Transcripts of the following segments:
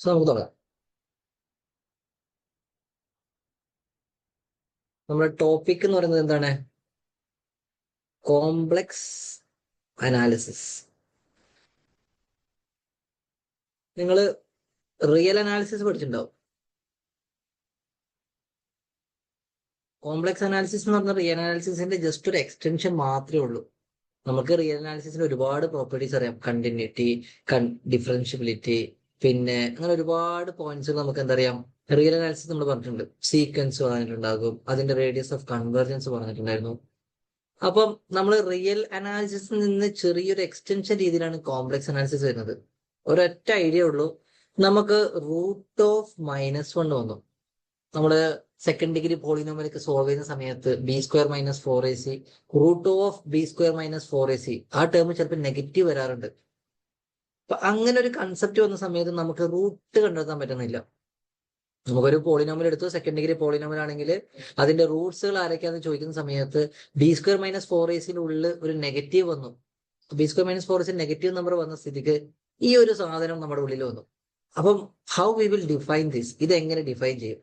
So നമുക്ക് തുടങ്ങാം. നമ്മുടെ ടോപ്പിക് എന്ന് പറയുന്നത് എന്താണ്? Complex analysis. നിങ്ങൾ റിയൽ അനാലിസിസ് പഠിച്ചിട്ടുണ്ടാവും. കോംപ്ലക്സ് അനാലിസിസ് എന്ന് പറഞ്ഞാൽ റിയൽ അനാലിസിസിന്റെ ജസ്റ്റ് ഒരു എക്സ്റ്റൻഷൻ മാത്രമേ ഉള്ളൂ. നമുക്ക് റിയൽ അനാലിസിസിന് ഒരുപാട് പ്രോപ്പർട്ടീസ് അറിയാം. കണ്ടിന്യൂറ്റി, ഡിഫറൻഷ്യബിലിറ്റി, പിന്നെ അങ്ങനെ ഒരുപാട് പോയിന്റ്സ് നമുക്ക് എന്തറിയാം. റിയൽ അനാലിസിസ് നമ്മൾ പറഞ്ഞിട്ടുണ്ട്. സീക്വൻസ് പറഞ്ഞിട്ടുണ്ടാകും, അതിന്റെ റേഡിയസ് ഓഫ് കൺവേർജൻസ് പറഞ്ഞിട്ടുണ്ടായിരുന്നു. അപ്പം നമ്മൾ റിയൽ അനാലിസിസിൽ നിന്ന് ചെറിയൊരു എക്സ്റ്റൻഷൻ രീതിയിലാണ് കോംപ്ലക്സ് അനാലിസിസ് വരുന്നത്. ഒരൊറ്റ ഐഡിയ ഉള്ളൂ. നമുക്ക് √(-1) വന്നു. നമ്മള് സെക്കൻഡ് ഡിഗ്രി പോളിനോമിയലൊക്കെ സോൾവ് ചെയ്യുന്ന സമയത്ത് b² - 4ac √(b² - 4ac ആ ടേം ചിലപ്പോൾ നെഗറ്റീവ് വരാറുണ്ട്. അപ്പൊ അങ്ങനെ ഒരു കൺസെപ്റ്റ് വന്ന സമയത്ത് നമുക്ക് റൂട്ട് കണ്ടെത്താൻ പറ്റുന്നില്ല. നമുക്കൊരു പോളിനോമിയൽ എടുത്തു, സെക്കൻഡ് ഡിഗ്രി പോളിനോമിയൽ ആണെങ്കിൽ അതിന്റെ റൂട്ട്സുകൾ ആരൊക്കെയാന്ന് ചോദിക്കുന്ന സമയത്ത് b² - 4ac ഉള്ളിൽ ഒരു നെഗറ്റീവ് വന്നു. b² - 4ac നെഗറ്റീവ് നമ്പർ വന്ന സ്ഥിതിക്ക് ഈ ഒരു സാധനം നമ്മുടെ ഉള്ളിൽ വന്നു. അപ്പം how we will define this? ഇത് എങ്ങനെ ഡിഫൈൻ ചെയ്യും?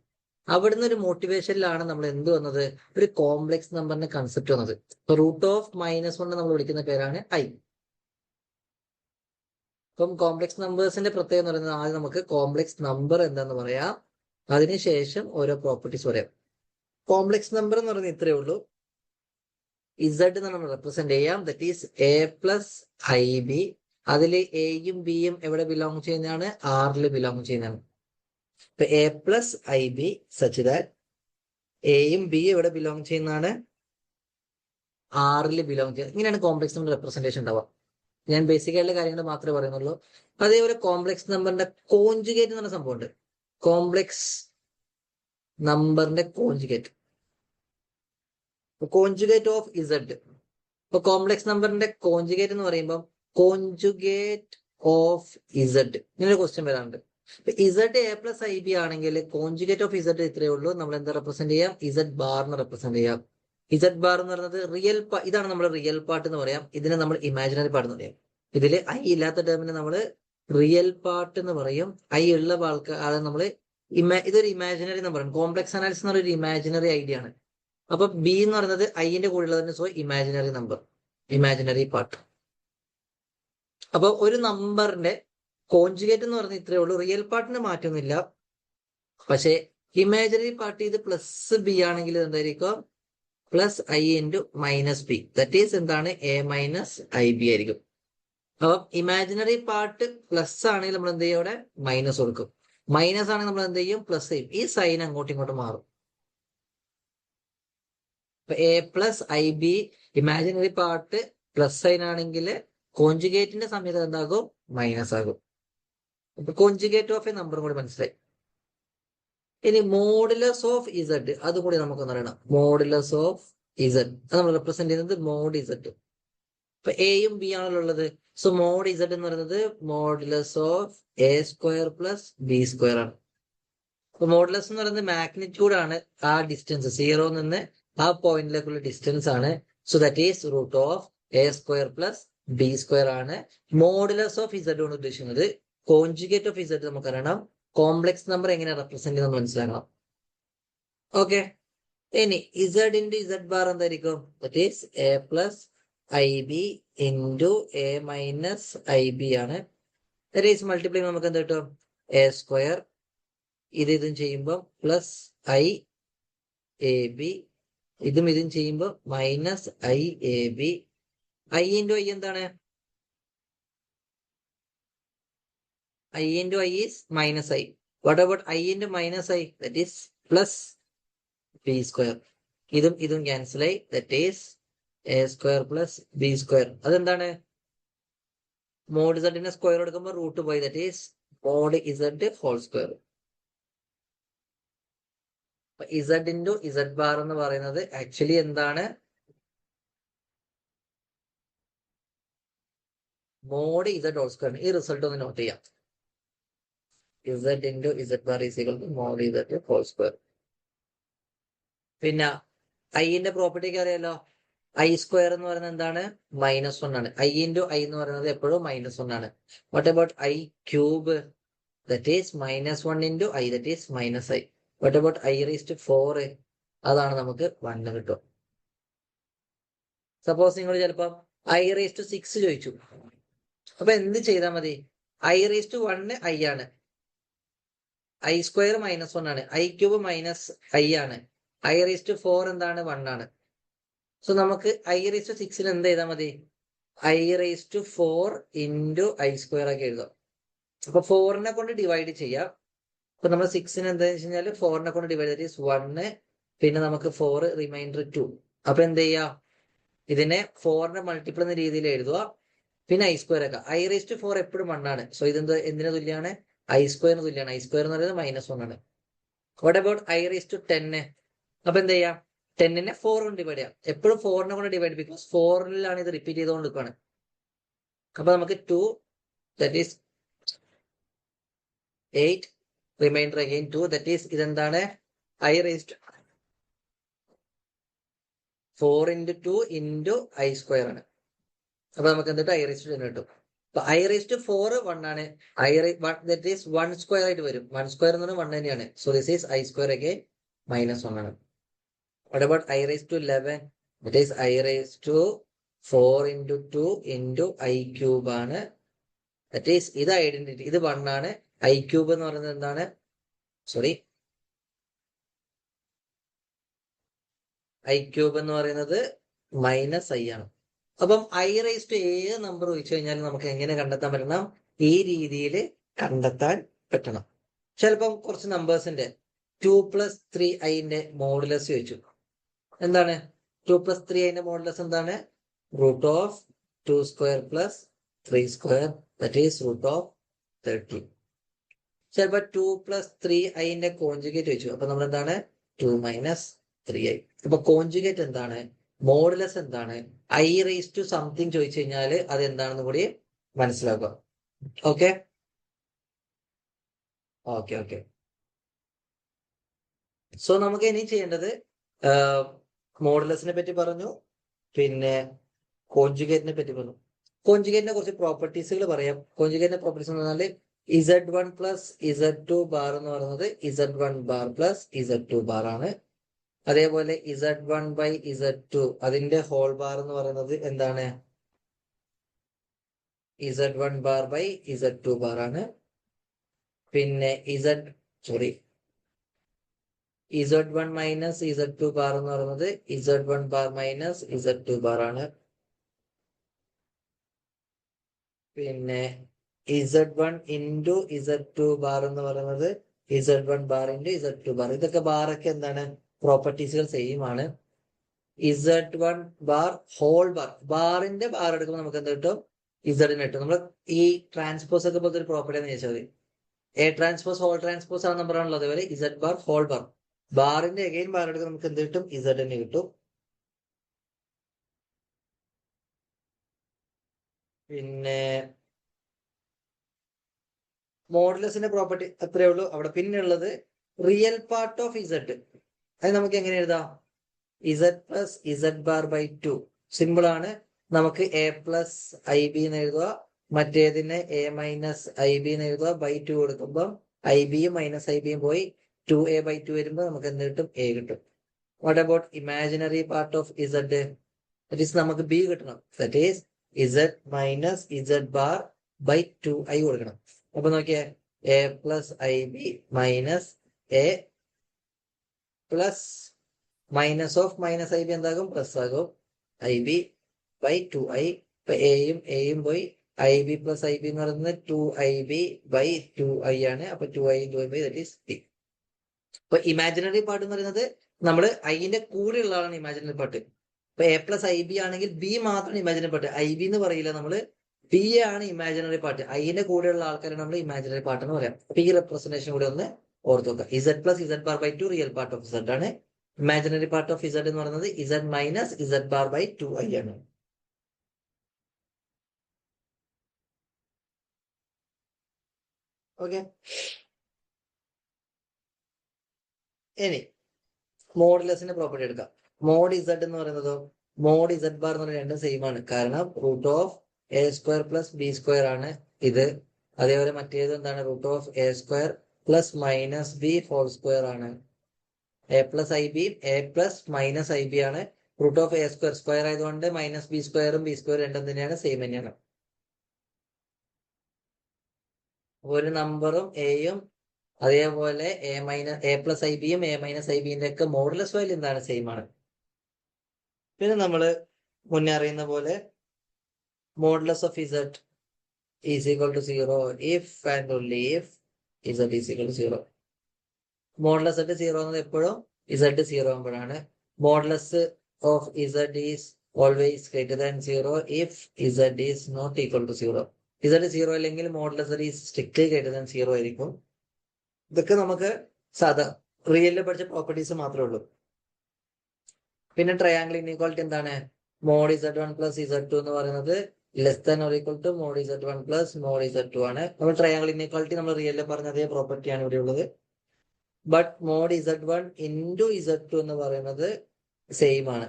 അവിടുന്ന് ഒരു മോട്ടിവേഷനിലാണ് നമ്മൾ എന്ത് വന്നത്, ഒരു കോംപ്ലക്സ് നമ്പറിന്റെ കൺസെപ്റ്റ് വന്നത്. √(-1) നമ്മൾ വിളിക്കുന്ന പേരാണ് ഐ. അപ്പം കോംപ്ലക്സ് നമ്പേഴ്സിന്റെ പ്രത്യേകത എന്ന് പറയുന്നത്, ആദ്യം നമുക്ക് കോംപ്ലക്സ് നമ്പർ എന്താന്ന് പറയാം, അതിനുശേഷം ഓരോ പ്രോപ്പർട്ടീസ് പറയാം. കോംപ്ലക്സ് നമ്പർ എന്ന് പറയുന്നത് ഇത്രയേ ഉള്ളൂ. ഇസഡ് എന്ന് നമ്മൾ റെപ്രസെന്റ് ചെയ്യാം. That is a+ib. അതിൽ എയും ബിയും എവിടെ ബിലോങ് ചെയ്യുന്നതാണ്? ആറിൽ ബിലോങ് ചെയ്യുന്നതാണ്. ഇപ്പൊ a+ib സച്ച് ദാറ്റ് എയും ബിയും എവിടെ ബിലോങ് ചെയ്യുന്നതാണ്? ആറിൽ ബിലോങ് ചെയ്യുന്നത്. ഇങ്ങനെയാണ് കോംപ്ലക്സ് നമ്പർ റെപ്രസെന്റേഷൻ ഉണ്ടാവുക. ഞാൻ ബേസിക് ആയിട്ടുള്ള കാര്യങ്ങൾ മാത്രമേ പറയുന്നുള്ളൂ. അതേപോലെ കോംപ്ലക്സ് നമ്പറിന്റെ കോൺജുഗേറ്റ് എന്ന് പറഞ്ഞ സംഭവമുണ്ട്. കോംപ്ലക്സ് നമ്പറിന്റെ കോൺജുഗേറ്റ് ഓഫ് ഇസഡ്. ഇപ്പൊ കോംപ്ലക്സ് നമ്പറിന്റെ കോൺജുഗേറ്റ് എന്ന് പറയുമ്പോൾ കോൺജുഗേറ്റ് ഓഫ് ഇസഡ് ഇങ്ങനെ ക്വസ്റ്റ്യൻ വരാറുണ്ട്. ഇസഡ് a+ib ആണെങ്കിൽ കോൺജുഗേറ്റ് ഓഫ് ഇസഡ് ഇത്രയേ ഉള്ളൂ. നമ്മൾ എന്താ റെപ്രസെന്റ് ചെയ്യാം? ഇസഡ് ബാറിന് റെപ്രസെന്റ് ചെയ്യാം. ഇസഡ് ബാർ എന്ന് പറയുന്നത് റിയൽ ഇതാണ് നമ്മുടെ റിയൽ പാർട്ട് എന്ന് പറയാം. ഇതിനെ നമ്മൾ ഇമാജിനറി പാർട്ട് എന്ന് പറയാം. ഇതിൽ ഐ ഇല്ലാത്ത ടേമിന് നമ്മൾ റിയൽ പാർട്ട് എന്ന് പറയും. ഐ ഉള്ള ആൾക്ക് അതായത് നമ്മൾ ഇതൊരു ഇമാജിനറി നമ്പറാണ്. കോംപ്ലക്സ് അനാലിസിസ് എന്ന് പറയുന്ന ഒരു ഇമാജിനറി ഐഡിയ ആണ്. അപ്പൊ ബി എന്ന് പറയുന്നത് ഐന്റെ കൂടെ ഉള്ളതിന് so imaginary number, imaginary part. അപ്പൊ ഒരു നമ്പറിന്റെ കോൺജുഗേറ്റ് എന്ന് പറഞ്ഞാൽ ഇത്രയേ ഉള്ളൂ. റിയൽ പാർട്ടിന് മാറ്റമൊന്നുമില്ല. പക്ഷെ ഇമാജിനറി പാർട്ട് ഇത് +b ആണെങ്കിൽ എന്തായിരിക്കും? +i × -b. ദറ്റ് ഈസ് എന്താണ്? a-ib ആയിരിക്കും. അപ്പം ഇമാജിനറി പാർട്ട് പ്ലസ് ആണെങ്കിൽ നമ്മൾ എന്ത് ചെയ്യും? അവിടെ മൈനസ് കൊടുക്കും. മൈനസ് ആണെങ്കിൽ നമ്മൾ എന്ത് ചെയ്യും? പ്ലസ് ചെയ്യും. ഈ സൈൻ അങ്ങോട്ടും ഇങ്ങോട്ടും മാറും. a+ib imaginary part plus sine ആണെങ്കിൽ കോൺജുഗേറ്റിന്റെ സമയത്ത് എന്താകും? മൈനസ് ആകും. അപ്പൊ കോൺജുഗേറ്റ് ഓഫ് എ നമ്പറും കൂടി മനസ്സിലായി. ഇനി മോഡുലസ് ഓഫ് ഇസഡ് അതും കൂടി നമുക്കൊന്ന് അറിയണം. മോഡുലസ് ഓഫ് ഇസഡ് അത് നമ്മൾ റെപ്രസെന്റ് ചെയ്യുന്നത് മോഡ് ഇസഡ്. ഇപ്പൊ എയും ബി ആണല്ലോ ഉള്ളത്. സോ മോഡ് ഇസഡ് എന്ന് പറയുന്നത് മോഡുലസ് ഓഫ് a² + b² ആണ്. അപ്പൊ മോഡുലസ് എന്ന് പറയുന്നത് മാഗ്നിറ്റ്യൂഡ് ആണ്. ആ ഡിസ്റ്റൻസ് 0 നിന്ന് ആ പോയിന്റിലേക്കുള്ള ഡിസ്റ്റൻസ് ആണ്. So that is √(a² + b² ആണ്. മോഡുലസ് ഓഫ് ഇസഡ് കൊണ്ട് ഉദ്ദേശിക്കുന്നത്. കോൺജുഗേറ്റ് ഓഫ് ഇസഡ് നമുക്കറിയണം. കോംപ്ലക്സ് നമ്പർ എങ്ങനെ റെപ്രസെന്റ് ചെയ്യുന്നത് മനസ്സിലാക്കണം. ഓക്കെ. ഇനി ഇസഡ് × ഇസഡ് ബാർ എന്തായിരിക്കും? ദാറ്റ് ഈസ് a+ib × a-ib ആണ്. ദാറ്റ് ഈസ് മൾട്ടിപ്ലൈ നമുക്ക് എന്ത് കിട്ടും? a². ഇതും ചെയ്യുമ്പോൾ +i(ab) ഇതും ചെയ്യുമ്പോൾ -i(ab). i × i എന്താണ്? i × i is -i. What about i × -i? That is +b². ഇതും ക്യാൻസൽ ആയി. That is a² + b². അതെന്താണ്? മോഡ് ഇസഡിന്റെ സ്ക്വയർ എടുക്കുമ്പോൾ റൂട്ട് പോയി. That is mod z whole square. Z × Z bar എന്ന് പറയുന്നത് actually എന്താണ്? Mod z whole square. ഈ റിസൾട്ട് ഒന്ന് നോട്ട് ചെയ്യാം. Z × Z bar is equal to mod z whole square. പിന്നെ ഐന്റെ പ്രോപ്പർട്ടിക്ക് അറിയാലോ. i² എന്ന് പറയുന്നത് എന്താണ്? -1 ആണ്. i × i എന്ന് പറയുന്നത് എപ്പോഴും -1 ആണ്. What about i³ that is -1 into I, that is -i. What about i⁴? അതാണ് നമുക്ക് 1 കിട്ടും. സപ്പോസ് നിങ്ങൾ ചിലപ്പം i⁴ ചോദിച്ചു. അപ്പൊ എന്ത് ചെയ്താൽ മതി? i⁴ i ആണ്, i² -1 ആണ്, i³ -i ആണ്, i⁴ എന്താണ്? 1 ആണ്. സോ നമുക്ക് i⁴ എന്ത് ചെയ്താൽ മതി? i⁴ ഇൻറ്റു i² ഒക്കെ എഴുതാം. അപ്പൊ 4നെ കൊണ്ട് ഡിവൈഡ് ചെയ്യാം. അപ്പൊ നമ്മൾ 6ന് എന്താ വെച്ച് കഴിഞ്ഞാൽ 4നെ കൊണ്ട് ഡിവൈഡ് ചെയ്ത് 1, പിന്നെ നമുക്ക് 4 റിമൈൻഡർ 2. അപ്പൊ എന്ത് ചെയ്യാം? ഇതിനെ 4ന്റെ മൾട്ടിപ്പിൾ എന്ന രീതിയിൽ എഴുതുക, പിന്നെ i² ഒക്കെ. i⁴ എപ്പോഴും 1 ആണ്. സോ ഇതെന്ത് എന്തിനു തുല്യമാണ്? i² തുല്യമാണ്. i² എന്ന് പറയുന്നത് -1 ആണ്. What about i⁻10? അപ്പൊ എന്ത് ചെയ്യാം? 10നെ 4 കൊണ്ട് ഡിവൈഡ് ചെയ്യാം. എപ്പോഴും 4നെ കൊണ്ട് ഡിവൈഡ്, ബിക്കോസ് 4ലാണ് ഇത് റിപ്പീറ്റ് ചെയ്തുകൊണ്ട് നിൽക്കുകയാണ്. അപ്പൊ നമുക്ക് 2, that is 8, remainder again 2, that is ഇതെന്താണ്? i⁻4 ഇൻറ്റു 2 ഇൻറ്റു i² ആണ്. അപ്പൊ നമുക്ക് എന്നിട്ട് i⁻10 കിട്ടും. അപ്പൊ i⁻4 1 ആണ്, ദറ്റ് ഈസ് 1² ആയിട്ട് വരും. 1² എന്ന് പറഞ്ഞാൽ 1 തന്നെയാണ്. So this is i² again -1 ആണ്. What about i⁻11? That is i⁻4 into 2 into i³ ആണ്. ദറ്റ് ഈസ് ഇത് ഐഡന്റിറ്റി, ഇത് 1 ആണ്. i³ എന്ന് പറയുന്നത് എന്താണ്? സോറി, i³ എന്ന് പറയുന്നത് -i ആണ്. അപ്പം i⁻, ഏത് നമ്പർ ചോദിച്ചു കഴിഞ്ഞാൽ നമുക്ക് എങ്ങനെ കണ്ടെത്താൻ പറ്റണം? ഈ രീതിയിൽ കണ്ടെത്താൻ പറ്റണം. ചിലപ്പം കുറച്ച് നമ്പേഴ്സിന്റെ 2 + 3i മോഡുലസ് ചോദിച്ചു. എന്താണ് 2 + 3i മോഡുലസ്? എന്താണ്? √2² + 3², ദറ്റ് ഈസ് √30. ചിലപ്പോ 2 + 3i കോൺജുഗേറ്റ് ചോദിച്ചു. അപ്പൊ നമ്മൾ എന്താണ്? 2 - 3i. അപ്പൊ കോൺജുഗേറ്റ് എന്താണ്? മോഡുലസ് എന്താണ്? i⁻ സംതിങ് ചോദിച്ചു കഴിഞ്ഞാൽ അത് എന്താണെന്ന് കൂടി മനസ്സിലാക്കുക. ഓക്കെ ഓക്കെ ഓക്കെ സോ നമുക്ക് ഇനി ചെയ്യേണ്ടത്, മോഡുലസിനെ പറ്റി പറഞ്ഞു, പിന്നെ കോൺജുഗേറ്റിനെ പറ്റി പറഞ്ഞു. കോൺജുഗേറ്റിനെ കുറച്ച് പ്രോപ്പർട്ടീസുകൾ പറയാം. കോൺജുഗേറ്റിന്റെ പ്രോപ്പർട്ടീസ് എന്ന് പറഞ്ഞാൽ z1 + z2 ബാർ എന്ന് പറയുന്നത് z1 ബാർ + z2 ബാർ ആണ്. അതേപോലെ z1/z2 അതിന്റെ ഹോൾ ബാർ എന്ന് പറയുന്നത് എന്താണ്? z1 ബാർ/z2 ബാർ ആണ്. പിന്നെ z1 - z2 ബാർ എന്ന് പറയുന്നത് z1 ബാർ - z2 ബാർ ആണ്. പിന്നെ z1 ഇൻറ്റു z2 ബാർ എന്ന് പറയുന്നത് z1 bar into z2 bar. ഇതൊക്കെ ബാറൊക്കെ എന്താണ്? പ്രോപ്പർട്ടീസുകൾ സെയിം ആണ്. z1 ബാർ ഹോൾ ബാർ, ബാറിന്റെ ബാർ എടുക്കുമ്പോൾ നമുക്ക് എന്ത് കിട്ടും? z കിട്ടും. നമ്മൾ ഈ ട്രാൻസ്പോസ് ഒക്കെ പോലത്തെ ഒരു പ്രോപ്പർട്ടി എന്ന് ചോദിച്ചാൽ മതി. എ ട്രാൻസ്പോസ് ഹോൾ ട്രാൻസ്പോസ് ആണ് നമ്പർ ആണല്ലോ. അതേപോലെ z ബാർ ഹോൾ ബാർ, ബാറിന്റെ അഗൈൻ ബാർ എടുക്കുമ്പോൾ നമുക്ക് എന്ത് കിട്ടും? z തന്നെ കിട്ടും. പിന്നെ മോഡുലസിന്റെ പ്രോപ്പർട്ടി അത്രേ ഉള്ളൂ അവിടെ. പിന്നെ ഉള്ളത് റിയൽ പാർട്ട് ഓഫ് z. അത് നമുക്ക് എങ്ങനെ എഴുതാം? z + z ബാർ/2. സിമ്പിൾ ആണ്. നമുക്ക് a + ib എന്ന് എഴുതുക, മറ്റേതിനെ a - ib എന്ന് എഴുതുക. /2 കൊടുക്കുമ്പോൾ ib-യും -ib-യും പോയി 2a/2 വരുമ്പോൾ നമുക്ക് എന്ത് കിട്ടും? a കിട്ടും. What about imaginary part of z? That is നമുക്ക് b കിട്ടണം. ദറ്റ് ഈസ് z - z ബാർ/2i കൊടുക്കണം. അപ്പൊ നോക്കിയേ, a + ib - a plus -ib എന്താകും? പ്ലസ് ആകും. ib/2i. ഇപ്പൊ എയും പോയി. ib + ib എന്ന് പറയുന്നത് 2ib/2i ആണ്. അപ്പൊ 2i × i that is b. ഇപ്പൊ ഇമാജിനറി പാർട്ട് എന്ന് പറയുന്നത് നമ്മൾ ഐന്റെ കൂടെയുള്ള ആളാണ് ഇമാജിനറി പാർട്ട്. ഇപ്പൊ a + ib ആണെങ്കിൽ b മാത്രമാണ് ഇമാജിനറി പാർട്ട്. ib എന്ന് പറയില്ല നമ്മള്, b ആണ് ഇമാജിനറി പാർട്ട്. ഐന്റെ കൂടെയുള്ള ആൾക്കാരാണ് നമ്മൾ ഇമാജിനറി പാർട്ട് എന്ന് പറയാം. അപ്പൊ ഈ റെപ്രസെന്റേഷൻ കൂടെ ഒന്ന് ഓർത്ത് നോക്കുക. z + z ബാർ/2 റിയൽ പാർട്ട് ഓഫ് z ആണ്. ഇമാജിനറി പാർട്ട് ഓഫ് z എന്ന് പറയുന്നത് z - z ബാർ/2i ആണ്. ഓക്കെ, ഇനി മോഡുലസിന്റെ പ്രോപ്പർട്ടി എടുക്കാം. മോഡ് z എന്ന് പറയുന്നതോ മോഡ് z ബാർ എന്ന് പറയുന്നത് രണ്ടും സെയിം ആണ്. കാരണം √a² + b² ആണ് ഇത്. അതേപോലെ മറ്റേത് എന്താണ് root of a square plus minus b whole square ആണ്. A plus i b a plus minus i b ആണ്. Root of a square square ആയതുകൊണ്ട് മൈനസ് ബി സ്ക്വയറും ബി സ്ക്വയർ രണ്ടും തന്നെയാണ്, സെയിം തന്നെയാണ്. ഒരു നമ്പറും എയും അതേപോലെ എ പ്ലസ് ഐ ബിയും എ മൈനസ് ഐ ബിന്റെ ഒക്കെ മോഡുലസ് വാല്യൂ എന്താണ്, സെയിം ആണ്. പിന്നെ നമ്മൾ മുന്നേ അറിയുന്ന പോലെ modulus of z is equal to 0 if and only if z is equal to 0. Modulus set 0 എന്നത് എപ്പോഴും ഇസഡ് 0 ആകുമ്പോഴാണ്. Modulus of z is always greater than 0 if z is not equal to 0. Z 0 അല്ലെങ്കിൽ modulus is strictly greater than 0 ആയിരിക്കും. ഇതൊക്കെ നമുക്ക് സാധാ റിയലിൽ പഠിച്ച properties മാത്രമേ ഉള്ളൂ. പിന്നെ ട്രയാങ്കിൾ ഇൻഇക്വാളിറ്റി എന്താണ്, മോഡ് Z1 പ്ലസ് Z2 എന്ന് പറയുന്നത് less than or equal to mod Z1 plus mod Z2 ആണ്. നമ്മൾ ട്രയാങ്കിൾ ഇൻഇക്വാളിറ്റി നമ്മൾ റിയലിൽ പറഞ്ഞ അതേ പ്രോപ്പർട്ടിയാണ് ഇവിടെ ഉള്ളത്. But mode Z1 into Z2 എന്ന് പറയുന്നത് സെയിം ആണ്.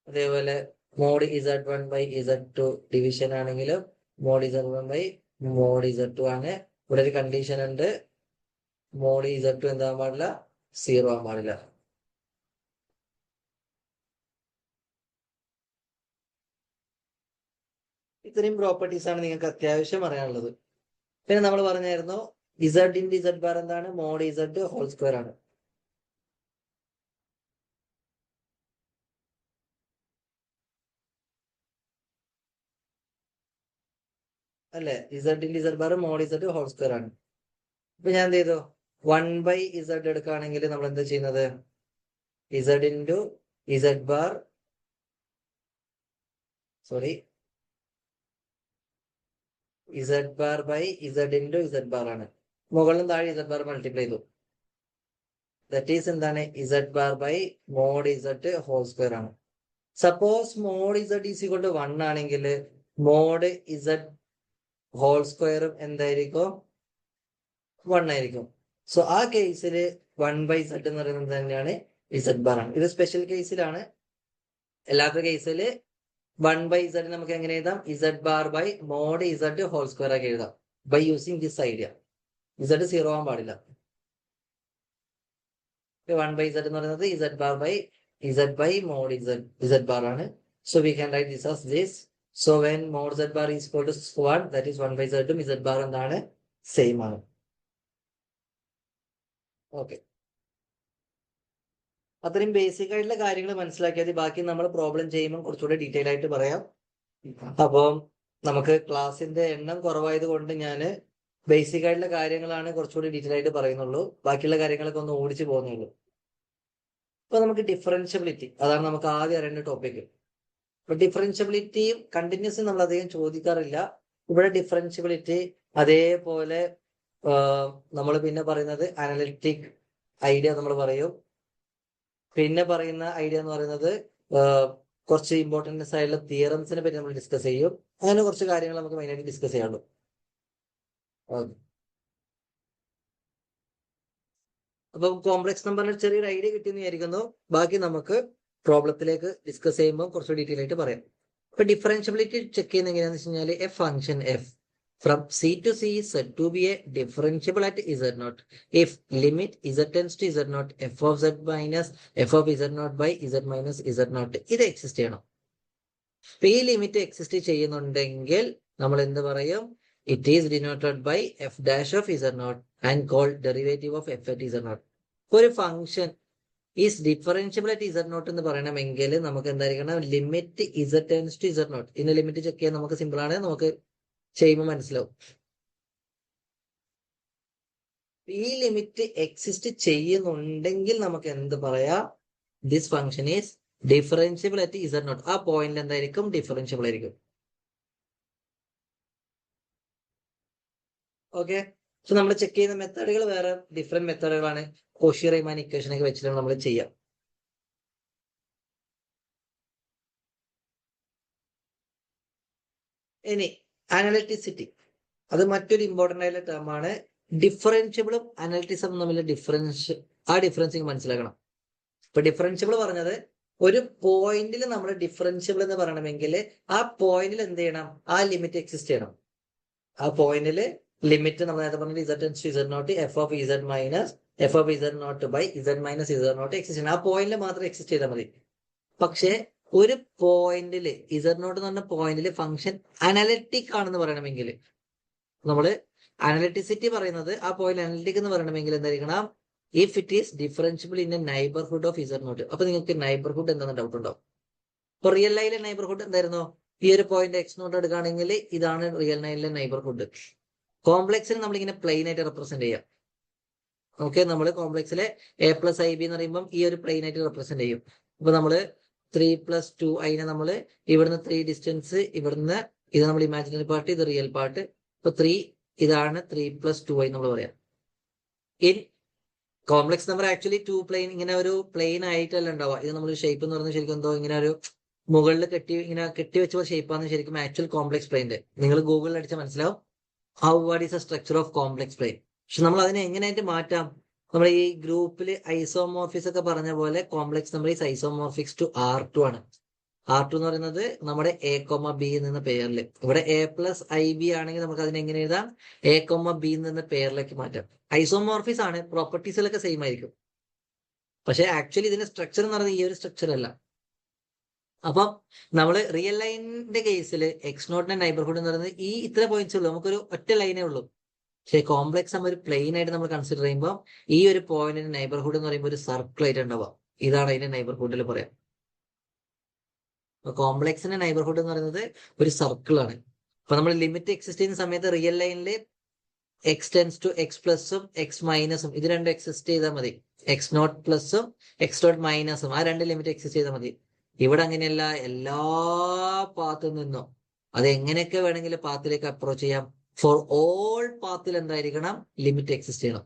അതേപോലെ mod Z1 by Z2 division ആണെങ്കിലും mod Z1 by mod Z2 ആണ്. ഇവിടെ ഒരു കണ്ടീഷൻ ഉണ്ട്, മോഡ് Z2 എന്താകാൻ പാടില്ല, 0 ആകാൻ പാടില്ല. ഇത്രയും പ്രോപ്പർട്ടീസ് ആണ് നിങ്ങൾക്ക് അത്യാവശ്യം അറിയാനുള്ളത്. പിന്നെ നമ്മൾ പറഞ്ഞായിരുന്നു ഇസഡ് ഇൻറ്റു ഇസഡ് ബാർ എന്താണ്, മോഡ് ഇസഡ് ഹോൾ സ്ക്വയർ ആണ്. അല്ലെ, z into z bar mod z whole square ആണ്. ഇപ്പൊ ഞാൻ എന്ത് ചെയ്തു, 1/z എടുക്കുകയാണെങ്കിൽ നമ്മൾ എന്താ ചെയ്യുന്നത്, z into z bar sorry z bar by z into z bar ആണ്. മുകളിലും താഴെ ഇസഡ് ബാർ മൾട്ടിപ്ലൈ ചെയ്തു. ദറ്റ് ഈസ് എന്താണ്, z bar by mod z whole square ആണ്. Suppose mod z is equal to 1 ആണെങ്കിൽ മോഡ് ഇസഡ് ഹോൾ സ്ക്വയറും എന്തായിരിക്കും, 1 ആയിരിക്കും. സോ ആ കേസിൽ 1/z എന്ന് പറയുന്നത് തന്നെയാണ് ഇസഡ് ബാർ ആണ്. ഇത് സ്പെഷ്യൽ കേസിലാണ്. അല്ലാത്ത കേസിൽ 1/z നമുക്ക് എങ്ങനെ എഴുതാം, z bar by mod z whole square ആക്കി എഴുതാം by using this idea. Z 0 ആവാൻ പാടില്ല. 1/z എന്ന് പറയുന്നത് z bar by z by mod z bar ആണ്. So we can write this as this. So when mod z bar is equal to 1, that is 1/z ഉം z bar എന്താണ്, same ആണ്. Okay, അത്രയും basic ആയിട്ടുള്ള കാര്യങ്ങൾ മനസ്സിലാക്കിയാൽ ബാക്കി നമ്മൾ പ്രോബ്ലം ചെയ്യുമ്പോൾ കുറച്ചുകൂടെ ഡീറ്റെയിൽ ആയിട്ട് പറയാം. അപ്പം നമുക്ക് ക്ലാസിന്റെ എണ്ണം കുറവായത് കൊണ്ട് ഞാൻ ബേസിക് ആയിട്ടുള്ള കാര്യങ്ങളാണ് കുറച്ചുകൂടി ഡീറ്റെയിൽ ആയിട്ട് പറയുന്നുള്ളൂ. ബാക്കിയുള്ള കാര്യങ്ങളൊക്കെ ഒന്ന് ഓടിച്ചു പോകുന്നുള്ളൂ. ഇപ്പൊ നമുക്ക് ഡിഫറൻഷ്യബിലിറ്റി, അതാണ് നമുക്ക് ആദ്യം അറിയേണ്ട ടോപ്പിക്. ഇപ്പൊ ഡിഫറൻഷ്യബിലിറ്റിയും കണ്ടിന്യൂസ് നമ്മൾ അധികം ചോദിക്കാറില്ല. ഇവിടെ ഡിഫറൻഷ്യബിലിറ്റി അതേപോലെ നമ്മൾ പിന്നെ പറയുന്നത് അനലിറ്റിക് ഐഡിയ നമ്മൾ പറയും. പിന്നെ പറയുന്ന ഐഡിയ എന്ന് പറയുന്നത് കുറച്ച് ഇമ്പോർട്ടൻസ് ആയിട്ടുള്ള തിയറംസിനെ പറ്റി നമ്മൾ ഡിസ്കസ് ചെയ്യും. അങ്ങനെ കുറച്ച് കാര്യങ്ങൾ നമുക്ക് മെയിനായിട്ട് ഡിസ്കസ് ചെയ്യാനുള്ളൂ. അപ്പം കോംപ്ലക്സ് നമ്പറിന് ചെറിയൊരു ഐഡിയ കിട്ടിയെന്ന് വിചാരിക്കുന്നു. ബാക്കി നമുക്ക് പ്രോബ്ലത്തിലേക്ക് ഡിസ്കസ് ചെയ്യുമ്പോൾ കുറച്ച് ഡീറ്റെയിൽ ആയിട്ട് പറയാം. ഇപ്പൊ ഡിഫറൻഷ്യബിലിറ്റി ചെക്ക് ചെയ്യുന്ന എങ്ങനെയാണെന്ന് വെച്ച് കഴിഞ്ഞാൽ F function F from C to C is said to be a differentiable at Z0 if limit Z tends to Z0 f of Z minus f of Z0 by Z minus Z0 ഇത് exist ചെയ്യണം. ഈ limit exist ചെയ്യുന്നുണ്ടെങ്കിൽ നമ്മൾ എന്ത് പറയും, it is denoted by f dash of Z0 and called derivative of f at Z0. ഒരു function is differentiable at Z0 എന്ന് പറയണമെങ്കിൽ നമുക്ക് എന്തായിരിക്കണം, limit Z tense to Z0. ഇതിന്റെ ലിമിറ്റ് ചെക്ക് ചെയ്യാൻ നമുക്ക് സിമ്പിൾ ആണ്, നമുക്ക് ചെയ്യുമ്പോൾ മനസ്സിലാവും. ഈ ലിമിറ്റ് എക്സിസ്റ്റ് ചെയ്യുന്നുണ്ടെങ്കിൽ നമുക്ക് എന്ത് പറയാം, this function is differentiable at Z0. ആ പോയിന്റ് എന്തായിരിക്കും, ഡിഫറൻഷ്യബിൾ ആയിരിക്കും. ഓക്കെ, സോ നമ്മൾ ചെക്ക് ചെയ്യുന്ന മെത്തേഡുകൾ വേറെ ഡിഫറെന്റ് മെത്തേഡുകളാണ്. കോഷി റീമാൻ ഇക്വേഷൻ ഒക്കെ വെച്ചിട്ടാണ് നമ്മൾ ചെയ്യാം. ഇനി അനലിറ്റിസിറ്റി, അത് മറ്റൊരു ഇമ്പോർട്ടന്റ് ആയിട്ടുള്ള ടേം ആണ്. ഡിഫറൻഷ്യബിളും അനലിറ്റിസം തമ്മിലുള്ള ഡിഫറൻസ് മനസ്സിലാക്കണം. ഇപ്പൊ ഡിഫറൻഷ്യബിൾ പറഞ്ഞത് ഒരു പോയിന്റിൽ നമ്മൾ ഡിഫറൻഷ്യബിൾ എന്ന് പറയണമെങ്കിൽ ആ പോയിന്റിൽ എന്ത് ചെയ്യണം? ആ ലിമിറ്റ് എക്സിസ്റ്റ് ചെയ്യണം. ആ പോയിന്റിൽ ലിമിറ്റ് നമ്മൾ നേരത്തെ പറഞ്ഞത് z tends to z not f of z minus f of z not by z minus z not exist ചെയ്യണം. ആ പോയിന്റിൽ മാത്രം എക്സിസ്റ്റ് ചെയ്താൽ മതി. പക്ഷെ ഒരു പോയിന്റിൽ ഇസഡ് നോട്ട് എന്ന് പറഞ്ഞ പോയിന്റിൽ ഫംഗ്ഷൻ അനലിറ്റിക് ആണെന്ന് പറയണമെങ്കിൽ നമ്മള് അനലിറ്റിസിറ്റി പറയുന്നത് ആ പോയിന്റ് അനലിറ്റിക് എന്ന് പറയണമെങ്കിൽ എന്തായിരിക്കണം? If it is differentiable in a neighbourhood of z not. അപ്പൊ നിങ്ങൾക്ക് നൈബർഹുഡ് എന്താണെന്ന് ഡൗട്ട് ഉണ്ടാവും. ഇപ്പൊ റിയൽ ലൈനിലെ നൈബർഹുഡ് എന്തായിരുന്നു? ഈ ഒരു പോയിന്റ് എക്സ് നോട്ട് എടുക്കുകയാണെങ്കിൽ ഇതാണ് റിയൽ ലൈനിലെ നൈബർഹുഡ്. കോംപ്ലക്സിന് നമ്മളിങ്ങനെ പ്ലെയിൻ ആയിട്ട് റെപ്രസെന്റ് ചെയ്യാം. ഓക്കെ, നമ്മൾ കോംപ്ലക്സിലെ എ പ്ലസ് ഐ ബി എന്ന് പറയുമ്പോൾ ഈ ഒരു പ്ലെയിൻ ആയിട്ട് റെപ്രസെന്റ് ചെയ്യും. അപ്പൊ നമ്മള് 3+2 അതിനെ നമ്മൾ ഇവിടുന്ന് 3 ഡിസ്റ്റൻസ്, ഇവിടുന്ന് ഇത് നമ്മൾ ഇമാജിനറി പാർട്ട്, ഇത് റിയൽ പാർട്ട്. ഇപ്പൊ 3 ഇതാണ് 3+2 ആയി നമ്മൾ പറയാം. In complex number actually 2 plane ഇങ്ങനെ ഒരു പ്ലെയിൻ ആയിട്ടല്ല ഉണ്ടാവുക. ഇത് നമ്മൾ ഷേപ്പ് എന്ന് പറഞ്ഞാൽ ശരിക്കും എന്തോ ഇങ്ങനെ ഒരു മുകളിൽ ഇങ്ങനെ കെട്ടി വെച്ച ഷേപ്പാണ് ശരിക്കും ആക്ച്വൽ കോംപ്ലക്സ് പ്ലെയിന്റെ. നിങ്ങൾ ഗൂഗിളിൽ അടിച്ചാൽ മനസ്സിലാവും how what is A structure of complex plain. പക്ഷെ നമ്മൾ അതിനെ എങ്ങനെയായിട്ട് മാറ്റാം? നമ്മൾ ഈ ഗ്രൂപ്പിൽ ഐസോമോർഫിക്സ് ഒക്കെ പറഞ്ഞ പോലെ complex number is isomorphic to R2 ആണ്. R2 എന്ന് പറയുന്നത് നമ്മുടെ എ കോമ ബി എന്ന പേരിൽ. ഇവിടെ എ പ്ലസ് ഐ ബി ആണെങ്കിൽ നമുക്ക് അതിനെ എങ്ങനെ എഴുതാം? എ കോമ ബി എന്ന പേരിലേക്ക് മാറ്റാം. ഐസോമോർഫിസ് ആണ്, പ്രോപ്പർട്ടീസിലൊക്കെ സെയിം ആയിരിക്കും. പക്ഷെ ആക്ച്വലി ഇതിന്റെ സ്ട്രക്ചർ എന്ന് പറയുന്നത് ഈ ഒരു സ്ട്രക്ചർ അല്ല. അപ്പം നമ്മൾ റിയൽ ലൈനിന്റെ കേസിൽ എക്സ് നോട്ടിന്റെ നൈബർഹുഡ് എന്ന് പറയുന്നത് ഈ ഇത്ര പോയിന്റ്സ് ഉള്ളൂ, നമുക്കൊരു ഒറ്റ ലൈനേ ഉള്ളൂ. പക്ഷേ കോംപ്ലക്സ് നമ്മൾ ഒരു പ്ലെയിൻ ആയിട്ട് നമ്മൾ കൺസിഡർ ചെയ്യുമ്പോൾ ഈ ഒരു പോയിന്റിന്റെ നൈബർഹുഡ് എന്ന് പറയുമ്പോൾ ഒരു സർക്കിൾ ആയിട്ട് ഉണ്ടാവുക. ഇതാണ് അതിന്റെ നൈബർഹുഡിൽ പറയാം. കോംപ്ലക്സിന്റെ നൈബർഹുഡ് എന്ന് പറയുന്നത് ഒരു സർക്കിൾ ആണ്. അപ്പൊ നമ്മൾ ലിമിറ്റ് എക്സിസ്റ്റ് ചെയ്യുന്ന സമയത്ത് റിയൽ ലൈനിൽ എക്സ് ടെൻസ് ടു എക്സ് പ്ലസും എക്സ് മൈനസും ഇത് രണ്ടും എക്സിസ്റ്റ് ചെയ്താൽ മതി. എക്സ് നോട്ട് പ്ലസും എക്സ് നോട്ട് മൈനസും ആ രണ്ട് ലിമിറ്റ് എക്സിസ്റ്റ് ചെയ്താൽ മതി. ഇവിടെ അങ്ങനെയല്ല, എല്ലാ പാത്തിൽ നിന്നും അത് എങ്ങനെയൊക്കെ വേണമെങ്കിലും പാത്തിലേക്ക് അപ്രോച്ച് ചെയ്യാം. ഫോർ ഓൾ പാത്തിൽ എന്തായിരിക്കണം? ലിമിറ്റ് എക്സിസ്റ്റ് ചെയ്യണം.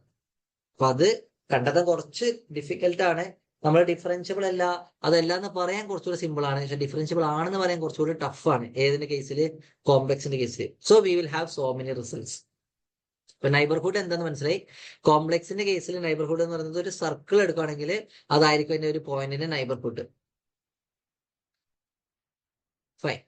അപ്പൊ അത് കണ്ടെത്താൻ കുറച്ച് ഡിഫിക്കൽട്ട് ആണ്. നമ്മൾ ഡിഫറൻഷ്യബിൾ അല്ല, അതല്ല എന്ന് പറയാൻ കുറച്ചുകൂടി സിമ്പിൾ ആണ്. പക്ഷെ ഡിഫറൻഷ്യബിൾ ആണെന്ന് പറയാൻ കുറച്ചുകൂടി ടഫ് ആണ്. ഏതിന്റെ കേസിൽ? കോംപ്ലക്സിന്റെ കേസിൽ. So we will have so many results. ഇപ്പൊ നൈബർഹുഡ് എന്താന്ന് മനസ്സിലായി. കോംപ്ലക്സിന്റെ കേസിൽ നൈബർഹുഡ് എന്ന് പറയുന്നത് ഒരു സർക്കിൾ എടുക്കുകയാണെങ്കിൽ അതായിരിക്കും അതിന്റെ ഒരു പോയിന്റിന്റെ neighbourhood. Fine.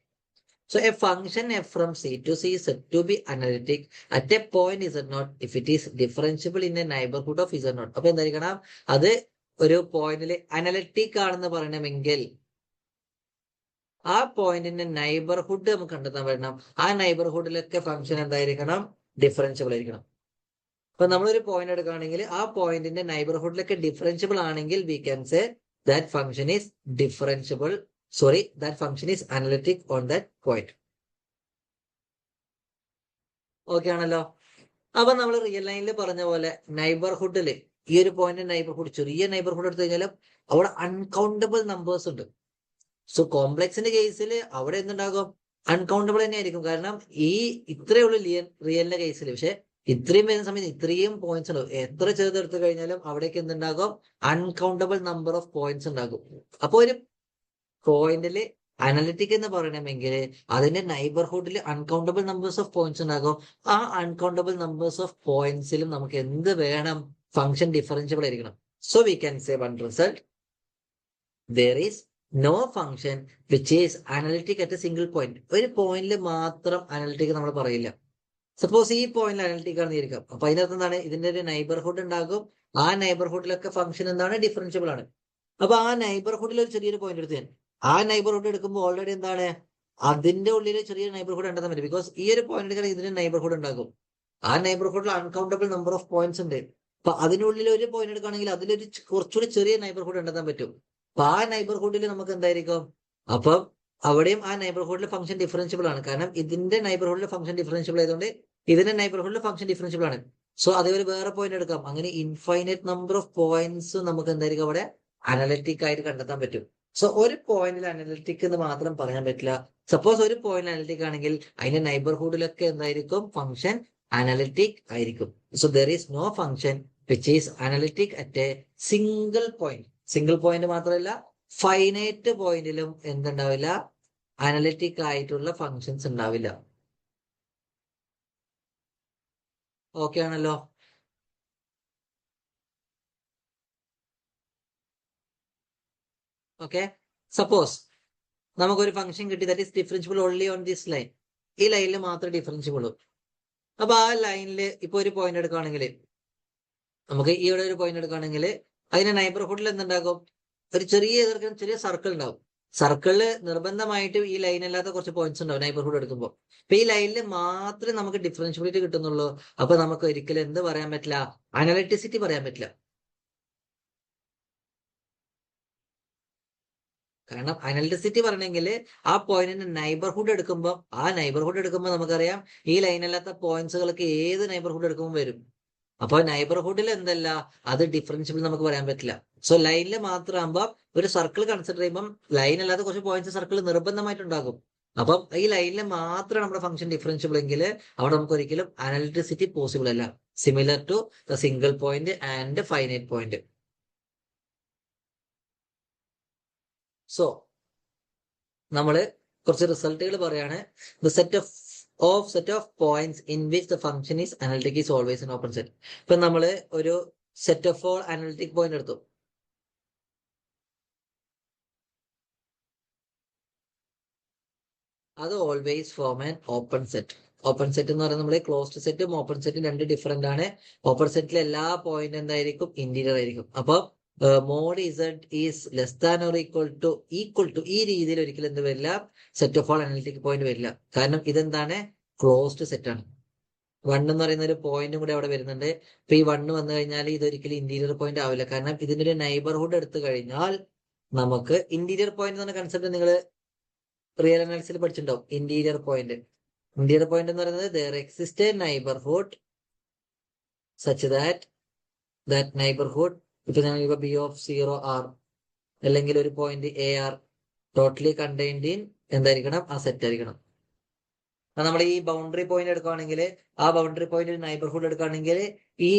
So a function f from C to C is said to be analytic at a point Z0 if it is differentiable in a neighborhood of Z0. അപ്പൊ എന്തായിരിക്കണം? അത് ഒരു പോയിന്റിൽ അനലിറ്റിക് ആണെന്ന് പറയണമെങ്കിൽ ആ പോയിന്റിന്റെ നൈബർഹുഡ് നമുക്ക് കണ്ടെത്താൻ പറ്റണം. ആ നൈബർഹുഡിലൊക്കെ ഫംഗ്ഷൻ എന്തായിരിക്കണം? ഡിഫറൻഷ്യബിൾ ആയിരിക്കണം. അപ്പൊ നമ്മളൊരു പോയിന്റ് എടുക്കുകയാണെങ്കിൽ ആ പോയിന്റിന്റെ നൈബർഹുഡിലൊക്കെ ഡിഫറൻഷ്യബിൾ ആണെങ്കിൽ V can say that function is differentiable. that function is analytic on that point. Okay ആണല്ലോ. അപ്പൊ നമ്മൾ റിയൽ ലൈനിൽ പറഞ്ഞ പോലെ നൈബർഹുഡില് ഈ ഒരു പോയിന്റ് നൈബർഹുഡ്, ചെറിയ നൈബർഹുഡ് എടുത്തു കഴിഞ്ഞാലും അവിടെ അൺകൗണ്ടബിൾ നമ്പേഴ്സ് ഉണ്ട്. സോ കോംപ്ലക്സിന്റെ കേസിൽ അവിടെ എന്തുണ്ടാകും? അൺകൗണ്ടബിൾ തന്നെ ആയിരിക്കും. കാരണം ഈ ഇത്രയേ ഉള്ളൂ റിയലിന്റെ കേസിൽ. പക്ഷെ ഇത്രയും വരുന്ന സമയത്ത് ഇത്രയും പോയിന്റ്സ് ഉണ്ടാവും. എത്ര ചെറുതെടുത്തു കഴിഞ്ഞാലും അവിടേക്ക് എന്തുണ്ടാകും? അൺകൗണ്ടബിൾ നമ്പർ ഓഫ് പോയിന്റ്സ് ഉണ്ടാകും. അപ്പൊ ഒരു പോയിന്റിൽ അനലിറ്റിക് എന്ന് പറയണമെങ്കിൽ അതിന്റെ നൈബർഹുഡിൽ അൺകൗണ്ടബിൾ നമ്പേഴ്സ് ഓഫ് പോയിന്റ്സ് ഉണ്ടാകും. ആ അൺകൗണ്ടബിൾ നമ്പേഴ്സ് ഓഫ് പോയിന്റ്സിലും നമുക്ക് എന്ത് വേണം? ഫംഗ്ഷൻ ഡിഫറൻഷ്യബിൾ ആയിരിക്കണം. So we can say one result, there is no function which is analytic at a single point. ഒരു പോയിന്റിൽ മാത്രം അനലിറ്റിക് നമ്മൾ പറയില്ല. സപ്പോസ് ഈ പോയിന്റിൽ അനലിറ്റിക് ആണെന്ന് ഇരിക്കാം. അപ്പൊ അതിനകത്ത് എന്താണ്? ഇതിന്റെ ഒരു നൈബർഹുഡ് ഉണ്ടാകും. ആ നൈബർഹുഡിലൊക്കെ ഫംഗ്ഷൻ എന്താണ്? ഡിഫറൻഷ്യബിൾ ആണ്. അപ്പൊ ആ നൈബർഹുഡിൽ ഒരു ചെറിയൊരു പോയിന്റ് എടുത്ത് ഞാൻ ആ നൈബർഹുഡ് എടുക്കുമ്പോൾ ഓൾറെഡി എന്താണ്? അതിന്റെ ഉള്ളിൽ ചെറിയ നൈബർഹുഡ് ഉണ്ടെന്ന് പറ്റും. ബിക്കോസ് ഈ ഒരു പോയിന്റ് എടുക്കാൻ ഇതിന് നൈബർഹുഡ് ഉണ്ടാകും. ആ നൈബർഹുഡിൽ അൺകൗണ്ടബിൾ നമ്പർ ഓഫ് പോയിന്റ്സ് ഉണ്ട്. അപ്പൊ അതിനുള്ളിൽ ഒരു പോയിന്റ് എടുക്കുകയാണെങ്കിൽ അതിലൊരു കുറച്ചുകൂടി ചെറിയ നൈബർഹുഡ് ഉണ്ടെത്താൻ പറ്റും. അപ്പൊ ആ നൈബർഹുഡിൽ നമുക്ക് എന്തായിരിക്കും? അപ്പം അവിടെയും ആ നൈബർഹുഡിലെ ഫംഗ്ഷൻ ഡിഫറൻഷ്യബിൾ ആണ്. കാരണം ഇതിന്റെ നൈബർഹുഡിലെ ഫംഗ്ഷൻ ഡിഫറൻഷ്യബിൾ ആയതുകൊണ്ട് ഇതിന്റെ നൈബർഹുഡിലെ ഫംഗ്ഷൻ ഡിഫറൻഷ്യബിൾ ആണ്. സോ അതേപോലെ വേറെ പോയിന്റ് എടുക്കാം. അങ്ങനെ ഇൻഫൈനൈറ്റ് നമ്പർ ഓഫ് പോയിന്റ്സ് നമുക്ക് എന്തായിരിക്കും അവിടെ അനലിറ്റിക് ആയിട്ട് കണ്ടെത്താൻ പറ്റും. സോ ഒരു പോയിന്റിൽ അനലിറ്റിക് എന്ന് മാത്രം പറയാൻ പറ്റില്ല. സപ്പോസ് ഒരു പോയിന്റ് അനലിറ്റിക് ആണെങ്കിൽ അതിന്റെ നൈബർഹുഡിലൊക്കെ എന്തായിരിക്കും? ഫംഗ്ഷൻ അനലിറ്റിക് ആയിരിക്കും. So there is no function which is analytic at a single point. Single point മാത്രമല്ല, ഫൈനൈറ്റ് പോയിന്റിലും എന്തുണ്ടാവില്ല? അനലിറ്റിക് ആയിട്ടുള്ള ഫങ്ഷൻസ് ഉണ്ടാവില്ല. ഓക്കെ ആണല്ലോ. ഓക്കെ. സപ്പോസ് നമുക്കൊരു ഫംഗ്ഷൻ കിട്ടി that is differentiable only on this line. ഈ ലൈനിൽ മാത്രമേ ഡിഫറൻഷ്യബിൾ. അപ്പൊ ആ ലൈനിൽ ഇപ്പൊ ഒരു പോയിന്റ് എടുക്കുകയാണെങ്കിൽ, നമുക്ക് ഇവിടെ ഒരു പോയിന്റ് എടുക്കുകയാണെങ്കിൽ അതിന്റെ നൈബർഹുഡിൽ എന്തുണ്ടാകും? ഒരു ചെറിയ സർക്കിൾ ഉണ്ടാവും. സർക്കിളില് നിർബന്ധമായിട്ട് ഈ ലൈൻ അല്ലാത്ത കുറച്ച് പോയിന്റ്സ് ഉണ്ടാവും നൈബർഹുഡ് എടുക്കുമ്പോൾ. അപ്പൊ ഈ ലൈനിൽ മാത്രമേ നമുക്ക് ഡിഫറൻഷ്യബിലിറ്റി കിട്ടുന്നുള്ളൂ. അപ്പൊ നമുക്ക് ഒരിക്കലും എന്ത് പറയാൻ പറ്റില്ല? അനലിറ്റിസിറ്റി പറയാൻ പറ്റില്ല. കാരണം അനലിറ്റിസിറ്റി പറയണമെങ്കിൽ ആ പോയിന്റിന്റെ നൈബർഹുഡ് എടുക്കുമ്പോൾ നമുക്കറിയാം ഈ ലൈൻ അല്ലാത്ത പോയിന്റ്സുകൾക്ക് ഏത് നൈബർഹുഡ് എടുക്കുമ്പോൾ വരും. അപ്പൊ നൈബർഹുഡിൽ എന്തല്ല, അത് ഡിഫറൻഷ്യബിൾ നമുക്ക് പറയാൻ പറ്റില്ല. സോ ലൈനിൽ മാത്രമാകുമ്പോൾ ഒരു സർക്കിൾ കൺസിഡർ ചെയ്യുമ്പോൾ ലൈൻ അല്ലാത്ത കുറച്ച് പോയിന്റ്സ് സർക്കിൾ നിർബന്ധമായിട്ടുണ്ടാകും. അപ്പം ഈ ലൈനിൽ മാത്രം നമ്മുടെ ഫംഗ്ഷൻ ഡിഫറൻഷ്യബിൾ എങ്കിൽ അവിടെ നമുക്ക് ഒരിക്കലും അനലിറ്റിസിറ്റി പോസിബിൾ അല്ല. Similar to the single point and finite point. So നമ്മള് കുറച്ച് റിസൾട്ടുകൾ പറയാണ്. The set of points in which the function is analytic is always in open set. ഇപ്പൊ നമ്മള് ഒരു set of all analytic point എടുത്തു. അത് always form an open set. Open set എന്ന് പറയുന്നത് നമ്മുടെ ക്ലോസ്ഡ് സെറ്റും ഓപ്പൺ സെറ്റും രണ്ട് ഡിഫറെന്റ് ആണ്. ഓപ്പൺ സെറ്റിലെ എല്ലാ പോയിന്റ് എന്തായിരിക്കും? ഇന്റീരിയർ ആയിരിക്കും. അപ്പൊ mod z is less than or equal to ഈ രീതിയിൽ ഒരിക്കലും എന്ത് വരില്ല? Set of all analytic point വരില്ല. കാരണം ഇതെന്താണ്? ക്ലോസ്ഡ് സെറ്റ് ആണ്. 1 എന്ന് പറയുന്ന ഒരു പോയിന്റും കൂടെ അവിടെ വരുന്നുണ്ട്. ഇപ്പൊ ഈ 1 വന്നു കഴിഞ്ഞാൽ ഇതൊരിക്കലും ഇന്റീരിയർ പോയിന്റ് ആവില്ല. കാരണം ഇതിന്റെ ഒരു നൈബർഹുഡ് എടുത്തു കഴിഞ്ഞാൽ നമുക്ക് ഇന്റീരിയർ പോയിന്റ് എന്ന കൺസെപ്റ്റ് നിങ്ങൾ റിയൽ അനാലിസിൽ പഠിച്ചിട്ടുണ്ടാവും. ഇന്റീരിയർ പോയിന്റ് എന്ന് പറയുന്നത് there exists a neighborhood such that neighborhood ഇപ്പൊ ഞങ്ങൾ ബി ഓഫ് 0 r അല്ലെങ്കിൽ ഒരു point AR totally contained in എന്തായിരിക്കണം? ആ സെറ്റ് ആയിരിക്കണം. നമ്മൾ ഈ ബൗണ്ടറി പോയിന്റ് എടുക്കുകയാണെങ്കിൽ ആ ബൗണ്ടറി പോയിന്റ് നൈബർഹുഡ് എടുക്കുകയാണെങ്കിൽ ഈ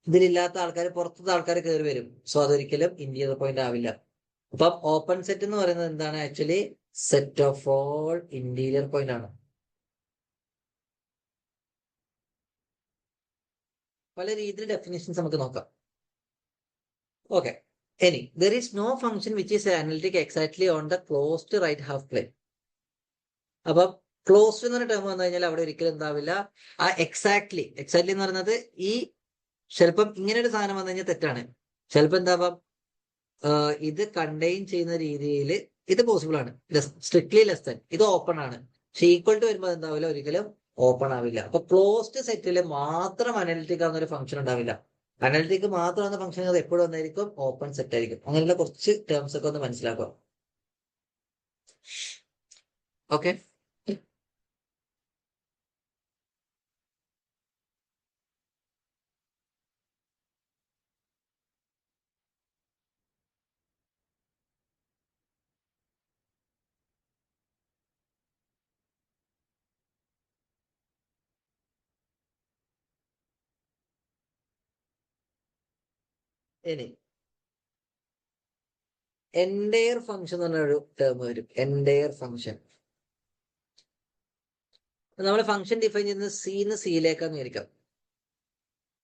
ഇതിലില്ലാത്ത ആൾക്കാർ, പുറത്തുള്ള ആൾക്കാർ കയറി വരും. സോ അതൊരിക്കലും ഇന്റീരിയർ പോയിന്റ് ആവില്ല. അപ്പം ഓപ്പൺ സെറ്റ് എന്ന് പറയുന്നത് എന്താണ്? Actually set of all interior point ആണ്. പല രീതിയിൽ ഡെഫിനേഷൻസ് നമുക്ക് നോക്കാം. ഓക്കെ, ഇനി there is no function which is analytic exactly on the closed right half plane. അപ്പം ക്ലോസ്ഡ് എന്ന് പറഞ്ഞ ടേം വന്നു കഴിഞ്ഞാൽ അവിടെ ഒരിക്കലും എന്താവില്ല? ആ എക്സാക്ട്ലി എന്ന് പറയുന്നത് ഈ ചിലപ്പം ഇങ്ങനെ ഒരു സാധനം വന്നു കഴിഞ്ഞാൽ തെറ്റാണ്. ചിലപ്പോൾ എന്താവാം? ഇത് കണ്ടെയ്ൻ ചെയ്യുന്ന രീതിയിൽ ഇത് പോസിബിൾ ആണ്. സ്ട്രിക്ട്ലി ലെസ് ദാൻ ഇത് ഓപ്പൺ ആണ്. പക്ഷെ ഈക്വൽ ടു വരുമ്പോൾ എന്താവില്ല? ഒരിക്കലും ഓപ്പൺ ആവില്ല. അപ്പൊ ക്ലോസ്ഡ് സെറ്റിൽ മാത്രം അനലിറ്റിക് ആവുന്ന ഒരു ഫംഗ്ഷൻ ഉണ്ടാവില്ല. അനലിറ്റിക് മാത്രം ഫംഗ്ഷൻ അത് എപ്പോഴും എന്തായിരിക്കും? ഓപ്പൺ സെറ്റ് ആയിരിക്കും. അങ്ങനെയുള്ള കുറച്ച് ടേംസ് ഒക്കെ ഒന്ന് മനസ്സിലാക്കുക. ഓക്കെ, ഇനി എൻഡയർ ഫംഗ്ഷൻ എന്ന് പറഞ്ഞൊരു ടേം വരും. എൻഡയർ ഫംഗ്ഷൻ നമ്മൾ ഫംഗ്ഷൻ ഡിഫൈൻ ചെയ്യുന്നത് സിന്ന് സിയിലേക്കാന്ന് വിചാരിക്കാം.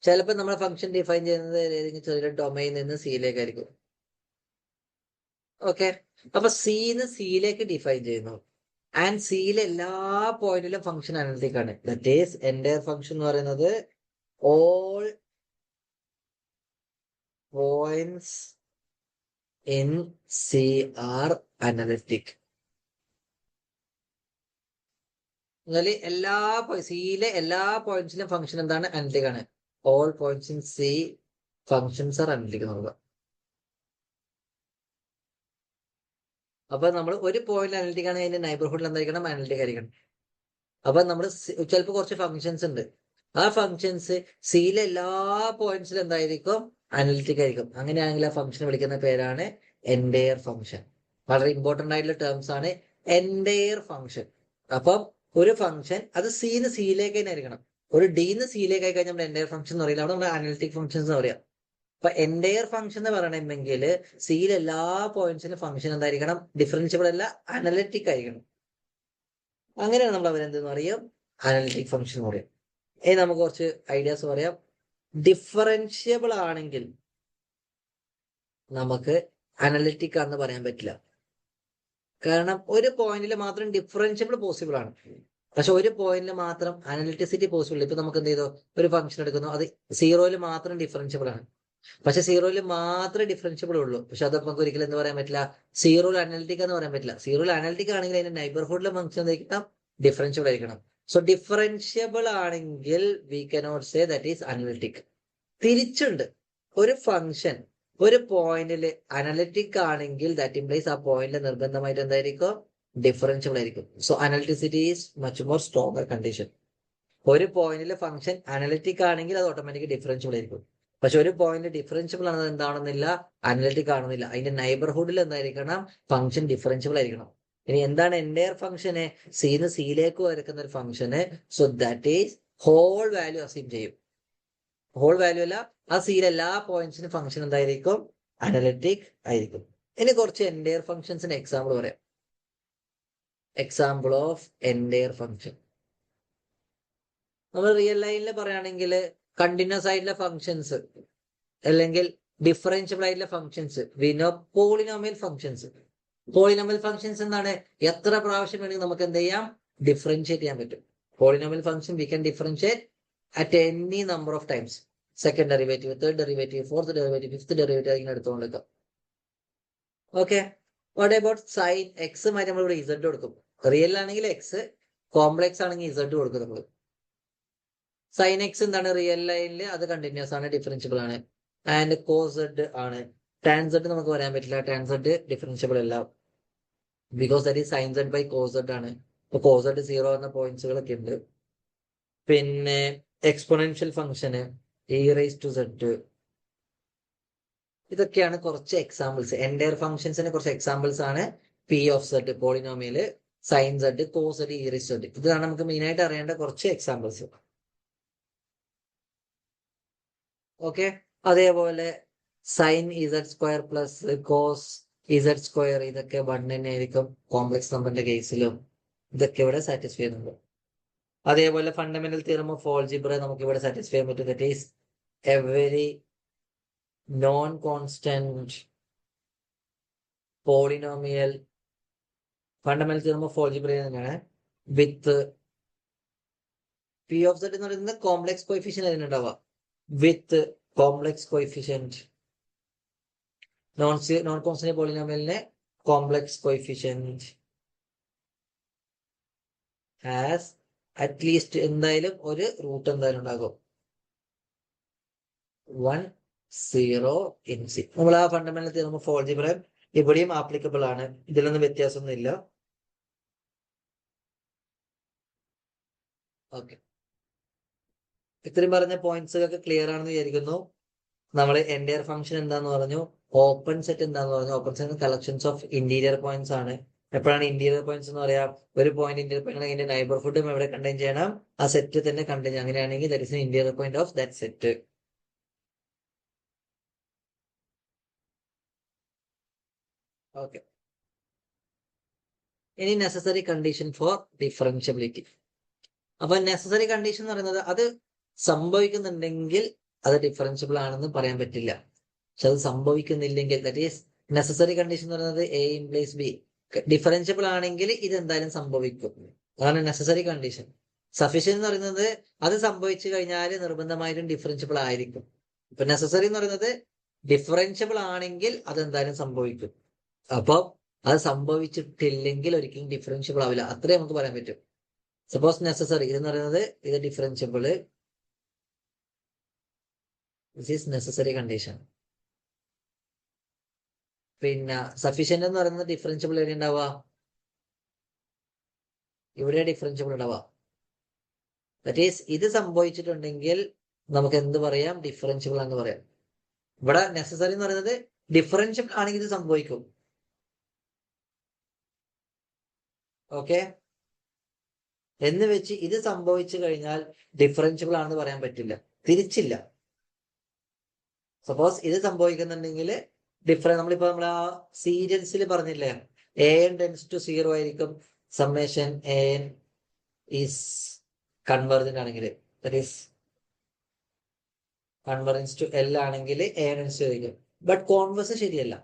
ചിലപ്പോൾ നമ്മൾ ഫംഗ്ഷൻ ഡിഫൈൻ ചെയ്യുന്നത് ഏതെങ്കിലും ചെറിയ ഡൊമൈനിൽ നിന്ന് സിയിലേക്കായിരിക്കും. ഓക്കെ, അപ്പൊ സിന്ന് സിയിലേക്ക് ഡിഫൈൻ ചെയ്യുന്നു. ആൻഡ് സിയിലെ എല്ലാ പോയിന്റിലും ഫംഗ്ഷൻ അനലിറ്റിക് ആണ്. ദാറ്റ് ഈസ് എൻഡയർ ഫംഗ്ഷൻ എന്ന് പറയുന്നത് all points in C are analytic. എന്നാൽ എല്ലാ സിയിലെ എല്ലാ പോയിന്റ്സിലും ഫംഗ്ഷൻ എന്താണ്? അനലിറ്റിക് ആണ്. All points in C functions are analytic എന്ന് പറയുക. അപ്പൊ നമ്മൾ ഒരു പോയിന്റ് അനലിറ്റിക് ആണ്, അതിന്റെ നൈബർഹുഡിൽ എന്തായിരിക്കണം? അനലിറ്റിക് ആയിരിക്കണം. അപ്പൊ നമ്മൾ ചിലപ്പോൾ കുറച്ച് ഫംഗ്ഷൻസ് ഉണ്ട്. ആ ഫംഗ്ഷൻസ് സിയിലെ എല്ലാ പോയിന്റ്സിലും എന്തായിരിക്കും? അനലിറ്റിക് ആയിരിക്കും. അങ്ങനെയാണെങ്കിൽ ആ ഫംഗ്ഷൻ വിളിക്കുന്ന പേരാണ് എൻഡയർ ഫംഗ്ഷൻ. വളരെ ഇമ്പോർട്ടന്റ് ആയിട്ടുള്ള ടേംസ് ആണ് എൻഡയർ ഫംഗ്ഷൻ. അപ്പം ഒരു ഫംഗ്ഷൻ അത് സിന്ന് സിയിലേക്ക് തന്നെ ആയിരിക്കണം. ഒരു ഡിന്ന് സിയിലേക്ക് ആയി കഴിഞ്ഞാൽ നമ്മൾ എൻഡയർ ഫംഗ്ഷൻ എന്ന് പറയില്ല. അവിടെ നമ്മൾ അനലിറ്റിക് ഫംഗ്ഷൻസ് എന്ന് പറയാം. അപ്പൊ എൻഡയർ ഫംഗ്ഷൻ എന്ന് പറയണമെങ്കിൽ സിയിലെ എല്ലാ പോയിന്റ്സിലും ഫംഗ്ഷൻ എന്തായിരിക്കണം? ഡിഫറൻഷ്യബിൾ അല്ല, അനലിറ്റിക് ആയിരിക്കണം. അങ്ങനെയാണ് നമ്മൾ അവരെന്തെന്ന് പറയും? അനലിറ്റിക് ഫംഗ്ഷൻ എന്ന് പറയും. ഇനി നമുക്ക് കുറച്ച് ഐഡിയാസ് പറയാം. ഡിഫറൻഷ്യബിൾ ആണെങ്കിൽ നമുക്ക് അനലിറ്റിക് ആണെന്ന് പറയാൻ പറ്റില്ല. കാരണം ഒരു പോയിന്റിൽ മാത്രം ഡിഫറൻഷ്യബിൾ പോസിബിൾ ആണ്, പക്ഷെ ഒരു പോയിന്റിൽ മാത്രം അനലിറ്റിസിറ്റി പോസിബിൾ. ഇപ്പൊ നമുക്ക് എന്ത് ചെയ്തു, ഒരു ഫംഗ്ഷൻ എടുക്കുന്നു, അത് സീറോയിൽ മാത്രം ഡിഫറൻഷ്യബിൾ ആണ്, പക്ഷെ സീറോയിൽ മാത്രമേ ഡിഫറൻഷ്യബിൾ ഉള്ളൂ. പക്ഷെ അത് നമുക്ക് ഒരിക്കലും എന്ത് പറയാൻ പറ്റില്ല, സീറോയിൽ അനലിറ്റിക് എന്ന് പറയാൻ പറ്റില്ല. സീറോയിൽ അനലിറ്റിക് ആണെങ്കിൽ അതിന്റെ നൈബർഹുഡിലെ ഫംഗ്ഷൻ എന്തായിരിക്കണം, ഡിഫറൻഷ്യബിൾ ആയിരിക്കണം. സോ ഡിഫറൻഷ്യബിൾ ആണെങ്കിൽ we cannot say that is analytic. തിരിച്ചുണ്ട്, ഒരു ഫംഗ്ഷൻ ഒരു പോയിന്റിൽ അനലിറ്റിക് ആണെങ്കിൽ ദാറ്റ് ഇംപ്ലൈസ് ആ പോയിന്റിൽ നിർബന്ധമായിട്ട് എന്തായിരിക്കും, ഡിഫറൻഷ്യബിൾ ആയിരിക്കും. So analyticity is much more stronger condition. ഒരു പോയിന്റിൽ ഫംഗ്ഷൻ അനലിറ്റിക് ആണെങ്കിൽ അത് ഓട്ടോമാറ്റിക് ഡിഫറൻഷ്യബിൾ ആയിരിക്കും. പക്ഷെ ഒരു പോയിന്റ് ഡിഫറൻഷ്യബിൾ ആണെന്ന് എന്താണെന്നില്ല, അനലിറ്റിക് ആണെന്നില്ല. അതിന്റെ നൈബർഹുഡിൽ എന്തായിരിക്കണം, ഫംഗ്ഷൻ ഡിഫറൻഷ്യബിൾ ആയിരിക്കണം. ഇനി എന്താണ് എൻഡയർ ഫംഗ്ഷന്, സിന്ന് സിയിലേക്ക് വരക്കുന്ന ഒരു ഫംഗ്ഷന്, so that is whole value assume ചെയ്യും. ഹോൾ വാല്യൂ അല്ല, ആ സിയിലെ എല്ലാ പോയിന്റ്സിനും ഫംഗ്ഷൻ എന്തായിരിക്കും, അനലിറ്റിക് ആയിരിക്കും. ഇനി കുറച്ച് എൻഡയർ ഫംഗ്ഷൻസിന് എക്സാമ്പിൾ പറയാം. എക്സാമ്പിൾ ഓഫ് എൻഡയർ ഫംഗ്ഷൻ നമ്മൾ റിയൽ ലൈനിൽ പറയുകയാണെങ്കിൽ കണ്ടിന്യൂസ് ആയിട്ടുള്ള ഫംഗ്ഷൻസ് അല്ലെങ്കിൽ ഡിഫറൻഷ്യബിൾ ആയിട്ടുള്ള functions, we know polynomial functions. Polynomial functions എന്താണ്, എത്ര പ്രാവശ്യം വേണമെങ്കിൽ നമുക്ക് എന്ത് ചെയ്യാം, ഡിഫറൻഷിയേറ്റ് ചെയ്യാൻ പറ്റും. Polynomial function we can differentiate at any number of times. Second derivative, third derivative, fourth derivative, fifth derivative ഇങ്ങനെ എടുത്തുകൊണ്ടിരിക്കാം. ഓക്കെ, വാട്ട് അബൌട്ട് സൈൻ എക്സുമായിട്ട് നമ്മൾ ഇവിടെ ഇസഡ് കൊടുക്കും. റിയൽ ആണെങ്കിൽ എക്സ്, കോംപ്ലക്സ് ആണെങ്കിൽ ഇസഡ് കൊടുക്കും നമ്മൾ. സൈൻ എക്സ് എന്താണ്, റിയൽ ലൈനിൽ അത് കണ്ടിന്യൂസ് ആണ്, ഡിഫറൻഷ്യബിൾ ആണ്. ആൻഡ് കോസെഡ് ആണ്. ടാൻ സെഡ് നമുക്ക് പറയാൻ പറ്റില്ല, ടാൻ സെഡ് ഡിഫറൻഷ്യബിൾ അല്ല, because that is sine z by cos z ആണ്. ഇപ്പൊ കോസെഡ് 0 എന്ന പോയിന്റ്സുകളൊക്കെ ഉണ്ട്. പിന്നെ എക്സ്പൊണൻഷ്യൽ ഫംഗ്ഷന് ഇ റൈസ് ടു സെഡ്, ഇതൊക്കെയാണ് കുറച്ച് എക്സാമ്പിൾസ്. എൻഡയർ ഫംഗ്ഷൻസിന് കുറച്ച് എക്സാമ്പിൾസ് ആണ് p of z, polynomial, sine z, cos z, e raise z. ഇതാണ് നമുക്ക് മെയിൻ ആയിട്ട് അറിയേണ്ട കുറച്ച് എക്സാമ്പിൾസ്. ഓക്കെ, അതേപോലെ sine z square plus cos z square, ഇതൊക്കെ 1 തന്നെ ആയിരിക്കും കോംപ്ലക്സ് നമ്പറിന്റെ കേസിലും. ഇതൊക്കെ ഇവിടെ സാറ്റിസ്ഫൈ ചെയ്യുന്നുണ്ട്. അതേപോലെ ഫണ്ടമെന്റൽ തിയറം ഓഫ് ആൾജിബ്ര നമുക്ക് ഇവിടെ സാറ്റിസ്ഫൈ ചെയ്യാൻ പറ്റും. That is every non constant polynomial, fundamental theorem of algebra തന്നെയാണ്, വിത്ത് പി ഓഫ് സെഡ് എന്ന് പറയുന്നത് കോംപ്ലക്സ് കോഎഫിഷ്യന്റ് അതിനുണ്ടാവുക, വിത്ത് കോംപ്ലക്സ് കോഎഫിഷ്യന്റ്. നോൺ കോൺസ്റ്റന്റ് പോളിനോമിയലിനെ കോംപ്ലക്സ് കോഎഫിഷ്യന്റ് ഹാസ് അറ്റ്ലീസ്റ്റ് എന്തായാലും ഒരു റൂട്ട് എന്തായാലും ഉണ്ടാകും, 1 0 ഇൻ സി. നമ്മൾ ആ ഫണ്ടമെന്റൽ തിയറം ഓഫ് ആൾജിബ്ര ഇവിടെയും ആപ്ലിക്കബിൾ ആണ്, ഇതിലൊന്നും വ്യത്യാസമൊന്നും ഇല്ല. ഓക്കെ, ഇത്രയും പറഞ്ഞ പോയിന്റ്സുകളൊക്കെ ക്ലിയർ ആണെന്ന് വിചാരിക്കുന്നു. നമ്മൾ എൻഡയർ ഫംഗ്ഷൻ എന്താന്ന് പറഞ്ഞു, ഓപ്പൺ സെറ്റ് എന്താന്ന് പറഞ്ഞു. Open set collections of interior points ആണ്. എപ്പോഴാണ് ഇന്റീരിയർ പോയിന്റ്സ് എന്ന് പറയാം, ഒരു പോയിന്റ് ഇന്റീരിയർ പോയിന്റ് അതിന്റെ നൈബർഹുഡും എവിടെ കണ്ടെയ്ൻ ചെയ്യണം, ആ സെറ്റ് തന്നെ കണ്ടെയ്ൻ ചെയ്യണം. അങ്ങനെയാണെങ്കിൽ that is interior point of that set. Okay, ഇനി നെസസറി കണ്ടീഷൻ ഫോർ ഡിഫറൻഷ്യബിലിറ്റി. അപ്പൊ നെസസറി കണ്ടീഷൻ എന്ന് പറയുന്നത് അത് സംഭവിക്കുന്നുണ്ടെങ്കിൽ അത് ഡിഫറൻഷ്യബിൾ ആണെന്ന് പറയാൻ പറ്റില്ല. പക്ഷെ അത് സംഭവിക്കുന്നില്ലെങ്കിൽ, ദാറ്റ് ഈസ് നെസസറി കണ്ടീഷൻ എന്ന് പറയുന്നത് എ ഇംപ്ലൈസ് ബി. ഡിഫറൻഷ്യബിൾ ആണെങ്കിൽ ഇത് എന്തായാലും സംഭവിക്കും, അതാണ് നെസസറി കണ്ടീഷൻ. സഫീഷ്യന്റ് എന്ന് പറയുന്നത് അത് സംഭവിച്ചു കഴിഞ്ഞാൽ നിർബന്ധമായിട്ടും ഡിഫറൻഷ്യബിൾ ആയിരിക്കും. ഇപ്പൊ നെസസറി എന്ന് പറയുന്നത് ഡിഫറൻഷ്യബിൾ ആണെങ്കിൽ അത് എന്തായാലും സംഭവിക്കും. അപ്പൊ അത് സംഭവിച്ചിട്ടില്ലെങ്കിൽ ഒരിക്കലും ഡിഫറൻഷ്യബിൾ ആവില്ല, അത്രേ നമുക്ക് പറയാൻ പറ്റും. സപ്പോസ് നെസസറി ഇതെന്ന് പറയുന്നത് ഇത് differentiable, this is necessary condition. പിന്നെ സഫീഷ്യന്റ് എന്ന് പറയുന്നത് ഡിഫറൻഷ്യബിൾ എവിടെ ഉണ്ടാവുക, ഇവിടെ ഡിഫറൻഷ്യബിൾ ഉണ്ടാവുക. ദാറ്റ് ഈസ് ഇത് സംഭവിച്ചിട്ടുണ്ടെങ്കിൽ നമുക്ക് എന്ത് പറയാം, ഡിഫറൻഷ്യബിൾ എന്ന് പറയാം. ഇവിടെ നെസസറി എന്ന് പറയുന്നത് ഡിഫറൻഷ്യബിൾ ആണെങ്കിൽ ഇത് സംഭവിക്കും. ഓക്കെ, എന്ന് വെച്ച് ഇത് സംഭവിച്ചു കഴിഞ്ഞാൽ ഡിഫറൻഷ്യബിൾ ആണെന്ന് പറയാൻ പറ്റില്ല, തിരിച്ചില്ല. സപ്പോസ് ഇത് സംഭവിക്കുന്നുണ്ടെങ്കിൽ നമ്മളിപ്പോ നമ്മൾ ആ സീരിയൽസിൽ പറഞ്ഞില്ലേ, എ എൻ ടെൻസ് ടു 0 ആയിരിക്കും summation a n is convergent ആണെങ്കിൽ, that is convergence to l ആണെങ്കിൽ എ എൻ ടെൻസ് ആയിരിക്കും. ബട്ട് കോൺവേഴ്സ് ശരിയല്ല.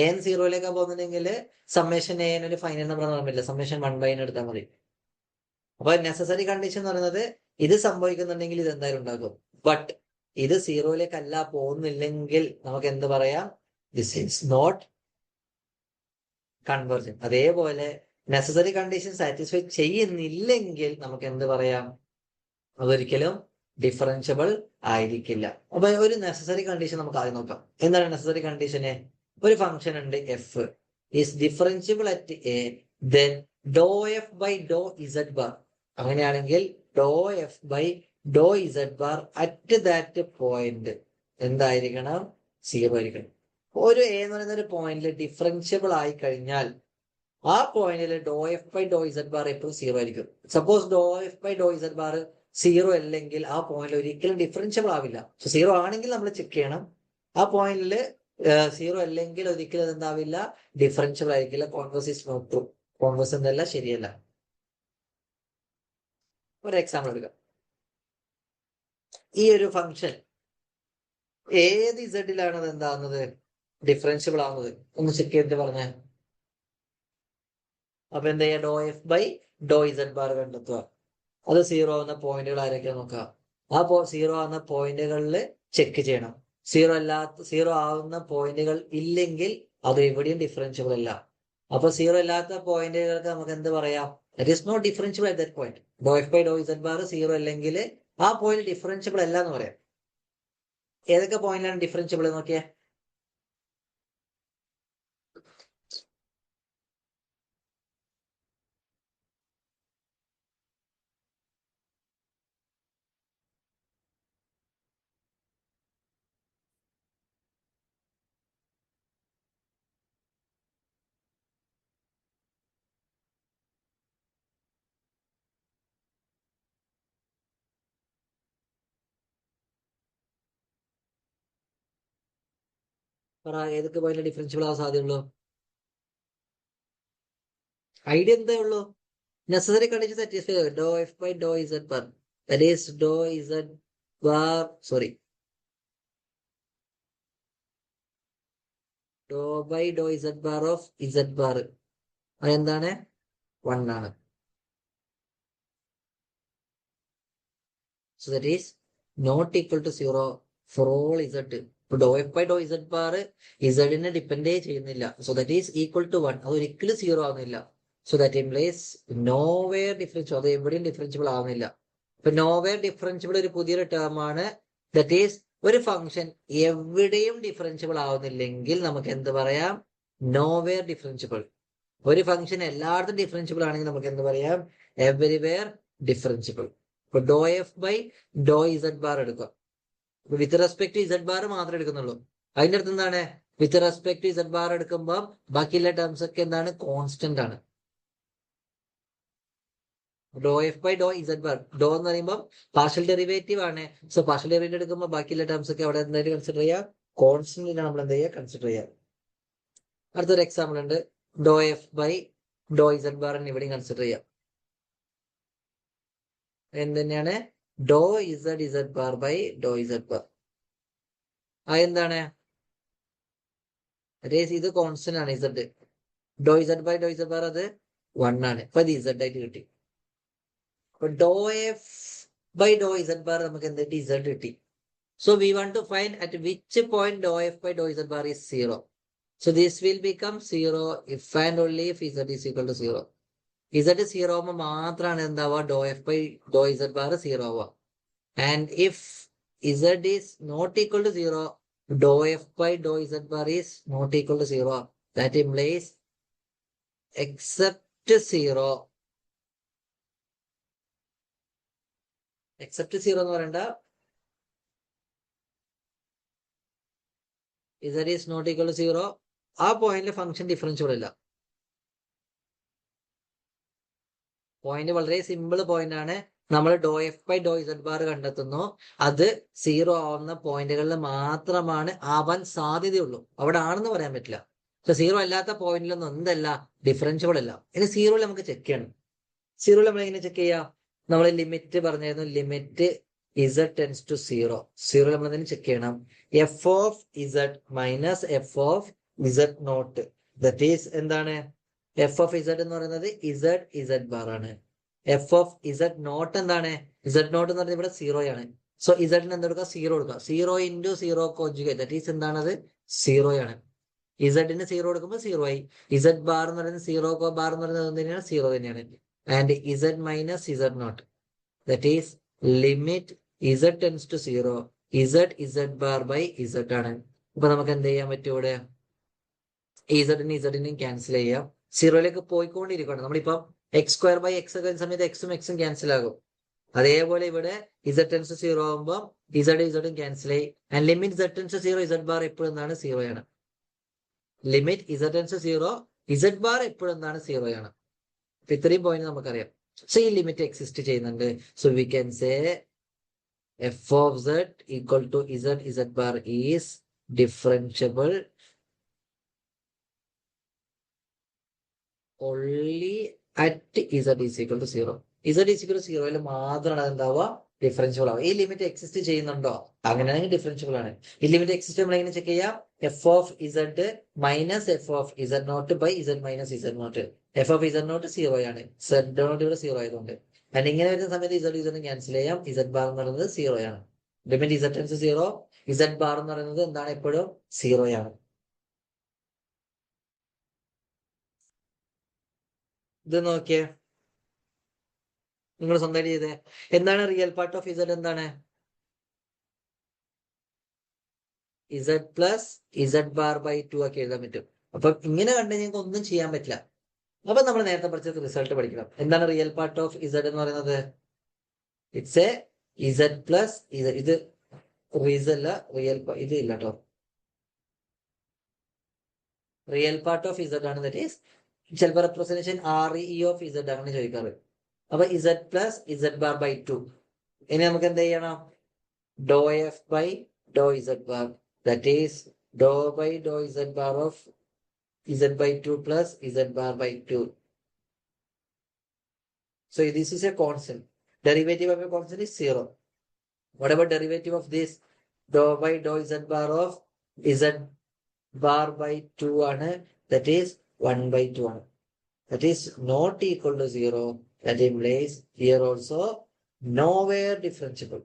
എൻ സീറോയിലേക്കാണ് പോകുന്നുണ്ടെങ്കിൽ സമ്മേഷൻ എൻ ഒരു ഫൈനൽ നമ്പർ എന്ന് പറയുന്നില്ല, സമ്മേഷൻ 1/n എടുത്താൽ മതി. അപ്പൊ നെസസറി കണ്ടീഷൻ എന്ന് പറയുന്നത് ഇത് സംഭവിക്കുന്നുണ്ടെങ്കിൽ ഇത് എന്തായാലും ഉണ്ടാകും. ബട്ട് ഇത് സീറോയിലേക്കല്ല പോകുന്നില്ലെങ്കിൽ നമുക്ക് എന്ത് പറയാം? This is not convergent. അതേപോലെ നെസസറി കണ്ടീഷൻ സാറ്റിസ്ഫൈ ചെയ്യുന്നില്ലെങ്കിൽ നമുക്ക് എന്ത് പറയാം? അതൊരിക്കലും ഡിഫറൻഷ്യബിൾ ആയിരിക്കില്ല. അപ്പൊ ഒരു നെസസറി കണ്ടീഷൻ നമുക്ക് ആദ്യം നോക്കാം. എന്താണ് നെസസറി കണ്ടീഷന്? ഒരു ഫംഗ്ഷൻ ഉണ്ട് f is differentiable at a, then doe f by doe z bar. അങ്ങനെയാണെങ്കിൽ doe f by doe z bar at that point എന്തായിരിക്കണം? 0 ആയിരിക്കണം. ഒരു എ എന്ന് പറയുന്ന ഒരു പോയിന്റിൽ ഡിഫറൻഷ്യബിൾ ആയി കഴിഞ്ഞാൽ ആ point doe f by doe z bar എപ്പോഴും 0 ആയിരിക്കും. Suppose doe f by doe z bar 0 അല്ലെങ്കിൽ ആ പോയിന്റിൽ ഒരിക്കലും ഡിഫറൻഷ്യബിൾ ആവില്ല. സോ 0 ആണെങ്കിൽ നമ്മൾ ചെക്ക് ചെയ്യണം. ആ പോയിന്റിൽ 0 അല്ലെങ്കിൽ ഒരിക്കലും അതെന്താവില്ല? ഡിഫറൻഷ്യബിൾ ആയിരിക്കില്ല. Converse is not true. Converse എന്നല്ല, ശരിയല്ല. ഒരു എക്സാമ്പിൾ എടുക്കാം. ഈ ഒരു ഫംഗ്ഷൻ ഏത് ഇസഡിലാണ് അത് എന്താകുന്നത്? ഡിഫറൻഷ്യബിൾ ആവുന്നത്? ഒന്ന് ചെക്ക് ചെയ്തിട്ട് പറഞ്ഞേ. അപ്പൊ എന്താ ചെയ്യാ? Doe f by doe z bar കണ്ടെത്തുക. അത് 0 ആവുന്ന പോയിന്റുകൾ ആരൊക്കെയാ നോക്കുക. ആ 0 ആവുന്ന പോയിന്റുകളിൽ ചെക്ക് ചെയ്യണം. 0 ആവുന്ന പോയിന്റുകൾ ഇല്ലെങ്കിൽ അത് എവിടെയും ഡിഫറൻഷ്യബിൾ അല്ല. അപ്പൊ 0 അല്ലാത്ത പോയിന്റുകൾക്ക് നമുക്ക് എന്ത് പറയാം? That is not differentiable at that point. Doe f by doe z bar 0 അല്ലെങ്കിൽ ആ പോയിന്റ് ഡിഫറൻഷ്യബിൾ അല്ല എന്ന് പറയാം. ഏതൊക്കെ പോയിന്റിലാണ് ഡിഫറൻഷ്യബിൾ നോക്കിയേ? പറ, ഏതൊക്കെ പോയിന്റ് ഡിഫറൻഷ്യബിൾ ആവാൻ സാധ്യതയുള്ളൂ? ഐഡിയ എന്തേ ഉള്ളൂ? Necessary condition satisfy doe f by doe z bar, that is doe z bar, sorry, doe by doe z bar of z bar അതെന്താണ്? 1 ആണ്. So that is not equal to 0 for all z. Doe f by doe z bar ഇസഡിനെ ഡിപ്പെൻഡേ ചെയ്യുന്നില്ല. So that is equal to 1. അത് ഒരിക്കലും 0 ആവുന്നില്ല. So that implies nowhere differentiable. അത് എവിടെയും ഡിഫറൻഷ്യബിൾ ആവുന്നില്ല. ഇപ്പൊ നോവേർ ഡിഫറൻഷ്യബിൾ ഒരു പുതിയൊരു ടേം ആണ്. ദാറ്റ് ഈസ് ഒരു ഫംഗ്ഷൻ എവിടെയും ഡിഫറൻഷ്യബിൾ ആവുന്നില്ലെങ്കിൽ നമുക്ക് എന്ത് പറയാം? Nowhere differentiable. ഒരു ഫംഗ്ഷൻ എല്ലായിടത്തും ഡിഫറൻഷ്യബിൾ ആണെങ്കിൽ നമുക്ക് എന്ത് പറയാം? Everywhere differentiable. ഇപ്പൊ doe f by doe z bar എടുക്കുക. With respect to z bar മാത്രമേ എടുക്കുന്നുള്ളൂ. അതിന്റെ അടുത്ത് എന്താണ്? With respect to z bar എടുക്കുമ്പോൾ ബാക്കിയുള്ള ടേംസ് ഒക്കെ എന്താണ്? കോൺസ്റ്റന്റ് ആണ്. Doe f by doe z bar, doe എന്ന് പറയുമ്പോൾ പാർഷ്യൽ ഡെറിവേറ്റീവ് ആണ്. സോ പാർഷ്യൽ ഡെറിവേറ്റീവ് എടുക്കുമ്പോൾ ബാക്കിയുള്ള ടേംസ് ഒക്കെ അവിടെ എന്തായാലും കൺസിഡർ ചെയ്യുക? കോൺസ്റ്റന്റിനാണ് നമ്മൾ എന്ത് ചെയ്യുക? കൺസിഡർ ചെയ്യുക. അടുത്തൊരു എക്സാമ്പിൾ ഉണ്ട്. Doe f by doe z bar ഇവിടെയും കൺസിഡർ ചെയ്യാം. എന്ത് തന്നെയാണ്? Doe z z bar by doe z bar. അതെന്താണ്? ഇത് കോൺസ്റ്റന്റ് ആണ് z. Doe z by doe z bar അത് 1 ആണ്. അപ്പൊ ഇത് ഇസഡ് ആയിട്ട് കിട്ടി. അപ്പൊ doe f by doe z bar നമുക്ക് എന്ത് കിട്ടി? ഇസഡ് കിട്ടി. So we want to find at which point doe f by doe z bar is 0. So this will become 0 if and only if z is equal to 0. Z 0 ആവുമ്പോൾ മാത്രമാണ് എന്താവുക? Doe f by doe z bar 0 ആവുക. And if z is not equal to 0, doe f by doe z bar is not equal to 0. That implies except 0. Except 0 എന്ന് പറയണ്ട, z is not equal to 0. ആ പോയിന്റിൽ function differentiable അല്ല. Point വളരെ simple point ആണ്. നമ്മൾ doe f by doe z bar കണ്ടെത്തുന്നു. അത് 0 ആവുന്ന പോയിന്റുകളിൽ മാത്രമാണ് ആവാൻ സാധ്യതയുള്ളൂ. അവിടെ ആണെന്ന് പറയാൻ പറ്റില്ല. പക്ഷെ 0 അല്ലാത്ത പോയിന്റിലൊന്നും എന്തല്ല? ഡിഫറൻഷ്യബിൾ അല്ല. ഇനി 0 നമുക്ക് ചെക്ക് ചെയ്യണം. 0 നമ്മൾ എങ്ങനെ ചെക്ക് ചെയ്യാം? നമ്മൾ ലിമിറ്റ് പറഞ്ഞായിരുന്നു. Limit z tends to 0. 0 നമ്മൾ എന്തെങ്കിലും ചെക്ക് ചെയ്യണം. F of z minus f of z not. That is എന്താണ്? എഫ് ഓഫ് ഇസഡ് എന്ന് പറയുന്നത് ഇസഡ് ഇസഡ് ബാർ ആണ്. എഫ് ഓഫ് ഇസഡ് നോട്ട് എന്താണ്? ഇസഡ് നോട്ട് എന്ന് പറയുന്നത് ഇവിടെ 0 ആണ്. സോ ഇസഡിന് എന്തെടുക്കുക? 0 കൊടുക്കുക. 0 ഇൻറ്റു 0 കോൺജുഗേറ്റ് ദറ്റ് ഈസ് എന്താണത്? 0 ആണ്. ഇസഡിന് 0 കൊടുക്കുമ്പോൾ 0 ആയി. ഇസഡ് ബാർ എന്ന് പറയുന്നത് 0 ബാർ എന്ന് പറയുന്നത് തന്നെയാണ് 0 തന്നെയാണ്. And z minus z not that is limit z tends to 0 z z bar by z ആണ്. അപ്പൊ നമുക്ക് എന്ത് ചെയ്യാൻ പറ്റും? ഇവിടെ ഇസഡിനും ക്യാൻസൽ ചെയ്യാം. 0യിലേക്ക് പോയിക്കൊണ്ടിരിക്കുകയാണ്. നമ്മളിപ്പം x² ബൈ എക്സ് ഒക്കെ സമയത്ത് എക്സും എക്സും ക്യാൻസൽ ആകും. അതേപോലെ ഇവിടെ ഇസഡ് ടെൻസ് 0 ആകുമ്പോൾ ഇസഡും ക്യാൻസൽ ആയി. And limit z tense 0 Z bar എപ്പോഴും എന്താണ്? 0 ആണ്. Limit z tense 0 Z bar എപ്പോഴും എന്താണ്? 0 ആണ്. അപ്പൊ ഇത്രയും പോയിന്റ് നമുക്കറിയാം. സോ ഈ ലിമിറ്റ് എക്സിസ്റ്റ് ചെയ്യുന്നുണ്ട്. So we can say f of z equal to z z bar is differentiable only at z is equal to 0. z is equal to 0 മാത്രമാണ് എന്താവുക? Differentiable ആവുക. ഈ ലിമിറ്റ് എക്സിസ്റ്റ് ചെയ്യുന്നുണ്ടോ? അങ്ങനെയാണെങ്കിൽ differentiable ആണ്. ഈ limit exist നമ്മൾ എങ്ങനെ ചെക്ക് ചെയ്യാം? F of z minus f of z not by z minus z not. F of z naught 0 ആണ്. സെഡ് നോട്ട് ഇവിടെ 0 ആയതുകൊണ്ട്. ആൻഡ് ഇങ്ങനെ വരുന്ന സമയത്ത് ഇസഡ് ക്യാൻസൽ ചെയ്യാം. ഇസഡ് ബാർ എന്ന് പറയുന്നത് 0 ആണ്. Limit z tense 0 Z bar എന്ന് പറയുന്നത് എന്താണ്? എപ്പോഴും 0 ആണ്. ഇത് നോക്കിയേ, നിങ്ങൾ സ്വന്തമായിട്ട് ചെയ്തേ. എന്താണ് റിയൽ പാർട്ട് ഓഫ് ഇസഡ്? എന്താണ്? Z plus z bar by 2 ആക്കി എഴുതാൻ പറ്റും. അപ്പൊ ഇങ്ങനെ കണ്ടു നിങ്ങൾക്ക് ഒന്നും ചെയ്യാൻ പറ്റില്ല. അപ്പൊ നമ്മൾ നേരത്തെ പഠിച്ച റിസൾട്ട് പഠിക്കണം. എന്താണ് റിയൽ പാർട്ട് ഓഫ് ഇസഡ് എന്ന് പറയുന്നത്? It's a z plus z. ഇത് റീസല്ല, റിയൽ ഇത് ഇല്ല കേട്ടോ. റിയൽ പാർട്ട് ഓഫ് ഇസഡ് ആണ്. ദറ്റ് ഈസ് ചിലപ്പോൾ റെപ്രസെന്റേഷൻ RE ഓഫ് ഇസഡ് അങ്ങനെ ചോദിക്കാറ്. അപ്പൊ z plus z bar by 2. ഇനി നമുക്ക് എന്ത് ചെയ്യണം? Doe f by doe z bar that is doe by doe z bar of z by 2 plus z bar by 2. So this is a constant. Derivative of a constant is 0. What about derivative of this? Dou by dou z bar of z bar by 2 ആണ്. That is 1 by 2 ആണ്. That is not equal to 0. That implies here also nowhere differentiable.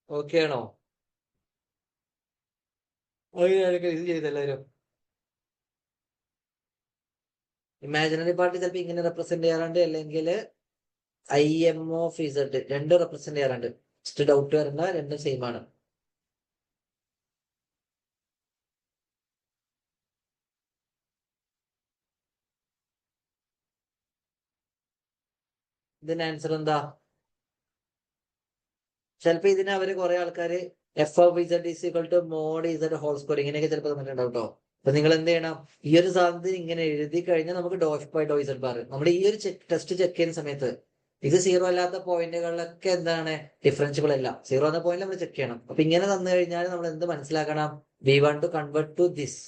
Okay ആണോ? ഇത് ചെയ്തെല്ലാവരും imaginary part ചിലപ്പോൾ ഇങ്ങനെ represent ചെയ്യാറുണ്ട്, അല്ലെങ്കിൽ IM of Z രണ്ടും represent ചെയ്യാറുണ്ട്. ജസ്റ്റ് ഡൗട്ട് വരണ്ട, രണ്ടും സെയിം ആണ്. ഇതിന്റെ ആൻസർ എന്താ? ചിലപ്പോ ഇതിന് അവര് കുറെ ആൾക്കാര് f of z is equal to mod z whole square ഇങ്ങനെയൊക്കെ ചിലപ്പോൾ തന്നിട്ടുണ്ടാവും കേട്ടോ. അപ്പൊ നിങ്ങൾ എന്ത് ചെയ്യണം? ഈ ഒരു സാധനത്തിന് ഇങ്ങനെ എഴുതി കഴിഞ്ഞാൽ നമുക്ക് doe f by doe z bar നമ്മൾ ഈ ഒരു ടെസ്റ്റ് ചെക്ക് ചെയ്യുന്ന സമയത്ത് ഇത് 0 അല്ലാത്ത പോയിന്റുകളിലൊക്കെ എന്താണ്? ഡിഫറൻഷ്യബിൾ അല്ല. 0 എന്ന പോയിന്റ് നമ്മൾ ചെക്ക് ചെയ്യണം. അപ്പൊ ഇങ്ങനെ തന്നു കഴിഞ്ഞാൽ നമ്മൾ എന്ത് മനസ്സിലാക്കണം? We want to convert to this.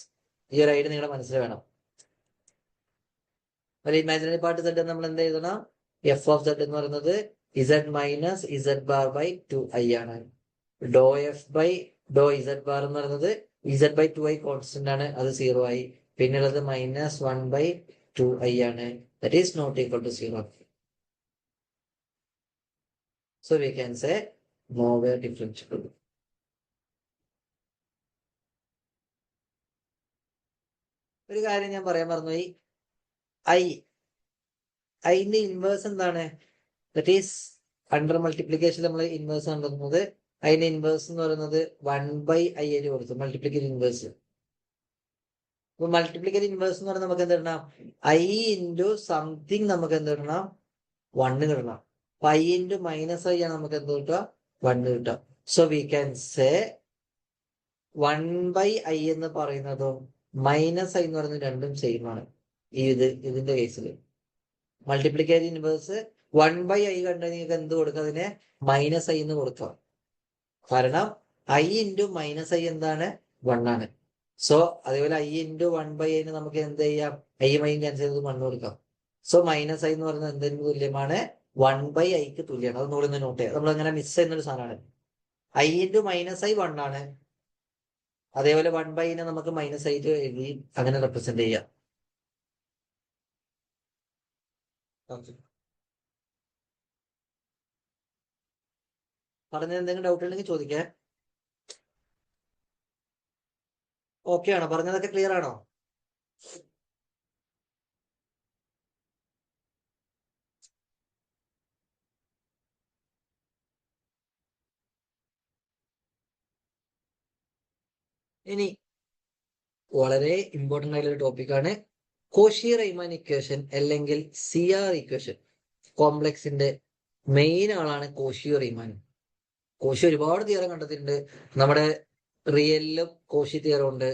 ഈ ഒരു ഐഡിയ നിങ്ങളുടെ മനസ്സിൽ വേണം. ഒരു ഇമാജിനറി പാർട്ട് സെഡ് നമ്മൾ എന്ത് എഴുതണം? എഫ് ഓഫ് സെഡ് എന്ന് പറയുന്നത് z minus z bar by 2i ആണ്. Doe f by doe z bar എന്ന് പറയുന്നത് ഇസഡ് ബൈ 2i കോൺസ്റ്റന്റ് ആണ്, അത് 0 ആയി. പിന്നുള്ളത് മൈനസ് 1 ബൈ 2i ആണ്. That is not equal to 0. So we can say nowhere differentiable. ഒരു കാര്യം ഞാൻ പറയാൻ മറന്നുപോയി. ഐന്റെ ഇൻവേഴ്സ് എന്താണ്? ദറ്റ് ഈസ് അണ്ടർ മൾട്ടിപ്ലിക്കേഷൻ നമ്മൾ ഇൻവേഴ്സ് കണ്ടെത്തുന്നത്. അതിന്റെ ഇൻവേഴ്സ് എന്ന് പറയുന്നത് 1 ബൈ i ആയിട്ട് കൊടുത്തു മൾട്ടിപ്ലിക്കേഷൻ ഇൻവേഴ്സ്. അപ്പൊ മൾട്ടിപ്ലിക്കേഷൻ ഇൻവേഴ്സ് എന്ന് പറയുന്നത് നമുക്ക് എന്ത് ഇടണം? i ഇൻറ്റു സംതിങ് നമുക്ക് എന്ത് ഇടണം? 1 കിട്ടണം. i ഇൻറ്റു മൈനസ് i ആണ് നമുക്ക് എന്ത് കിട്ടുക? 1 കിട്ടുക. So we can say 1 by i എന്ന് പറയുന്നതും മൈനസ് i എന്ന് പറയുന്നത് രണ്ടും സെയിം ആണ്. ഇതിന്റെ കേസിൽ മൾട്ടിപ്ലിക്കേഷൻ ഇൻവേഴ്സ് 1 ബൈ i കണ്ടാൽ നിങ്ങൾക്ക് എന്ത് കൊടുക്കുക? അതിനെ മൈനസ് i എന്ന് കൊടുക്കാം. കാരണം i ഇൻറ്റു മൈനസ് i എന്താണ്? 1 ആണ്. സോ അതേപോലെ i ഇൻറ്റു 1 ബൈ i നമുക്ക് എന്ത് ചെയ്യാം? i ക്യാൻസൽ ചെയ്ത് 1 കൊടുക്കാം. സോ മൈനസ് i എന്ന് പറയുന്നത് എന്തിന് തുല്യമാണ്? 1/iക്ക് തുല്യമാണ്. അത് നോട്ട് നോട്ട് നമ്മൾ അങ്ങനെ മിസ് ചെയ്യുന്നൊരു സാധനമാണ്. i × -i 1 ആണ്. അതേപോലെ 1/നെ നമുക്ക് -i എഴുതി അങ്ങനെ റെപ്രസെന്റ് ചെയ്യാം. പറഞ്ഞത് എന്തെങ്കിലും ഡൗട്ട് ഉണ്ടെങ്കിൽ ചോദിക്കേ. ഓക്കെ ആണോ? പറഞ്ഞതൊക്കെ ക്ലിയർ ആണോ? ഇനി വളരെ ഇമ്പോർട്ടന്റ് ആയിട്ടുള്ള ടോപ്പിക്കാണ് കോഷി റൈമാൻ ഇക്വേഷൻ അല്ലെങ്കിൽ CR ഇക്വേഷൻ. കോംപ്ലക്സിന്റെ മെയിൻ ആളാണ് കോഷി റൈമാൻ. കോഷി ഒരുപാട് തിയറം കണ്ടെത്തിയിട്ടുണ്ട്. നമ്മുടെ റിയലിലും കോഷി തിയറം ഉണ്ട്,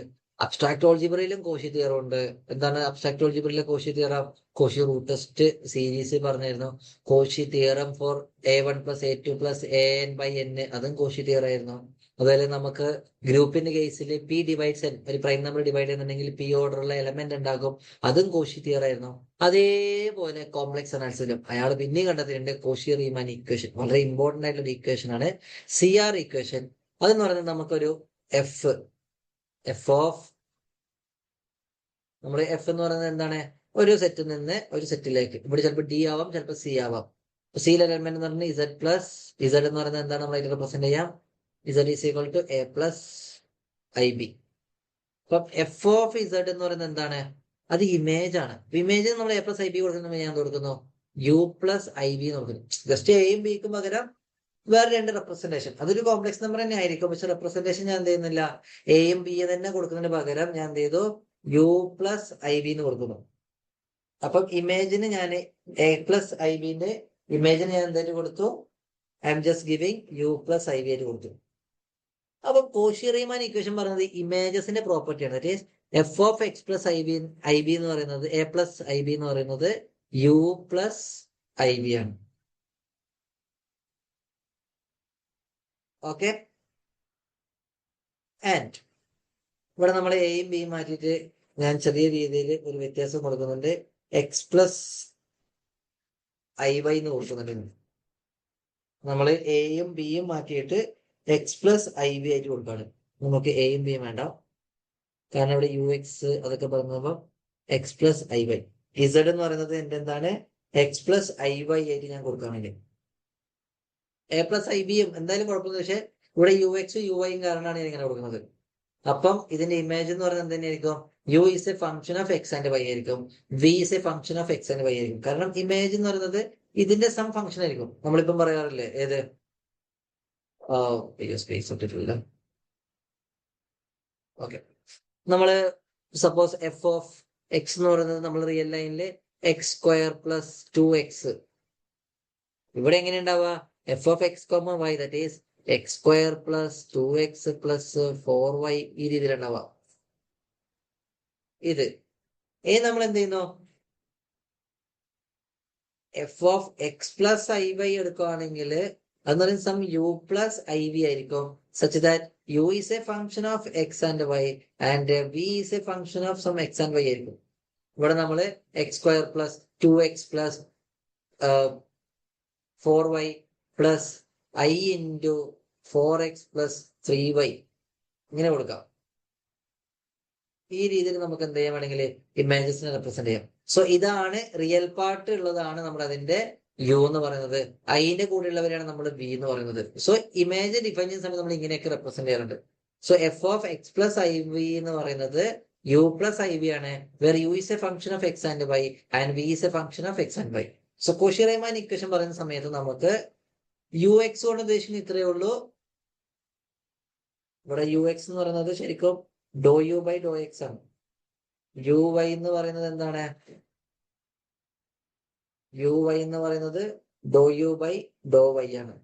അബ്സ്ട്രാക്ട് ഓൾജിബ്രയിലും കോഷി തിയറം ഉണ്ട്. എന്താണ് അബ്സ്ട്രാക്ട് ഓൾജിബ്രയിലെ Cauchy theorem? Cauchy root test series പറഞ്ഞായിരുന്നു. Cauchy theorem for A1 + A2 + AN/n, അതും കോഷി തിയറം ആയിരുന്നു. അതുപോലെ നമുക്ക് ഗ്രൂപ്പിന്റെ കേസിൽ P ഡിവൈഡ്സ് N, ഒരു പ്രൈം നമ്പർ ഡിവൈഡ് ചെയ്യുന്നുണ്ടെങ്കിൽ P ഓർഡറുള്ള എലമെന്റ് ഉണ്ടാകും, അതും കോഷി തിയറം ആയിരുന്നു. അതേപോലെ കോംപ്ലക്സ് അനാലിസിലും അയാൾ പിന്നെയും കണ്ടെത്തിയിട്ടുണ്ട് കോഷി റീമാൻ ഇക്വേഷൻ. വളരെ ഇമ്പോർട്ടന്റ് ആയിട്ടുള്ള ഇക്വേഷൻ ആണ് CR ഇക്വേഷൻ. അതെന്ന് പറയുന്നത് നമുക്കൊരു എഫ് ഓഫ് നമ്മൾ എഫ് എന്ന് പറയുന്നത് എന്താണ്? ഒരു സെറ്റിൽ നിന്ന് ഒരു സെറ്റിലേക്ക്. ഇവിടെ ചിലപ്പോൾ D ആവാം, ചിലപ്പോൾ C ആവാം. സിയിലെ എലമെന്റ് എന്ന് പറഞ്ഞാൽ Z എന്ന് പറയുന്നത് എന്താണ്? നമ്മൾ അതിൽ റെപ്രസെന്റ് ചെയ്യാം. Z = A + IB. അപ്പം എഫ് ഓഫ് Z എന്ന് പറയുന്നത് എന്താണ്? അത് ഇമേജ് ആണ്. ഇമേജ് നമ്മൾ A + IB കൊടുക്കുന്ന ഞാൻ കൊടുക്കുന്നു U + IB എന്ന് കൊടുക്കുന്നു. ജസ്റ്റ് എയും ബിക്കും പകരം വേറെ രണ്ട് റെപ്രസെന്റേഷൻ. അതൊരു കോംപ്ലക്സ് നമ്പർ തന്നെ ആയിരിക്കും, പക്ഷെ റെപ്രസെന്റേഷൻ ഞാൻ എന്ത് ചെയ്യുന്നില്ല, എയും ബിയും തന്നെ കൊടുക്കുന്നതിന് പകരം ഞാൻ എന്ത് ചെയ്തു, U + IB എന്ന് കൊടുക്കുന്നു. അപ്പം ഇമേജിന് ഞാൻ A + IBന്റെ ഇമേജിന് ഞാൻ എന്തായിട്ട് കൊടുത്തു? I am just giving U + IB ആയിട്ട് കൊടുത്തു. അപ്പൊ കോഷി റീമാൻ ഇക്വേഷൻ പറയുന്നത് ഇമേജസിന്റെ പ്രോപ്പർട്ടിയാണ്. That is f of X + IB എന്ന് പറയുന്നത് A + IB എന്ന് പറയുന്നത് U + IB ആണ്. ഓക്കെ. ആൻഡ് ഇവിടെ നമ്മൾ എയും ബിയും മാറ്റിയിട്ട് ഞാൻ ചെറിയ രീതിയിൽ ഒരു വ്യത്യാസം കൊടുക്കുന്നുണ്ട്. X + IY എന്ന് കൊടുക്കുന്നുണ്ട്. നമ്മൾ എയും ബിയും മാറ്റിയിട്ട് X + IB ആയിട്ട് കൊടുക്കാണ്. നമുക്ക് എയും ബിയും വേണ്ട, കാരണം ഇവിടെ UX അതൊക്കെ പറഞ്ഞപ്പോൾ X + IY. Z എന്ന് പറയുന്നത് എന്റെ എന്താണ്? X + IY ആയിട്ട് ഞാൻ കൊടുക്കുകയാണെങ്കിൽ A + IBയും എന്തായാലും കുഴപ്പമില്ല, പക്ഷെ ഇവിടെ UX UYയും കാരണമാണ് ഞാൻ ഇങ്ങനെ കൊടുക്കുന്നത്. അപ്പം ഇതിന്റെ ഇമേജ് എന്ന് പറയുന്നത് എന്ത് തന്നെയായിരിക്കും? U is a function of X and Y ആയിരിക്കും, V is a function of X and Y ആയിരിക്കും. കാരണം ഇമേജ് എന്ന് പറയുന്നത് ഇതിന്റെ സം ഫംഗ്ഷൻ ആയിരിക്കും. നമ്മളിപ്പം പറയാറില്ലേ, ഏത് സ്പേസ് ഇട്ടിട്ടില്ല. ഓക്കെ, നമ്മള് സപ്പോസ് എഫ് ഓഫ് X എന്ന് പറയുന്നത് നമ്മൾ റിയൽ ലൈനില് X² + 2X. ഇവിടെ എങ്ങനെ ഉണ്ടാവുക? F of X, Y, that is X² + 2X + 4Y, ഈ രീതിയിലുണ്ടാവുക. ഇത് നമ്മൾ എന്ത് ചെയ്യുന്നു? എഫ് ഓഫ് X + IY എടുക്കുകയാണെങ്കിൽ അതെന്ന് പറയുന്നത് സം U + IB ആയിരിക്കും, such that U is a function of X and Y and V is a function of some X and Y ആയിരിക്കും. ഇവിടെ നമ്മൾ X² + 2X + 4Y + I × 4X + 3Y ഇങ്ങനെ കൊടുക്കാം. ഈ രീതിയിൽ നമുക്ക് എന്ത് ചെയ്യാൻ വേണമെങ്കിൽ ഇമേജസിനെ റെപ്രസെന്റ് ചെയ്യാം. സോ ഇതാണ് റിയൽ പാർട്ട് ഉള്ളതാണ് നമ്മൾ അതിന്റെ U എന്ന് പറയുന്നത്. അതിന്റെ കൂടെ ഉള്ളവരെയാണ് നമ്മൾ V എന്ന് പറയുന്നത്. സോ ഇമേജ് ഡിഫൈൻ ചെയ്യുന്ന സമയത്ത് നമ്മൾ ഇങ്ങനെയൊക്കെ റെപ്രസെന്റ് ചെയ്യാറുണ്ട്. So F of X + IB എന്ന് പറയുന്നത് U + IB ആണ്, where U is a function of X and Y and V is a function of X and Y. So Cauchy റീമാൻ equation പറയുന്ന സമയത്ത് നമുക്ക് UX കൊണ്ട് ഉദ്ദേശിക്കുന്നത് ഇത്രയേ ഉള്ളൂ. ഇവിടെ UX എന്ന് പറയുന്നത് ശരിക്കും ∂U/∂X ആണ്. UY എന്ന് പറയുന്നത് എന്താണ്? UY എന്ന് പറയുന്നത് ∂U/∂Y ആണ്.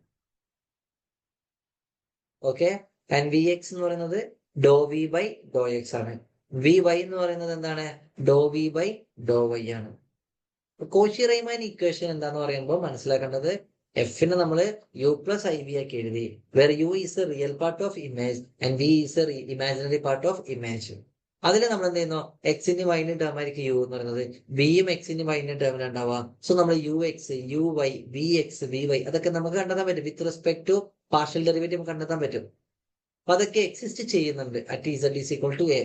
ഓക്കെ, ആൻഡ് VX എന്ന് പറയുന്നത് ∂V/∂X ആണ്. VY എന്ന് പറയുന്നത് എന്താണ്? ∂V/∂Y ആണ്. കോഷി റീമാൻ ഇക്വേഷൻ എന്താന്ന് പറയുമ്പോൾ മനസ്സിലാക്കേണ്ടത്, എഫിനെ നമ്മൾ U + IB ആക്കി എഴുതി, where U is a real part of image and V is a imaginary part of image. അതിൽ നമ്മൾ എന്ത് ചെയ്യുന്നു, എക്സിന്റെ വൈന്റെ ടേം ആയിരിക്കും യു എന്ന് പറയുന്നത്, വിയും എക്സിന്റെ വൈന്റെ ടേമിൽ ഉണ്ടാവാം. സോ നമ്മൾ u x, u y, v x, v y അതൊക്കെ നമുക്ക് കണ്ടെത്താൻ പറ്റും with respect to partial derivative കണ്ടെത്താൻ പറ്റും. അപ്പൊ അതൊക്കെ എക്സിസ്റ്റ് ചെയ്യുന്നുണ്ട് at z is equal to a.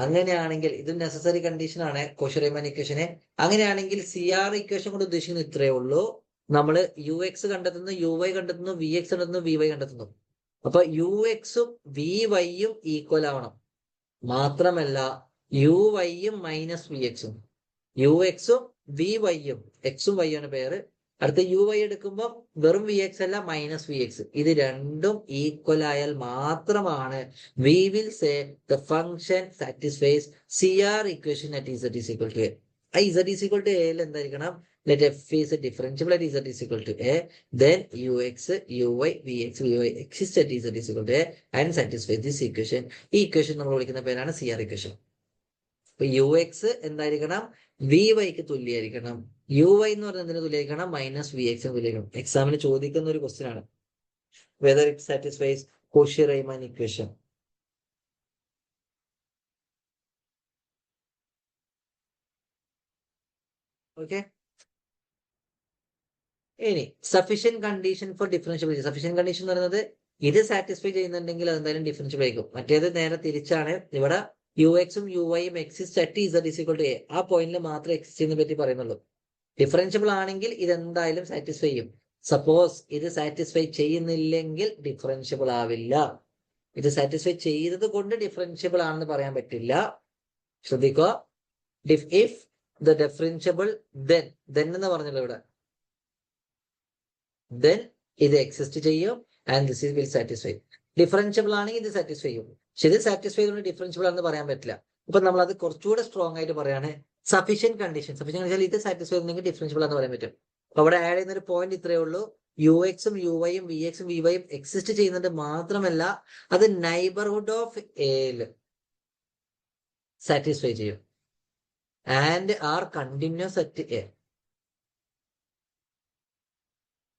അങ്ങനെയാണെങ്കിൽ ഇത് നെസസറി കണ്ടീഷൻ ആണ് കോഷി-റീമാൻ ഇക്വേഷന്. അങ്ങനെയാണെങ്കിൽ സി ആർ ഇക്വേഷൻ കൊണ്ട് ഉദ്ദേശിക്കുന്നത് ഇത്രയേ ഉള്ളൂ. നമ്മൾ യു എക്സ് കണ്ടെത്തുന്നു, യു വൈ കണ്ടെത്തുന്നു, വി എക്സ് കണ്ടെത്തുന്നു, വി വൈ കണ്ടെത്തുന്നു. അപ്പൊ യു എക്സും വി വൈയും ഈക്വൽ ആവണം. മാത്രമല്ല യു വൈയും മൈനസ് വി എക്സും, യു എക്സും വി വൈയും, എക്സും വൈ ആണ് പേര്. അടുത്ത യു വൈ എടുക്കുമ്പോൾ വെറും വി എക്സ് അല്ല, മൈനസ് വി എക്സ്. ഇത് രണ്ടും ഈക്വൽ ആയാൽ മാത്രമാണ് we will say the function satisfies C R equation at z is equal to a. ആ ഇസഡ് ഈസ് ഈക്വൽ ടു എയിൽ എന്തായിരിക്കണം, let f is a differentiable at z is equal to a, then ux, uy, vx, vy exist at z is equal to a and satisfy this equation. ഈ equation നമ്മൾ വിളിക്കുന്ന പേരാണ് C R equation. അപ്പൊ u X എന്തായിരിക്കണം, V വൈക്ക് തുല്യമായിരിക്കണം. U y എന്ന് പറയുന്നത് എന്തിനു തുല്യമായിരിക്കണം, മൈനസ് വി എക്സിന് തുല്യമായിരിക്കണം. എക്സാമിന് ചോദിക്കുന്ന ഒരു ക്വസ്റ്റ്യൻ ആണ് whether it satisfies Cauchy-Riemann equation. Okay. ഇനി sufficient condition for differentiability. Sufficient condition എന്ന് പറയുന്നത് ഇത് സാറ്റിസ്ഫൈ ചെയ്യുന്നുണ്ടെങ്കിൽ അത് എന്തായാലും ഡിഫറൻഷ്യബിൾ ആയിരിക്കും. മറ്റേത് നേരെ തിരിച്ചാണ്. ഇവിടെ യു എക്സും യു വൈയും exist at z is equal to a, ആ പോയിന്റിൽ മാത്രമേ എക്സിസ്റ്റ് ചെയ്യുന്ന പറ്റി പറയുന്നുള്ളൂ. ഡിഫറൻഷ്യബിൾ ആണെങ്കിൽ ഇത് എന്തായാലും സാറ്റിസ്ഫൈ ചെയ്യും. സപ്പോസ് ഇത് സാറ്റിസ്ഫൈ ചെയ്യുന്നില്ലെങ്കിൽ ഡിഫറൻഷ്യബിൾ ആവില്ല. ഇത് സാറ്റിസ്ഫൈ ചെയ്തത് കൊണ്ട് ഡിഫറൻഷ്യബിൾ ആണെന്ന് പറയാൻ പറ്റില്ല. ശ്രദ്ധിക്കുക, ഇഫ് ദ ഡിഫറൻഷ്യബിൾ ദെൻ എന്ന് പറഞ്ഞല്ലോ ഇവിടെ, then ഇത് എക്സിസ്റ്റ് ചെയ്യും and this will satisfy. Differentiable ആണെങ്കിൽ ഇത് സാറ്റിസ്ഫൈ ചെയ്യും. പക്ഷെ ഇത് സാറ്റിസ്ഫൈ ചെയ്തുകൊണ്ട് ഡിഫറൻഷ്യബിൾ ആണെന്ന് പറയാൻ പറ്റില്ല. അപ്പൊ നമ്മൾ അത് കുറച്ചുകൂടെ സ്ട്രോങ് ആയിട്ട് പറയാണ് സഫീഷ്യന്റ് കണ്ടീഷൻ. സഫീഷ്യന്റ് കണ്ടീഷൻ ഇത് സാറ്റിസ്ഫൈ ചെയ്യുന്നെങ്കിൽ ഡിഫറൻഷ്യബിൾ എന്ന് പറയാൻ പറ്റും. അപ്പൊ അവിടെ ആഡ് ചെയ്യുന്ന ഒരു പോയിന്റ് ഇത്രയേ ഉള്ളൂ, യു എക്സും യു വൈയും വി എക്സും വി വൈയും എക്സിസ്റ്റ് ചെയ്യുന്നുണ്ട്. മാത്രമല്ല അത് നൈബർഹുഡ് ഓഫ് എയിൽ സാറ്റിസ്ഫൈ ചെയ്യും and are continuous at a.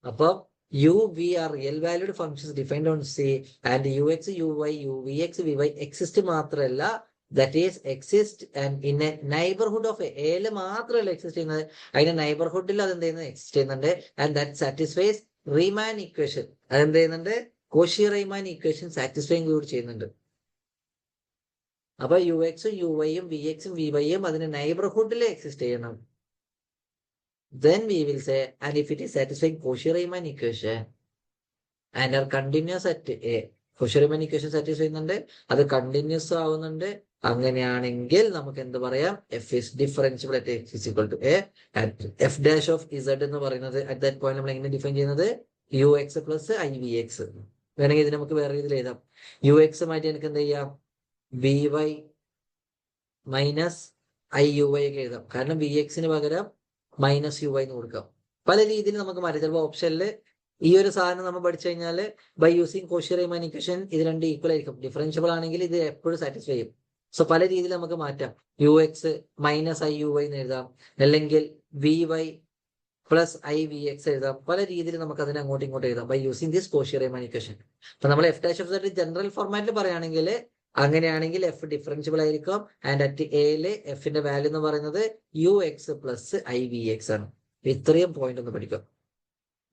അപ്പം u v are real valued functions defined on c and u x u y u v x v y exist മാത്രമല്ല, that is exist and in a neighbourhood of എയില് മാത്രമല്ല exist ചെയ്യുന്നത്, അതിന്റെ നൈബർഹുഡിൽ അത് എന്ത് ചെയ്യുന്നത്, exist ചെയ്യുന്നുണ്ട്. And that satisfies റീമാൻ equation. അതെന്ത് ചെയ്യുന്നുണ്ട്, കോഷി-റീമാൻ ഇക്വേഷൻ സാറ്റിസ്ഫൈ കൂടി ചെയ്യുന്നുണ്ട്. അപ്പൊ യു എക്സും യു വൈയും വി എക്സും വി വൈയും അതിന്റെ നൈബർഹുഡിൽ എക്സിസ്റ്റ് ചെയ്യണം. Then we will say, and if it is satisfying Cauchy-Riemann equation and are continuous at a, Cauchy-Riemann equation satisfy ചെയ്യുന്നുണ്ട്, അത് കണ്ടിന്യൂസ് ആവുന്നുണ്ട്, അങ്ങനെയാണെങ്കിൽ നമുക്ക് എന്ത് പറയാം, f is differentiable at x is equal to a and f dash of z എന്ന് പറയുന്നത് at that point നമ്മൾ എങ്ങനെ ഡിഫൈൻ ചെയ്യുന്നത്, u x plus i v x. വേണമെങ്കിൽ ഇത് നമുക്ക് വേറെ രീതിയിൽ എഴുതാം. യു എക്സ് മാറ്റി എനിക്ക് എന്ത് ചെയ്യാം, v y minus i u y ഒക്കെ എഴുതാം. കാരണം വി എക്സിന് പകരം മൈനസ് യു വൈ എന്ന് കൊടുക്കാം. പല രീതിയിൽ നമുക്ക് മാറ്റാം. ചിലപ്പോൾ ഓപ്ഷനിൽ ഈ ഒരു സാധനം നമ്മൾ പഠിച്ചു കഴിഞ്ഞാൽ ബൈ യൂസിങ് കോഷി-റീമാൻ ഇക്വേഷൻ ഇത് രണ്ട് ഈക്വൽ ആയിരിക്കും. ഡിഫറൻഷ്യബിൾ ആണെങ്കിൽ ഇത് എപ്പോഴും സാറ്റിസ്ഫൈ ചെയ്യും. സോ പല രീതിയിൽ നമുക്ക് മാറ്റാം. U x minus i u y എന്ന് എഴുതാം, അല്ലെങ്കിൽ v y plus i v x എഴുതാം. പല രീതിയിൽ നമുക്ക് അതിനെ അങ്ങോട്ടും ഇങ്ങോട്ടും എഴുതാം by using this Cauchy Riemann equation. അപ്പൊ നമ്മൾ f dash of z general ഫോർമാറ്റിൽ പറയുകയാണെങ്കിൽ, അങ്ങനെയാണെങ്കിൽ എഫ് ഡിഫറൻഷ്യബിൾ ആയിരിക്കും ആൻഡ് അറ്റ് എയില് എഫിന്റെ വാല്യൂ എന്ന് പറയുന്നത് u x plus i v x ആണ്. ഇത്രയും പോയിന്റ് ഒന്ന് പഠിക്കും.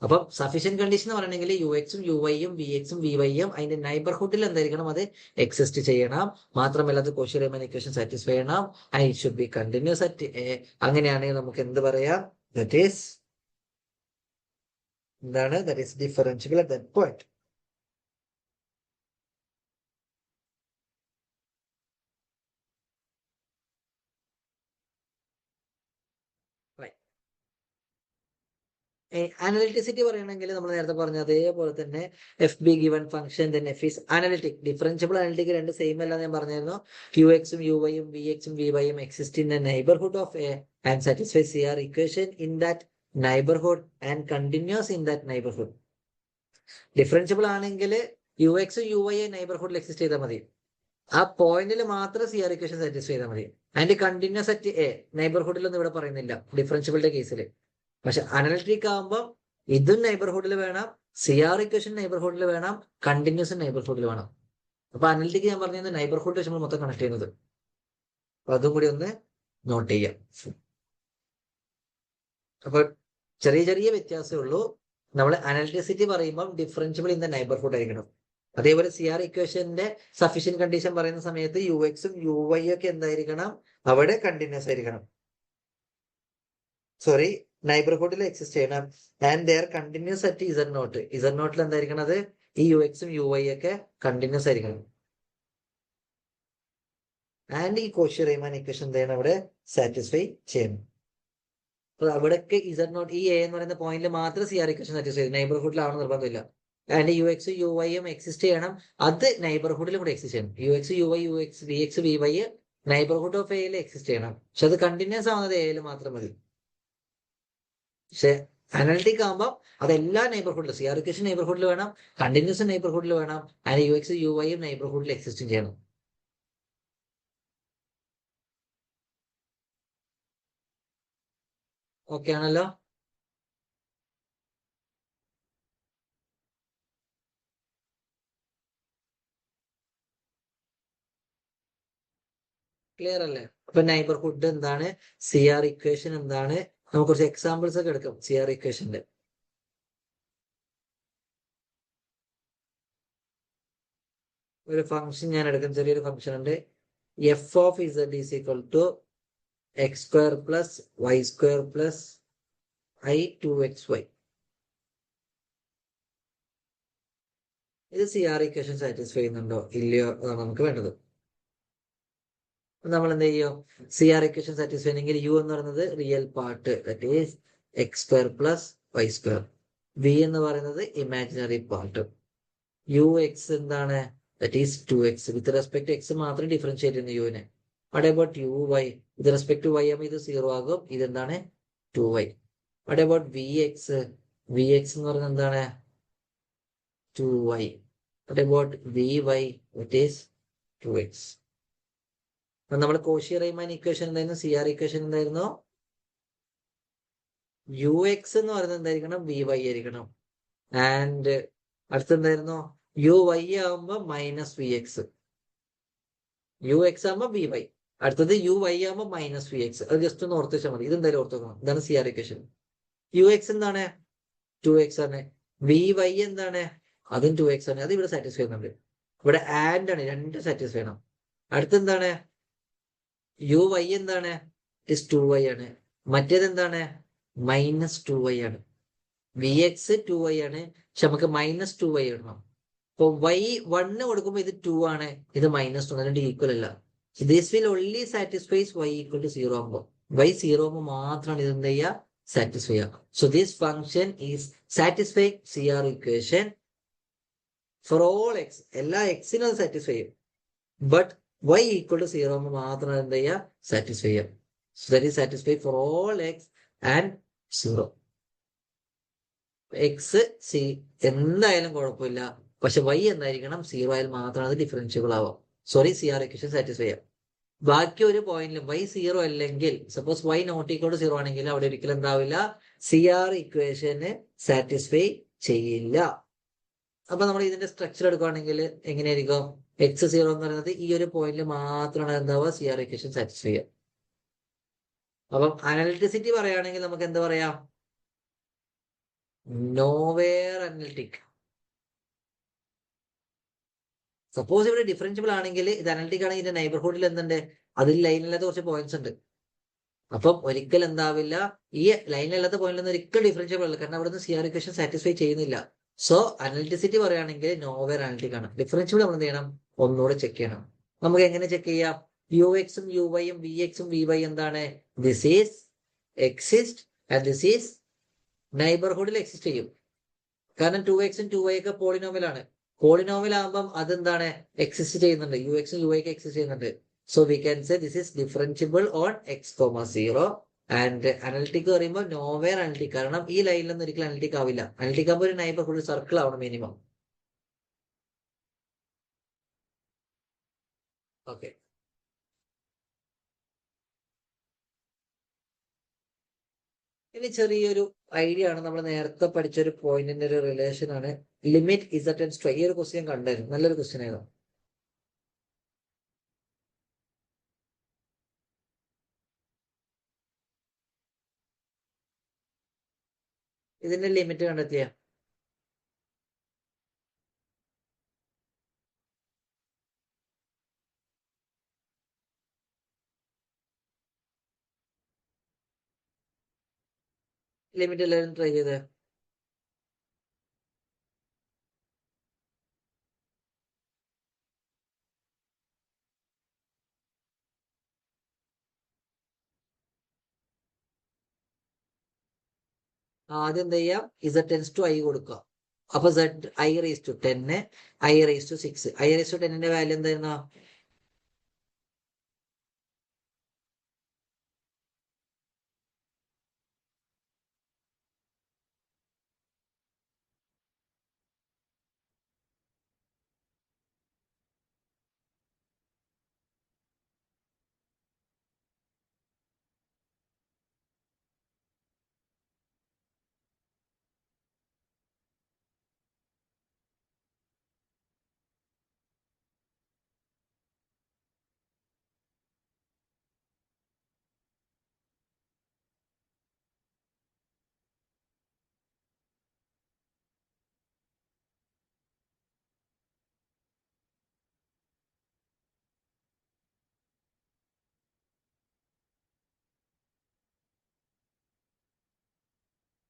അപ്പം സഫീഷ്യന്റ് കണ്ടീഷൻ എന്ന് പറയണമെങ്കിൽ യു എക്സും യു വൈയും വി എക്സും വി വൈയും അതിന്റെ നൈബർഹുഡിൽ എന്തായിരിക്കണം, അത് എക്സിസ്റ്റ് ചെയ്യണം. മാത്രമല്ല അത് കോഷി-റീമാൻ ഇക്വേഷൻ സാറ്റിസ്ഫൈ ചെയ്യണം and it should be continuous at a. അങ്ങനെയാണെങ്കിൽ നമുക്ക് എന്ത് പറയാം, ദാറ്റ് ഈസ് എന്താണ്, that is differentiable at that point. Analyticity പറയണമെങ്കിൽ നമ്മൾ നേരത്തെ പറഞ്ഞ അതേപോലെ തന്നെ f be given function then f is analytic. Differentiable analytic രണ്ട് സെയിം അല്ല ഞാൻ പറഞ്ഞിരുന്നു. യു എക്സും യു വൈയും വി എക്സും വി വൈയും exist in the neighbourhood of a and satisfy c R equation in that neighbourhood and continuous in that neighbourhood. Differentiable ആണെങ്കിൽ u എക്സും യു വൈ നൈബർഹുഡിൽ എക്സിസ്റ്റ് ചെയ്താൽ മതി, ആ പോയിന്റിൽ മാത്രം സി ആർ ഇക്വേഷൻ സാറ്റിസ്ഫൈ ചെയ്താൽ മതി. ആൻഡ് കണ്ടിന്യൂസ് അറ്റ് എ നൈബർഹുഡിലൊന്നും ഇവിടെ പറയുന്നില്ല ഡിഫറൻഷ്യബിളിന്റെ കേസിൽ. പക്ഷെ അനലിറ്റിക് ആകുമ്പോൾ ഇതും നൈബർഹുഡിൽ വേണം, സി ആർ ഇക്വേഷൻ നൈബർഹുഡിൽ വേണം, കണ്ടിന്യൂസ് നൈബർഹുഡിൽ വേണം. അപ്പൊ അനലിറ്റിക് ഞാൻ പറഞ്ഞത് നൈബർഹുഡ് വെച്ച് നമ്മൾ മൊത്തം കണക്ട് ചെയ്യുന്നത്. അതും കൂടി ഒന്ന് നോട്ട് ചെയ്യാം. അപ്പൊ ചെറിയ ചെറിയ വ്യത്യാസമേ ഉള്ളൂ. നമ്മൾ അനലിറ്റിസിറ്റി പറയുമ്പോൾ ഡിഫറൻഷ്യബിൾ ഇൻ ദ നൈബർഹുഡ് ആയിരിക്കണം. അതേപോലെ CR ഇക്വേഷന്റെ സഫീഷ്യന്റ് കണ്ടീഷൻ പറയുന്ന സമയത്ത് UX ഉം UY ഒക്കെ എന്തായിരിക്കണം, അവിടെ കണ്ടിന്യൂസ് ആയിരിക്കണം. സോറി, നൈബർഹുഡിൽ എക്സിസ്റ്റ് ചെയ്യണം. And there continuous at Z0. Z0 എന്തായിരിക്കണം, അത് ഈ UX ഉം UY ഒക്കെ കണ്ടിന്യൂസ് ആയിരിക്കണം. ആൻഡ് ഈ കോഷി റീമാൻ ഇക്വേഷൻ എന്ത് ചെയ്യണം, അവിടെ സാറ്റിസ്ഫൈ ചെയ്യണം. അപ്പൊ അവിടെയൊക്കെ Z0, ഈ A എന്ന് പറയുന്ന പോയിന്റിൽ മാത്രം CR ഇക്വേഷൻ സാറ്റിസ്ഫൈ ചെയ്യും, നൈബർഹുഡിലാവണം നിർബന്ധമില്ല. ആൻഡ് UX UY എക്സിസ്റ്റ് ചെയ്യണം, അത് നൈബർഹുഡിലും കൂടെ എക്സിസ്റ്റ് ചെയ്യണം. UX UY VX VY neighbourhood of എയിൽ എക്സിസ്റ്റ് ചെയ്യണം. പക്ഷെ അത് കണ്ടിന്യൂസ് ആവുന്നത് എയിൽ മാത്രം മതി. പക്ഷെ അനലിറ്റിക് ആകുമ്പോൾ അതെല്ലാ നൈബർഹുഡിലും, CR ഇക്വേഷൻ നൈബർഹുഡിൽ വേണം, കണ്ടിന്യൂസ് നൈബർഹുഡിൽ വേണം, ആൻഡ് UX UY നൈബർഹുഡിൽ എക്സിസ്റ്റ് ചെയ്യണം. ഓക്കെ ആണല്ലോ. ക്ലിയർ അല്ലേ? അപ്പൊ നൈബർഹുഡ് എന്താണ്, CR ഇക്വേഷൻ എന്താണ്, നമുക്ക് കുറച്ച് എക്സാമ്പിൾസ് ഒക്കെ എടുക്കാം CR ഇക്വേഷന്റെ. ഒരു ഫംഗ്ഷൻ ഞാൻ എടുക്കാം, ചെറിയൊരു ഫംഗ്ഷൻ ഉണ്ട്. F of Z is equal to X square plus Y square plus I 2XY. ഇത് CR ഇക്വേഷൻ സാറ്റിസ്ഫൈ ചെയ്യുന്നുണ്ടോ ഇല്ലയോ അതാണ് നമുക്ക് വേണ്ടത്. നമ്മൾ എന്ത് ചെയ്യും, CR ഇക്വേഷൻ സാറ്റിസ്ഫൈ ചെയ്യണമെങ്കിൽ U എന്ന് പറയുന്നത് real part, that is x square plus y square. V എന്ന് പറയുന്നത് ഇമാജിനറി പാർട്ട്. UX എന്താണ്, that is 2x. With respect x മാത്രം ഡിഫറൻഷിയേറ്റ് ചെയ്യുന്ന യുവിനെ. What about UY, with respect to Y ആകുമ്പോൾ ഇത് 0 ആകും, ഇതെന്താണ് 2y. What about VX, VX എന്ന് പറയുന്നത് എന്താണ് 2y. What about VY, that is 2x. അപ്പൊ നമ്മൾ കോഷി റീമാൻ ഇക്വേഷൻ എന്തായിരുന്നു, CR ഇക്വേഷൻ എന്തായിരുന്നു, UX എന്ന് പറയുന്നത് എന്തായിരിക്കണം, VY ആയിരിക്കണം. ആൻഡ് അടുത്തെന്തായിരുന്നു, UY ആകുമ്പോ -VX, UX ആകുമ്പോ VY, അടുത്തത് UY ആകുമ്പോ -VX. അത് ജസ്റ്റ് ഒന്ന് ഓർത്ത് വെച്ചാൽ മതി, ഇതെന്തായാലും ഓർത്ത് വെക്കണം. ഇതാണ് CR ഇക്വേഷൻ. UX എന്താണ് 2x ആണ്, VY എന്താണ് അതും 2x ആണ്, അത് ഇവിടെ സാറ്റിസ്ഫൈ ചെയ്യുന്നുണ്ട്. ഇവിടെ ആൻഡ് ആണ്, രണ്ട് സാറ്റിസ്ഫൈ ചെയ്യണം. അടുത്തെന്താണ്, UY എന്താണ് 2y ആണ്, മറ്റേത് എന്താണ് -2y ആണ്. VX 2y ആണ്, പക്ഷെ നമുക്ക് -2y ഇടണം. അപ്പൊ Y1 കൊടുക്കുമ്പോൾ ഇത് 2 ആണ്, ഇത് -2, രണ്ട് ഈക്വൽ അല്ല. This will only satisfies Y = 0 ആകുമ്പോൾ. Y 0 ആകുമ്പോൾ മാത്രമാണ് ഇത് എന്ത് ചെയ്യുക, സാറ്റിസ്ഫൈ ചെയ്യുക. So this function is satisfy CR equation for all X, എല്ലാ എക്സിനും അത് സാറ്റിസ്ഫൈ ചെയ്യും. ബട്ട് Y = 0 ആകുമ്പോൾ മാത്രമാണ് എന്ത് ചെയ്യുക, സാറ്റിസ്ഫൈ ചെയ്യുക. So that is satisfy for all X and 0. X C എന്തായാലും കുഴപ്പമില്ല, പക്ഷെ Y എന്തായിരിക്കണം 0 ആയാൽ മാത്രമാണ് അത് ഡിഫറൻഷ്യബിൾ ആവുക. സോറി, CR ഇക്വേഷൻ സാറ്റിസ്ഫൈ ചെയ്യാം. ബാക്കി ഒരു പോയിന്റിലും Y 0 അല്ലെങ്കിൽ, സപ്പോസ് Y ≠ 0 ആണെങ്കിൽ അവിടെ ഒരിക്കലും എന്താവില്ല, CR ഇക്വേഷന് സാറ്റിസ്ഫൈ ചെയ്യില്ല. അപ്പൊ നമ്മൾ ഇതിന്റെ സ്ട്രക്ചർ എടുക്കുകയാണെങ്കിൽ എങ്ങനെയായിരിക്കും, X0 എന്ന് പറയുന്നത് ഈ ഒരു പോയിന്റിൽ മാത്രമാണ് എന്താവുക, CR ഇക്വേഷൻ സാറ്റിസ്ഫൈ ചെയ്യുക. അപ്പം അനലിറ്റിസിറ്റി പറയുകയാണെങ്കിൽ നമുക്ക് എന്താ പറയാം, നോവേർ അനലിറ്റിക്. സപ്പോസ് ഇവിടെ ഡിഫറൻഷ്യബിൾ ആണെങ്കിൽ, ഇത് അനലിറ്റിക് ആണെങ്കിൽ ഇതിന്റെ നൈബർഹുഡിൽ എന്തുണ്ട്, അതിൽ ലൈനില്ലാത്ത കുറച്ച് പോയിന്റ്സ് ഉണ്ട്. അപ്പം ഒരിക്കലും എന്താവില്ല, ഈ ലൈനിലല്ലാത്ത പോയിന്റിൽ ഒരിക്കലും ഡിഫറൻഷ്യബിൾ അല്ല, കാരണം അവിടെ നിന്ന് CR ഇക്വേഷൻ സാറ്റിസ്ഫൈ ചെയ്യുന്നില്ല. സോ അനലിറ്റിസിറ്റി പറയുകയാണെങ്കിൽ നോവേർ അനലിറ്റിക് ആണ്. ഡിഫറൻഷ്യബിൾ നമ്മൾ എന്ത് ചെയ്യണം, ഒന്നുകൂടെ ചെക്ക് ചെയ്യണം. നമുക്ക് എങ്ങനെ ചെക്ക് ചെയ്യാം, UX ഉം UY ഉം VX ഉം VY എന്താണ്, this is exist and this is നൈബർഹുഡിൽ എക്സിസ്റ്റ് ചെയ്യും. കാരണം 2x ഉം 2y ഒക്കെ പോളിനോമിയൽ ആണ്. പോളിനോമിയൽ ആകുമ്പോൾ അതെന്താണ്, എക്സിസ്റ്റ് ചെയ്യുന്നുണ്ട്, UX ഉം UY ഒക്കെ എക്സിസ്റ്റ് ചെയ്യുന്നുണ്ട്. So we can say this is differentiable on x,0. And analytic പറയുമ്പോൾ നോവേർ അനലിറ്റിക്, കാരണം ഈ ലൈനിലൊന്നും ഒരിക്കലും അനലിറ്റിക് ആവില്ല. അനലിറ്റിക് ആകുമ്പോൾ ഒരു നൈബർഹുഡ് സർക്കിൾ ആവണം മിനിമം. ഓക്കെ, ഇനി ചെറിയൊരു ഐഡിയ ആണ്, നമ്മൾ നേരത്തെ പഠിച്ച ഒരു പോയിന്റിന്റെ ഒരു റിലേഷൻ ആണ്. ലിമിറ്റ് Z → ഈ ഒരു ക്വസ്റ്റ്യൻ കണ്ടായിരുന്നു, നല്ലൊരു ക്വസ്റ്റ്യൻ ആയിരുന്നു. ഇതിന്റെ ലിമിറ്റ് കണ്ടെത്തിയ ലിമിറ്റ് എല്ലാവരും ട്രൈ ചെയ്ത് ആദ്യം എന്ത് ചെയ്യാം, ഇസഡ് ടെൻസ് ടു ഐ കൊടുക്കുക. അപ്പൊ z i raise to 10, i raise to 6. I raise to 10ന്റെ വാല്യൂ എന്തായിരുന്നു?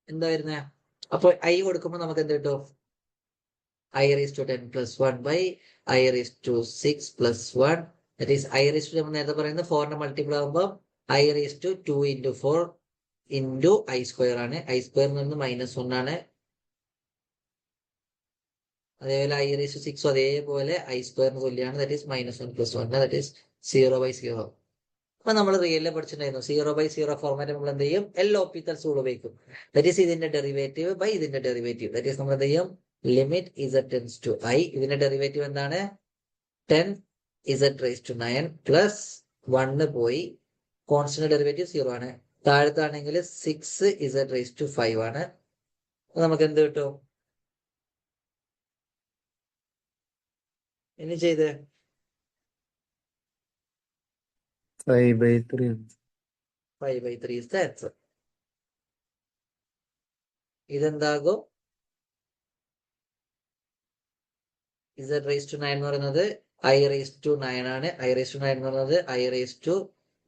എന്താ വരുന്നേ? അപ്പൊ ഐ കൊടുക്കുമ്പോൾ നമുക്ക് എന്ത് കിട്ടും? I raise to 10 plus 1 by i raise to 6 plus 1. That is i raise to നമ്മൾ നേരത്തെ പറയുന്നത് 4ന്റെ മൾട്ടിപ്പിൾ ആകുമ്പോൾ i raise to 2 into 4 into i square ആണ്. ഐ സ്ക്വയറിൽ നിന്ന് -1 ആണ്. അതേപോലെ ഐ റേസ് ടു 6 അതേപോലെ ഐ സ്ക്വയറിന് തുല്യമാണ്. That is -1 plus 1, that is 0/0. അപ്പൊ നമ്മൾ റിയലിൽ പഠിച്ചിട്ടുണ്ടായിരുന്നു 0/0 ഫോർമാറ്റ് നമ്മൾ എന്ത് ചെയ്യും? എൽ ഹോപ്പിറ്റൽ റൂൾ ഉപയോഗിക്കും. ദാറ്റ് ഈസ് ഇതിന്റെ ഡെറിവേറ്റീവ് ബൈ ഇതിന്റെ ഡെറിവേറ്റീവ്. ദാറ്റ് ഈസ് നമ്മൾ എന്ത് ചെയ്യും? Limit z tends to i. ഇതിന്റെ ഡെറിവേറ്റീവ് എന്താണ്? 10 ഇസഡ് റേസ് ടു 9 പ്ലസ് 1 പോയി, കോൺസ്റ്റന്റ് ഡെറിവേറ്റീവ് 0 ആണ്. താഴത്താണെങ്കിൽ 6 ഇസഡ് റേസ് ടു 5 ആണ്. നമുക്ക് എന്ത് കിട്ടും? ഇനി ചെയ്ത് 5/3. 5/3 is the answer. ഇതെന്താകും? ഇസഡ് റേസ് ടു 9 എന്ന് പറയുന്നത് ഐ റേസ് ടു 9 ആണ്. ഐ റേസ് ടു 9 എന്ന് പറയുന്നത് i raise to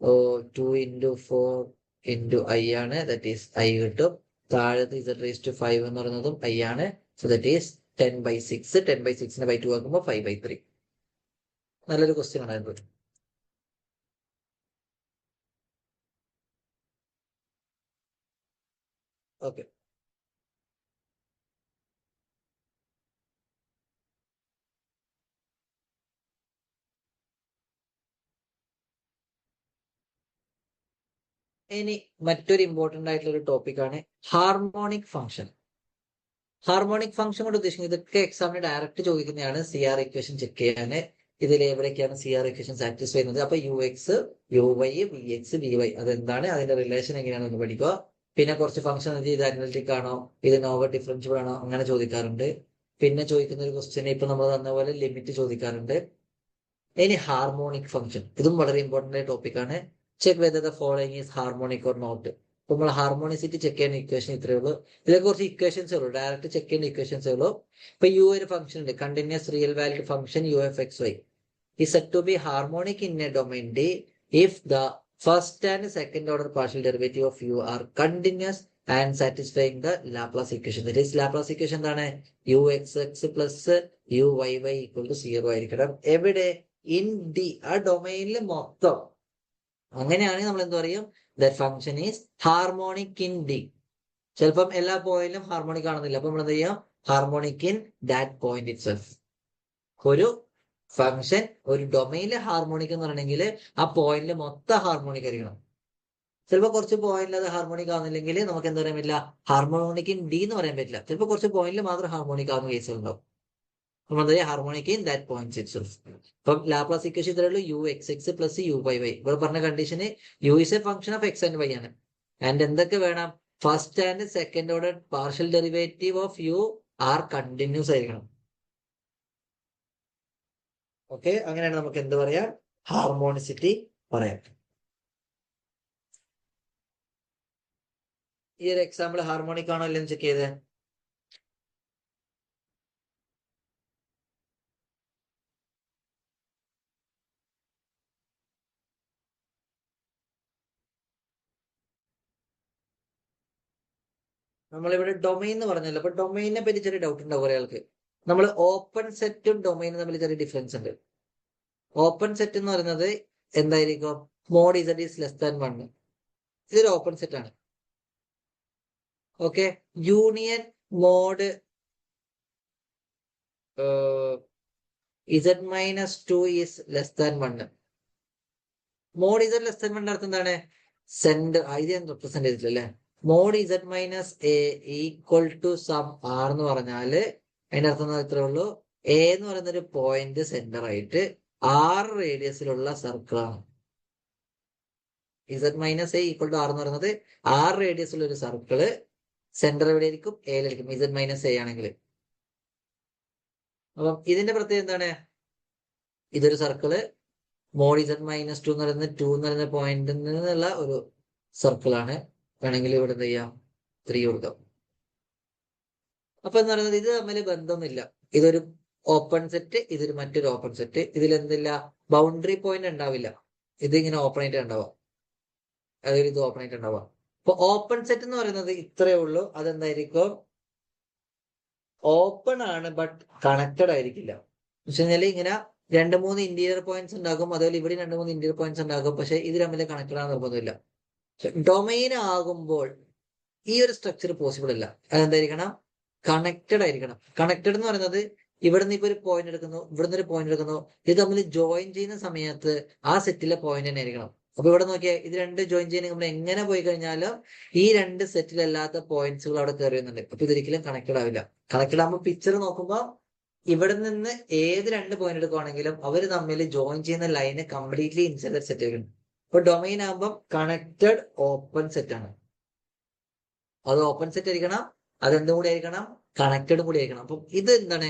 2 into 4 into i ആണ്. ദാറ്റ് ഈസ് ഐ കിട്ടും. താഴത്ത് ഇസഡ് റേസ് ടു 5 എന്ന് പറയുന്നതും ഐ ആണ്. So that is 10/6. 10/6 ബൈ 2 ആക്കുമ്പോൾ 5/3. നല്ലൊരു ക്വസ്റ്റ്യൻ ആണ്. ഓക്കെ, ഇനി മറ്റൊരു ഇമ്പോർട്ടന്റ് ആയിട്ടുള്ള ഒരു ടോപ്പിക് ആണ് ഹാർമോണിക് ഫംഗ്ഷൻ. ഹാർമോണിക് ഫംഗ്ഷൻ കൊണ്ട് ഉദ്ദേശിക്കുന്നത് ഇതൊക്കെ എക്സാമിന് ഡയറക്റ്റ് ചോദിക്കുന്നതാണ്. സി ആർ ഇക്വേഷൻ ചെക്ക് ചെയ്യാന് ഇതിൽ എവിടേക്കാണ് സി ആർ ഇക്വേഷൻ സാറ്റിസ്ഫൈ ചെയ്യുന്നത്. അപ്പൊ u x, u y, v x, v y അതെന്താണ്, അതിന്റെ റിലേഷൻ എങ്ങനെയാണെന്ന് പഠിക്കുക. പിന്നെ കുറച്ച് ഫംഗ്ഷൻ ഇത് അനലിറ്റിക് ആണോ, ഇത് നോവർ ഡിഫറൻഷ്യബിൾ ആണോ, അങ്ങനെ ചോദിക്കാറുണ്ട്. പിന്നെ ചോദിക്കുന്ന ഒരു ക്വസ്റ്റ്യൻ ഇപ്പൊ നമ്മൾ തന്ന പോലെ ലിമിറ്റ് ചോദിക്കാറുണ്ട്. ഇനി ഹാർമോണിക് ഫംഗ്ഷൻ, ഇതും വളരെ ഇമ്പോർട്ടന്റ് ടോപ്പിക് ആണ്. Check whether the following is harmonic or not. ഇപ്പൊ നമ്മൾ ഹാർമോണിസിറ്റി ചെക്ക് ചെയ്യുന്ന ഇക്വേഷൻ ഇത്രയേ ഉള്ളൂ. ഇതിലെ കുറച്ച് ഇക്വേഷൻസ് ഉള്ളൂ, ഡയറക്റ്റ് ചെക്ക് ചെയ്യുന്ന ഇക്വേഷൻസ് ഉള്ളൂ. ഇപ്പൊ യു ഒരു ഫംഗ്ഷൻ ഉണ്ട്, continuous real value function u f x y is said to be harmonic in a domain D if the first and second order partial derivative of u are continuous and satisfying the Laplace equation. That is Laplace equation എന്താണ്? U x x plus u y y equal to 0 ആയിരിക്കണം. എവിടെ? In D, ആ ഡൊമൈനിൽ മൊത്തം. അങ്ങനെയാണെങ്കിൽ നമ്മൾ എന്ത് പറയും? That function is harmonic in D. ചിലപ്പം എല്ലാ പോയിന്റിലും ഹാർമോണിക് ആണെന്നില്ല. അപ്പൊ നമ്മൾ എന്ത് ചെയ്യാം? Harmonic in that point it self. ഒരു ഫംഗ്ഷൻ ഒരു ഡൊമൈനിലെ ഹാർമോണിക് എന്ന് പറയണമെങ്കിൽ ആ പോയിന്റിൽ മൊത്തം ഹാർമോണിക് ആയിരിക്കണം. ചിലപ്പോൾ കുറച്ച് പോയിന്റിൽ അത് ഹാർമോണിക് ആവുന്നില്ലെങ്കിൽ നമുക്ക് എന്താ പറയാൻ പറ്റില്ല? ഹാർമോണിക് ഇൻ ഡി എന്ന് പറയാൻ പറ്റില്ല. ചിലപ്പോൾ കുറച്ച് പോയിന്റിൽ മാത്രം ഹാർമോണിക് ആവുന്ന കേസുകളുണ്ടാവും. നമ്മൾ harmonic in that point itself. ഇപ്പം ലാപ്ലാസ് ഇക്വേഷൻ ഇത്രയുള്ളൂ, u x x plus u y y. ഇവിടെ പറഞ്ഞ കണ്ടീഷന് u is a function of x and y ആണ്. ആൻഡ് എന്തൊക്കെ വേണം? First and second order partial derivative of u are continuous ആയിരിക്കണം. Okay, അങ്ങനെയാണ് നമുക്ക് എന്ത് പറയാം? ഹാർമോണിസിറ്റി പറയാം. ഈ ഒരു എക്സാമ്പിൾ ഹാർമോണിക് ആണോ അല്ലെന്ന് ചെക്ക് ചെയ്തേ. നമ്മളിവിടെ ഡൊമൈൻ എന്ന് പറഞ്ഞല്ലോ. അപ്പൊ ഡൊമൈനെ പറ്റി ചെറിയ ഡൗട്ട് ഉണ്ടാവും കുറെ ആൾക്ക്. നമ്മൾ ഓപ്പൺ സെറ്റും ഡൊമൈനും തമ്മിൽ ചെറിയ ഡിഫറൻസ് ഉണ്ട്. ഓപ്പൺ സെറ്റ് എന്ന് പറയുന്നത് എന്തായിരിക്കും? Mod z is less than 1. ഇതൊരു ഓപ്പൺ സെറ്റ് ആണ്. Okay. Union mod z minus 2 is less than 1. Mod z less than 1 അർത്ഥം എന്താണ്? സെന്റർ ഇത് ഞാൻ റെപ്രസെന്റ് ചെയ്തിട്ടില്ല അല്ലെ. Mod z minus a equal to some r എന്ന് പറഞ്ഞാല് അതിന്റെ അർത്ഥം ഇത്രേ ഉള്ളൂ. എ എന്ന് പറയുന്ന ഒരു പോയിന്റ് സെന്റർ ആയിട്ട് 6 റേഡിയസിലുള്ള സർക്കിളാണ്. Z minus a equal to r എന്ന് പറയുന്നത് 6 റേഡിയസിലുള്ള ഒരു സർക്കിള്. സെന്റർ എവിടെ ആയിരിക്കും? എയിലായിരിക്കും, ഇസഡ് മൈനസ് എ ആണെങ്കിൽ. അപ്പം ഇതിന്റെ പ്രത്യേകത എന്താണ്? ഇതൊരു സർക്കിള്. മോഡ് ഇസഡ് മൈനസ് 2 എന്ന് പറയുന്നത് 2 എന്ന് പറയുന്ന പോയിന്റിൽ നിന്നുള്ള ഒരു സർക്കിളാണ്. വേണമെങ്കിൽ ഇവിടെ എന്ത് ചെയ്യാം? 3 കൊടുക്കാം. അപ്പൊ എന്ന് പറയുന്നത് ഇത് തമ്മിൽ ബന്ധമൊന്നുമില്ല. ഇതൊരു ഓപ്പൺ സെറ്റ്, ഇതൊരു മറ്റൊരു ഓപ്പൺ സെറ്റ്. ഇതിൽ എന്തില്ല? ബൗണ്ടറി പോയിന്റ് ഉണ്ടാവില്ല. ഇതിങ്ങനെ ഓപ്പൺ ആയിട്ട് ഉണ്ടാവാം, അതായത് ഇത് ഓപ്പൺ ആയിട്ട് ഉണ്ടാവാം. അപ്പൊ ഓപ്പൺ സെറ്റ് എന്ന് പറയുന്നത് ഇത്രയേ ഉള്ളൂ. അതെന്തായിരിക്കും? ഓപ്പൺ ആണ്, ബട്ട് കണക്റ്റഡ് ആയിരിക്കില്ല. എന്ന് വെച്ച് കഴിഞ്ഞാൽ ഇങ്ങനെ 2-3 ഇന്റീരിയർ പോയിന്റ്സ് ഉണ്ടാകും, അതുപോലെ ഇവിടെ 2-3 ഇന്റീരിയർ പോയിന്റ്സ് ഉണ്ടാകും. പക്ഷെ ഇത് തമ്മിൽ കണക്റ്റഡ് ആണ് നിർബന്ധമില്ല. ഡൊമൈൻ ആകുമ്പോൾ ഈ ഒരു സ്ട്രക്ചർ പോസിബിൾ അല്ല. അതെന്തായിരിക്കണം? കണക്റ്റഡ് ആയിരിക്കണം. കണക്റ്റഡ് എന്ന് പറയുന്നത് ഇവിടുന്ന് ഇപ്പൊ ഒരു പോയിന്റ് എടുക്കുന്നു, ഇവിടുന്ന് ഒരു പോയിന്റ് എടുക്കുന്നു, ഇത് തമ്മിൽ ജോയിൻ ചെയ്യുന്ന സമയത്ത് ആ സെറ്റിലെ പോയിന്റ് തന്നെ ആയിരിക്കണം. അപ്പൊ ഇവിടെ നോക്കിയാൽ ഇത് രണ്ട് ജോയിൻ ചെയ്യുന്ന നമ്മൾ എങ്ങനെ പോയി കഴിഞ്ഞാലും ഈ രണ്ട് സെറ്റിലല്ലാത്ത പോയിന്റ്സുകൾ അവിടെ കയറി വരുന്നുണ്ട്. അപ്പൊ ഇതൊരിക്കലും കണക്റ്റഡ് ആവില്ല. കണക്റ്റഡ് ആകുമ്പോൾ പിക്ചർ നോക്കുമ്പോൾ ഇവിടെ നിന്ന് ഏത് രണ്ട് പോയിന്റ് എടുക്കുവാണെങ്കിലും അവർ തമ്മിൽ ജോയിൻ ചെയ്യുന്ന ലൈന് കംപ്ലീറ്റ്ലി ഇൻസൈഡ് സെറ്റ് ആയിരിക്കണം. ഇപ്പൊ ഡൊമൈൻ ആകുമ്പോൾ കണക്റ്റഡ് ഓപ്പൺ സെറ്റ് ആണ്. അത് ഓപ്പൺ സെറ്റ് ആയിരിക്കണം, അതെന്തും കൂടി ആയിരിക്കണം? കണക്റ്റഡും കൂടി ആയിരിക്കണം. അപ്പം ഇത് എന്താണ്?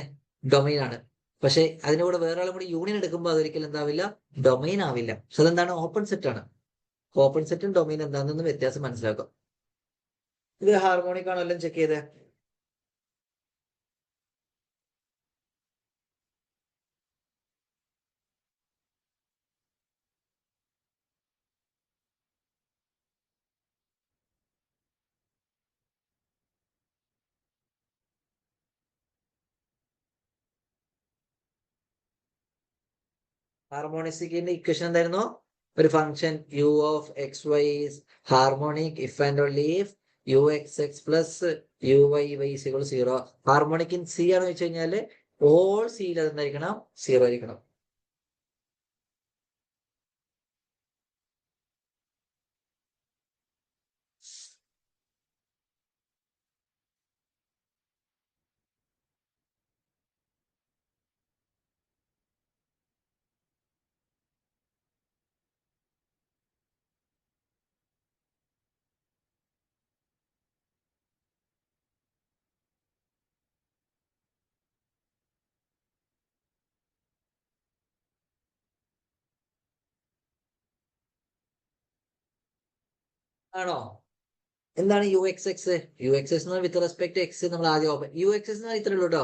ഡൊമൈൻ ആണ്. പക്ഷെ അതിന്റെ കൂടെ വേറെ ആളും കൂടി യൂണിയൻ എടുക്കുമ്പോൾ അതൊരിക്കലും എന്താവില്ല? ഡൊമൈൻ ആവില്ല. പക്ഷെ അതെന്താണ്? ഓപ്പൺ സെറ്റ് ആണ്. ഓപ്പൺ സെറ്റും ഡൊമൈൻ എന്താണെന്ന് വ്യത്യാസം മനസ്സിലാക്കാം. ഇത് ഹാർമോണിക് ആണോ എല്ലാം ചെക്ക് ചെയ്തേ. ഹാർമോണിസിന്റെ ഇക്വേഷൻ എന്തായിരുന്നു? ഒരു function u of x y is harmonic if and only if u x x plus u y y equal 0. Harmonic in C ആണെന്ന് വെച്ച് കഴിഞ്ഞാല് ഓൾ സിയിൽ അതെന്തായിരിക്കണം? 0 ആയിരിക്കണം. ആണോ? എന്താണ് u x x? U x x with respect x നമ്മൾ ആദ്യം open u x x ഇത്രേ ഉള്ളൂ കേട്ടോ.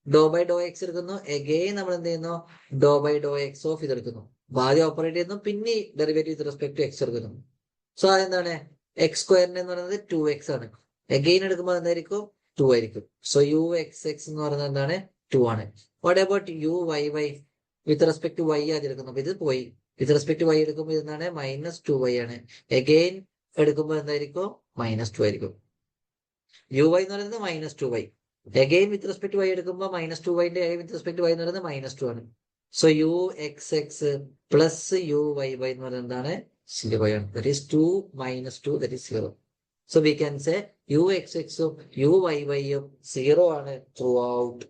ഡോ ബൈ ഡോ എക്സ് എടുക്കുന്നു, എഗെയിൻ നമ്മൾ എന്ത് ചെയ്യുന്നു? Do by do x of ഇതെടുക്കുന്നു. അപ്പൊ ആദ്യം ഓപ്പറേറ്റ് ചെയ്യുന്നു, പിന്നെ derivative with respect to x എടുക്കുന്നു. സോ അതെന്താണ്? എക്സ് സ്ക്വയറിന് എന്ന് പറയുന്നത് 2x ആണ്. എഗെയിൻ എടുക്കുമ്പോൾ എന്തായിരിക്കും? 2 ആയിരിക്കും. സോ യു എക്സ് എക്സ് എന്ന് പറയുന്നത് എന്താണ്? 2 ആണ്. What about u y y? With respect to y ആദ്യം എടുക്കുന്നു, അപ്പൊ ഇത് പോയി. വിത്ത് റെസ്പെക്ട് ടു വൈ എടുക്കുമ്പോൾ ഇതെന്താണ്? -2y ആണ്. എഗെയിൻ എടുക്കുമ്പോൾ എന്തായിരിക്കും? -2 ആയിരിക്കും. യു വൈ എന്ന് പറയുന്നത് -2y. Again with respect Y എടുക്കുമ്പോൾ -2y വിത്ത് റെസ്പെക്ട് വൈ എന്ന് പറയുന്നത് -2 ആണ്. So u x x plus u y y എന്ന് പറയുന്നത് എന്താണ്? 0 ആണ്. That is 2 - 2 that is 0. So we can say u x എക്സും യു വൈ വൈയും 0 ആണ് throughout.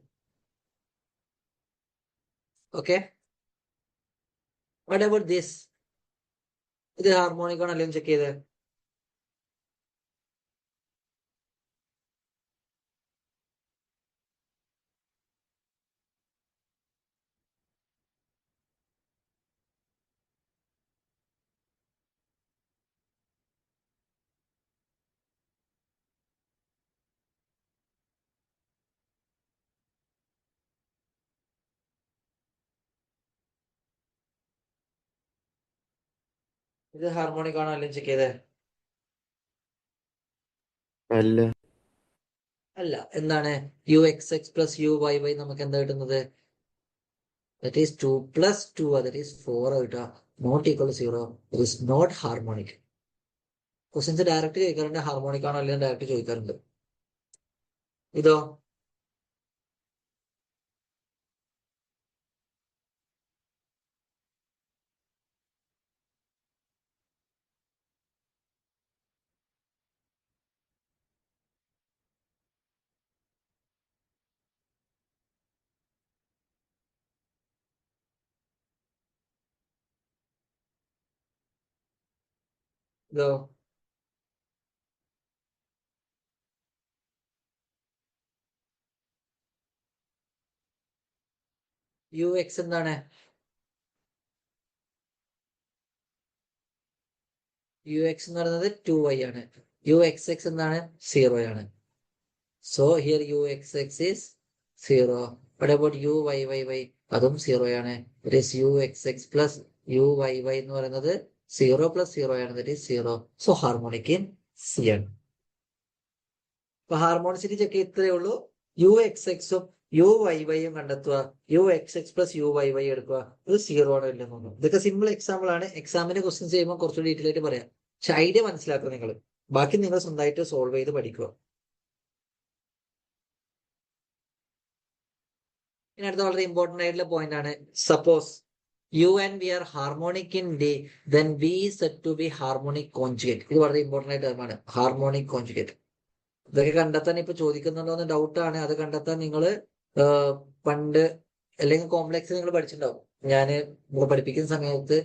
Okay. What about this? ഇത് ഹാർമോണിക് ആണോ അല്ലെങ്കിൽ ചെക്ക് ചെയ്ത്. ഇത് ഹാർമോണിക് ആണോ അല്ലെന്ന് ചെക്ക് ചെയ്തേ. അല്ല. അല്ല. എന്താണ് u x x plus u y y നമുക്ക് എന്താ കിട്ടുന്നത്? That is 2 plus 2, that is 4 കിട്ടുക. Not equal 0. It is not harmonic. Questions direct ചോദിക്കാറുണ്ട് ഹാർമോണിക് ആണോ അല്ലെങ്കിൽ ഡയറക്റ്റ് ചോദിക്കാറുണ്ട്. ഇതോ ഇതോ യു എക്സ് എന്താണ്? യു എക്സ് എന്ന് പറയുന്നത് 2y ആണ്. യു എക്സ് എക്സ് എന്താണ്? 0 ആണ്. So here u x x is 0. What about u y y y? അതും 0 ആണ്. That is u x x plus u y y എന്ന് പറയുന്നത് 0 പ്ലസ് 0 ആണ്. That is 0. So harmonic in C ആണ്. അപ്പൊ harmonicity check ഇത്രയേ ഉള്ളൂ. യു എക്സ് എക്സും യു വൈ വൈയും കണ്ടെത്തുക. U x x plus u y y എടുക്കുക. ഇത് 0 ആണോ ഇല്ലെന്ന് നോക്കുക. ഇതൊക്കെ സിമ്പിൾ എക്സാമ്പിൾ ആണ്. എക്സാമിന് ക്വസ്റ്റ്യൻസ് ചെയ്യുമ്പോൾ കുറച്ചുകൂടി ഡീറ്റെയിൽ ആയിട്ട് പറയാം. പക്ഷെ ഐഡിയ മനസ്സിലാക്കുക നിങ്ങൾ. ബാക്കി നിങ്ങൾ സ്വന്തമായിട്ട് സോൾവ് ചെയ്ത് പഠിക്കുക. ഇനി അടുത്ത വളരെ ഇമ്പോർട്ടന്റ് ആയിട്ടുള്ള പോയിന്റ് ആണ്. Suppose u and v are harmonic in D, then v set to be harmonic conjugate. ഇത് വളരെ ഇമ്പോർട്ടന്റ് ആയിട്ട് ടേമാണ് ഹാർമോണിക് കോൺജുഗേറ്റ്. ഇതൊക്കെ കണ്ടെത്താൻ ഇപ്പൊ ചോദിക്കുന്നുണ്ടോ എന്ന് ഡൗട്ടാണ്. അത് കണ്ടെത്താൻ നിങ്ങൾ പണ്ട് അല്ലെങ്കിൽ കോംപ്ലക്സ് നിങ്ങൾ പഠിച്ചിട്ടുണ്ടാവും. ഞാൻ പഠിപ്പിക്കുന്ന സമയത്ത്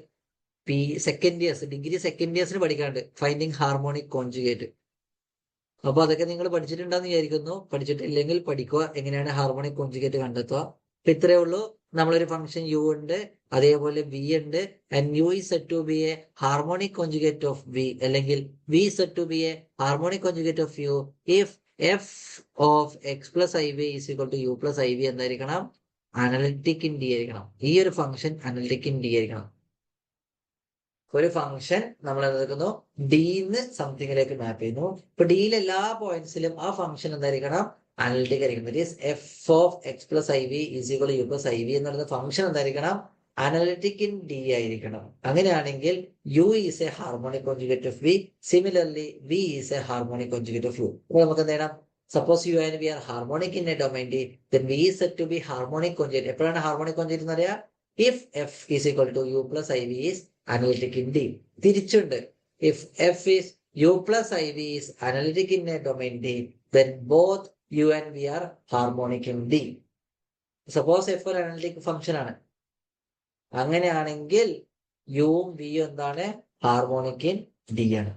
സെക്കൻഡ് ഇയേഴ്സ് ഡിഗ്രി സെക്കൻഡ് ഇയേഴ്സിന് പഠിക്കാണ്ട് ഫൈൻഡിങ് ഹാർമോണിക് കോൺജുഗേറ്റ്. അപ്പൊ അതൊക്കെ നിങ്ങൾ പഠിച്ചിട്ടുണ്ടെന്ന് വിചാരിക്കുന്നു. പഠിച്ചിട്ടില്ലെങ്കിൽ പഠിക്കുക എങ്ങനെയാണ് ഹാർമോണിക് കോൺജുഗേറ്റ് കണ്ടെത്തുക. അപ്പൊ ഇത്രയേ ഉള്ളൂ. നമ്മളൊരു ഫംഗ്ഷൻ യു ഉണ്ട്, അതേപോലെ വി ഉണ്ട്, and u is said to be a harmonic conjugate of v, അല്ലെങ്കിൽ v is said to be a harmonic conjugate of u if f of x plus iv is equal to u plus iv എന്തായിരിക്കണം? Analytic in D ആയിരിക്കണം. ഈ ഒരു function analytic in D ആയിരിക്കണം. ഒരു function നമ്മൾ എന്തെടുക്കുന്നു? ഡിന്ന് സംതിങ്ങിലേക്ക് മാപ്പ് ചെയ്യുന്നു. ഇപ്പൊ ഡിയിലെ എല്ലാ പോയിന്റ്സിലും ആ ഫംഗ്ഷൻ എന്തായിരിക്കണം? അനലിറ്റിക് ആയിരിക്കണം. That is f of x plus i v is equal u plus i v എന്ന് പറയുന്ന ഫംഗ്ഷൻ എന്തായിരിക്കണം? അനലിറ്റിക് ഇൻ ഡി ആയിരിക്കണം. അങ്ങനെയാണെങ്കിൽ u is a harmonic conjugate of v. Similarly v is a harmonic conjugate of u. അപ്പൊ നമുക്ക് എന്ത് ചെയ്യണം? Suppose u and v are harmonic in a domain D, then v is set to be harmonic conjugate. എപ്പോഴാണ് harmonic conjugate എന്ന് പറയാ? If F is equal to u plus i v is analytic in D. തിരിച്ചുണ്ട്. If F is u plus i v is analytic in a domain D, then both u and v are harmonic in D. Suppose F ഒരു analytic function ആണ്. അങ്ങനെയാണെങ്കിൽ യുവും വിയും എന്താണ്? Harmonic in D ആണ്.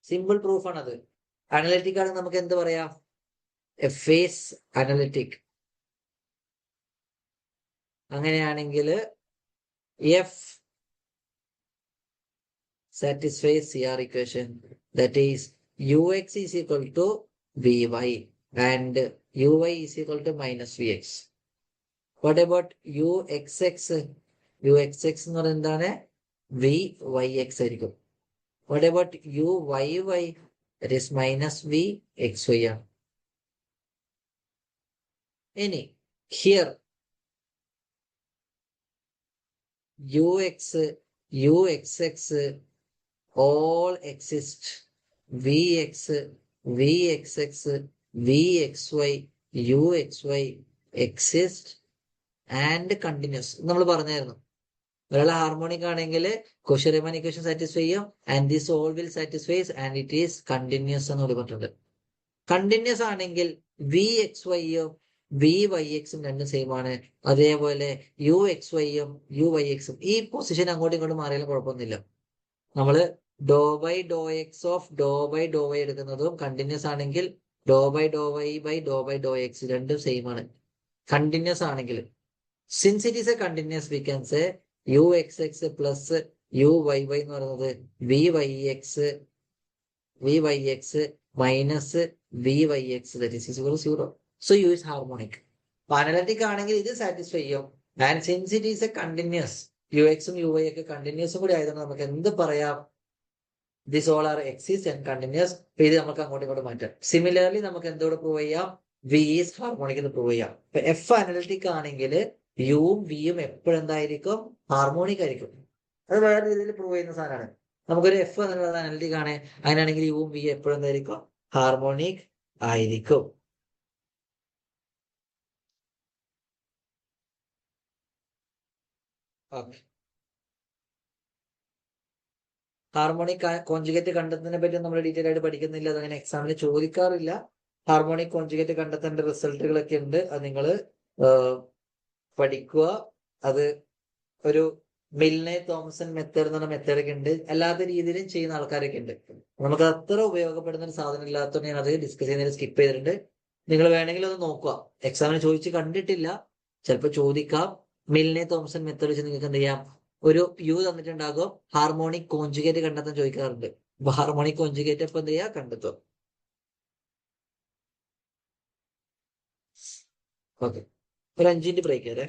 Simple proof ആണത്. Analytic ആണെങ്കിൽ നമുക്ക് എന്ത് പറയാം? F is analytic. അങ്ങനെയാണെങ്കിൽ F satisfies CR equation, that is ux is equal to vy and uy is equal to minus vx. What about uxx? uxx എന്ന് പറയുന്നത് എന്താണ്? vyx ആയിരിക്കും. What about uyy? That is minus vxy ആണ്. ഇനി here uxx all exist. vx, vxx, vxy, uxy exist and continuous നമ്മൾ പറഞ്ഞായിരുന്നു. ഒരാൾ harmonic ആണെങ്കിൽ കോഷി-റീമാൻ ഇക്വേഷൻ സാറ്റിസ്ഫൈ ചെയ്യും, and this all will satisfies and it is continuous എന്ന് പറഞ്ഞിട്ടുണ്ട്. Continuous ആണെങ്കിൽ വി എക്സ് വൈയും വി വൈ എക്സും രണ്ടും സെയിം ആണ്. അതേപോലെ യു എക്സ് വൈയും യു വൈ എക്സും ഈ പൊസിഷൻ അങ്ങോട്ടും ഇങ്ങോട്ടും മാറിയാലും കുഴപ്പമൊന്നുമില്ല. നമ്മള് do by do x of do by do y എടുക്കുന്നതും കണ്ടിന്യൂസ് ആണെങ്കിൽ do by do y by do by do x രണ്ടും സെയിം ആണ് കണ്ടിന്യൂസ് ആണെങ്കിൽ. Since it is a continuous we can say u x x plus u y y എന്ന് പറയുന്നത് v y x minus v y x that is equal to 0. So u is harmonic. Analytic ആണെങ്കിൽ ഇത് satisfy ചെയ്യും. And since it is a continuous u എക്സും u y ഒക്കെ കണ്ടിന്യൂസും കൂടി ആയതുകൊണ്ട് നമുക്ക് എന്ത് പറയാം, this all are exists and continuous. ഇത് നമുക്ക് അങ്ങോട്ടും ഇങ്ങോട്ട് മാറ്റാം. സിമിലർലി നമുക്ക് എന്തോട് പ്രൂവ് ചെയ്യാം, വി ഈസ് ഹാർമോണിക് എന്ന് പ്രൂവ് ചെയ്യാം. ഇപ്പൊ എഫ് അനലിറ്റിക് ആണെങ്കിൽ യുവും വിയും എപ്പോഴും എന്തായിരിക്കും, ഹാർമോണിക് ആയിരിക്കും. അത് വേറെ രീതിയിൽ പ്രൂവ് ചെയ്യുന്ന സാധനമാണ്. നമുക്കൊരു എഫ് എന്നുള്ളത് അനലിറ്റിക് ആണ്, അങ്ങനെയാണെങ്കിൽ യുവും വി എപ്പോഴും എന്തായിരിക്കും, ഹാർമോണിക് ആയിരിക്കും. ഓക്കെ, ഹാർമോണിക് കോൺജുഗേറ്റ് കണ്ടെത്തുന്നതിനെ പറ്റി നമ്മൾ ഡീറ്റെയിൽ ആയിട്ട് പഠിക്കുന്നില്ല, അതങ്ങനെ എക്സാമിന് ചോദിക്കാറില്ല. ഹാർമോണിക് കോൺജുഗേറ്റ് കണ്ടെത്തേണ്ട റിസൾട്ടുകളൊക്കെ ഉണ്ട്, അത് നിങ്ങൾ പഠിക്കുക. അത് ഒരു മിൽനെ തോമസൺ മെത്തേഡ് എന്ന് പറഞ്ഞ മെത്തേഡൊക്കെ ഉണ്ട്, അല്ലാത്ത രീതിയിലും ചെയ്യുന്ന ആൾക്കാരൊക്കെ ഉണ്ട്. നമുക്ക് അത്ര ഉപയോഗപ്പെടുന്ന ഒരു സാധനം ഇല്ലാത്തതുകൊണ്ട് ഞാൻ അത് ഡിസ്കസ് ചെയ്യുന്നതിൽ സ്കിപ്പ് ചെയ്തിട്ടുണ്ട്. നിങ്ങൾ വേണമെങ്കിൽ ഒന്ന് നോക്കുക, എക്സാമിന് ചോദിച്ച് കണ്ടിട്ടില്ല, ചിലപ്പോൾ ചോദിക്കാം. മിൽനെ തോമസൺ മെത്തേഡ് വെച്ച് നിങ്ങൾക്ക് എന്ത് ചെയ്യാം, ഒരു യു തന്നിട്ടുണ്ടാകും, ഹാർമോണിക് കോൺജുഗേറ്റ് കണ്ടെത്താൻ ചോദിക്കാറുണ്ട്. അപ്പൊ ഹാർമോണിക് കോൺജുഗേറ്റ് അപ്പൊ എന്ത് ചെയ്യാ, കണ്ടെത്തും. ഓക്കെ, ഒരു 5 മിനിറ്റ് ബ്രേക്ക് തരേ.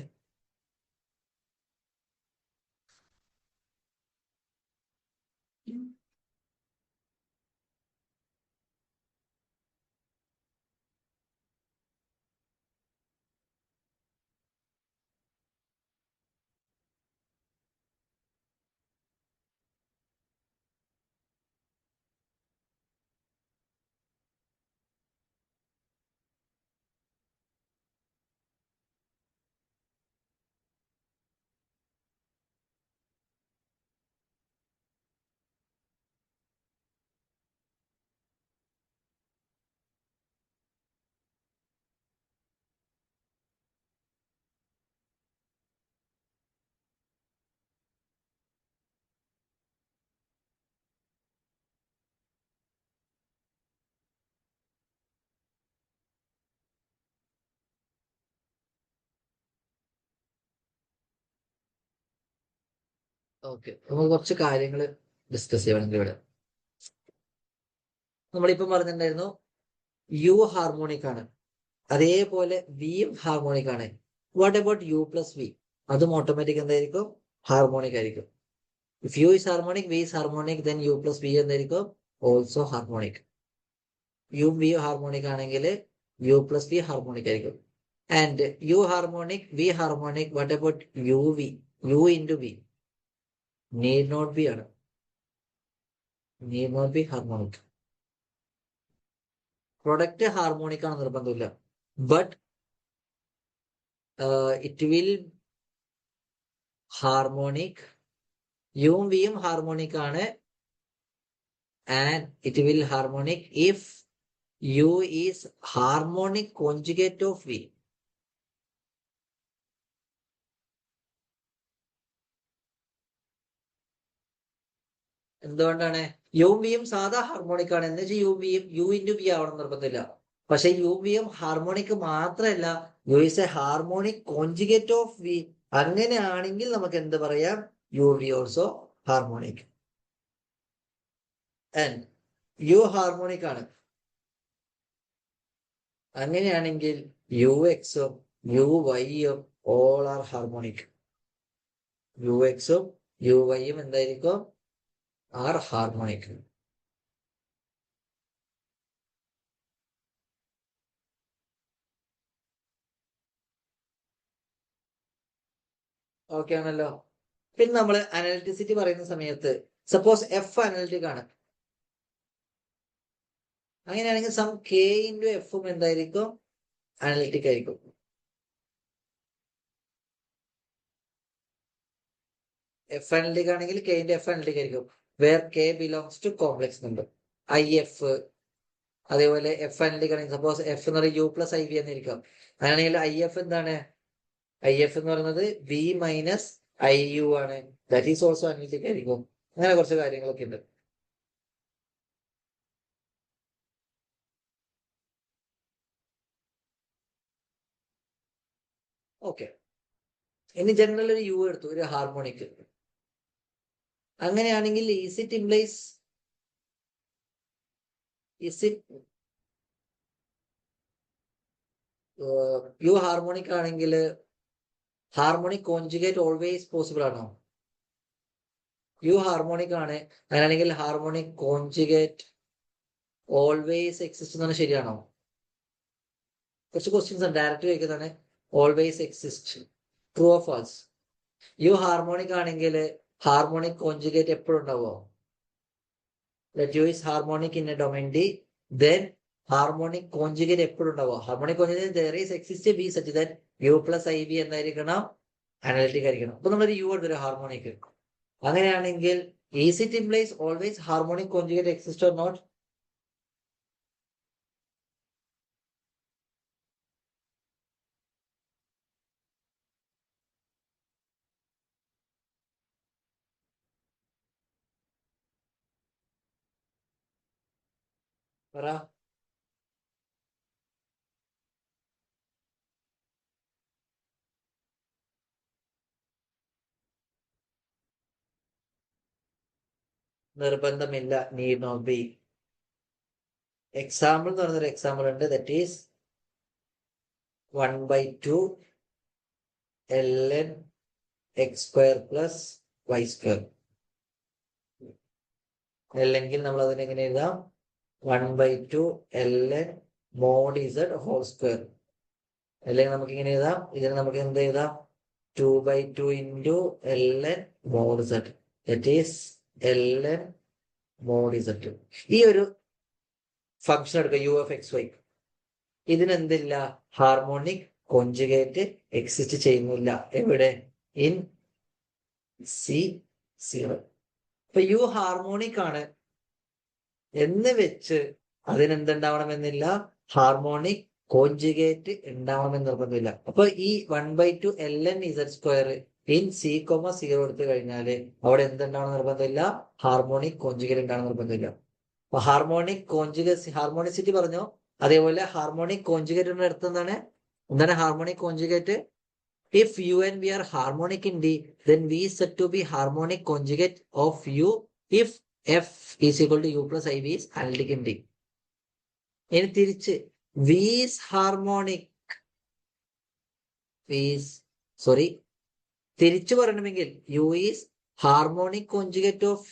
ഓക്കെ, നമുക്ക് കുറച്ച് കാര്യങ്ങൾ ഡിസ്കസ് ചെയ്യണമെങ്കിൽ ഇവിടെ നമ്മളിപ്പം പറഞ്ഞിട്ടുണ്ടായിരുന്നു യു ഹാർമോണിക് ആണ്, അതേപോലെ വിയും ഹാർമോണിക് ആണ്. What about u plus v? അതും ഓട്ടോമാറ്റിക് എന്തായിരിക്കും, ഹാർമോണിക് ആയിരിക്കും. If u is harmonic, v is harmonic, then u plus v എന്തായിരിക്കും, also harmonic. U v harmonic ആണെങ്കിൽ യു പ്ലസ് വി ഹാർമോണിക് ആയിരിക്കും. And u harmonic, v harmonic, what about u v? U into v need not be ആണ്, need not be harmonic. Product harmonic ആണ് നിർബന്ധമില്ല, but it will harmonic. യുവും വിയും harmonic ആണ്, and it will harmonic if u is harmonic conjugate of v. എന്തുകൊണ്ടാണ്? യുവും വിയും സാധാ ഹാർമോണിക് ആണ്, എന്ന് വെച്ചാൽ യു വിയും യു ഇൻറ്റു വി ആവണം നിർബന്ധമില്ല. പക്ഷെ യു വിയും ഹാർമോണിക് മാത്രമല്ല, u is a harmonic conjugate of v. അങ്ങനെയാണെങ്കിൽ നമുക്ക് എന്ത് പറയാം, u v also harmonic. And u harmonic ആണ്, അങ്ങനെയാണെങ്കിൽ യു എക്സും യു വൈയും ഓൾ ആർ ഹാർമോണിക്. യു എക്സും യു വൈയും എന്തായിരിക്കും, ആർ ഹാർമോണിക്. ഓക്കെ ആണല്ലോ. പിന്നെ നമ്മൾ അനലിറ്റിസിറ്റി പറയുന്ന സമയത്ത് സപ്പോസ് എഫ് അനലിറ്റിക് ആണ്, അങ്ങനെയാണെങ്കിൽ സം കെ ഇൻറ്റു എഫും എന്തായിരിക്കും, അനലിറ്റിക് ആയിരിക്കും. എഫ് അനലിറ്റിക് ആണെങ്കിൽ കെ ഇൻറ്റു എഫ് അനലിറ്റിക് ആയിരിക്കും, where k belongs to complex number. I f അതേപോലെ എഫ് അനലിറ്റിക് ആണെങ്കിൽ സപ്പോസ് എഫ് എന്ന് പറയുന്നത് യു പ്ലസ് ഐ വി എന്നിരിക്കും, അങ്ങനെയാണെങ്കിൽ ഐ എഫ് എന്താണ്, ഐ എഫ് എന്ന് പറയുന്നത് വി മൈനസ് ഐ യു ആണ്, ദാറ്റ് ഈസ് ഓൾസോ അനലിറ്റിക് ആയിരിക്കും. അങ്ങനെ കുറച്ച് കാര്യങ്ങളൊക്കെ ഉണ്ട്. ഓക്കെ, ഇനി ജനറൽ ഒരു യു എടുത്തു, ഒരു ഹാർമോണിക്. അങ്ങനെയാണെങ്കിൽ is it implies, is it u harmonic ആണെങ്കിൽ ഹാർമോണിക് കോൺജുഗേറ്റ് ഓൾവേസ് പോസിബിൾ ആണോ? യു ഹാർമോണിക് ആണ്, അങ്ങനെയാണെങ്കിൽ ഹാർമോണിക് കോൺജുഗേറ്റ് ഓൾവേസ് എക്സിസ്റ്റ് എന്നാണ്, ശരിയാണോ? കുറച്ച് ക്വസ്റ്റ്യൻസ് ഡയറക്റ്റ് ചോദിക്കുന്നതാണ്. Always exist, true or false? U harmonic ആണെങ്കിൽ ഹാർമോണിക് കോൺജുഗേറ്റ് എപ്പോഴും ഉണ്ടാവുമോ? Let u is harmonic in a domain D, then harmonic conjugate എപ്പോഴും ഉണ്ടാവുക? Harmonic conjugate there is exist b such that u plus iv എന്തായിരിക്കണം? Analytic ആയിരിക്കണം. അപ്പൊ നമ്മളൊരു U എടുത്തൊരു ഹാർമോണിക്. അങ്ങനെയാണെങ്കിൽ is it implies always harmonic conjugate exist or not? പറ. നിർബന്ധമില്ല, need not be. എക്സാമ്പിൾ എന്ന് പറയുന്നൊരു എക്സാമ്പിൾ ഉണ്ട്, that is 1/2 ln x² plus y². അല്ലെങ്കിൽ നമ്മൾ അതിനെ എങ്ങനെ എഴുതാം? 1/2 ln mod z whole square. അല്ലെങ്കിൽ നമുക്ക് ഇങ്ങനെ എഴുതാം, ഇതിനെ നമുക്ക് എന്ത് എഴുതാം? 2/2 into ln mod z, that is ln mod z. ഈ ഒരു ഫംഗ്ഷൻ എടുക്കുക, യു എഫ് എക്സ് വൈ. ഇതിനെന്തില്ല? ഹാർമോണിക് കോൺജുഗേറ്റ് എക്സിസ്റ്റ് ചെയ്യുന്നില്ല. എവിടെ? In C0. അപ്പൊ യു ഹാർമോണിക് ആണ് എന്ന് വെച്ച് അതിനെന്തുണ്ടാവണമെന്നില്ല? ഹാർമോണിക് കോൺജുഗേറ്റ് ഉണ്ടാവണമെന്ന് നിർബന്ധമില്ല. അപ്പൊ ഈ 1/2 ln z² ഇൻ C,0 എടുത്തു കഴിഞ്ഞാല് അവിടെ എന്തുണ്ടാവണം നിർബന്ധമില്ല? ഹാർമോണിക് കോൺജുഗേറ്റ് ഉണ്ടാവണം നിർബന്ധമില്ല. അപ്പൊ ഹാർമോണിക് കോൺജുഗേറ്റ്, ഹാർമോണിസിറ്റി പറഞ്ഞോ, അതേപോലെ ഹാർമോണിക് കോൺജുഗേറ്റ് അടുത്ത് എന്താണ് harmonic conjugate? If u and v are harmonic in D, then v is said to be harmonic conjugate of u if f is equal to u plus iv is analytic in D. ഇനി തിരിച്ച് v is harmonic, തിരിച്ചു പറയണമെങ്കിൽ u is harmonic conjugate of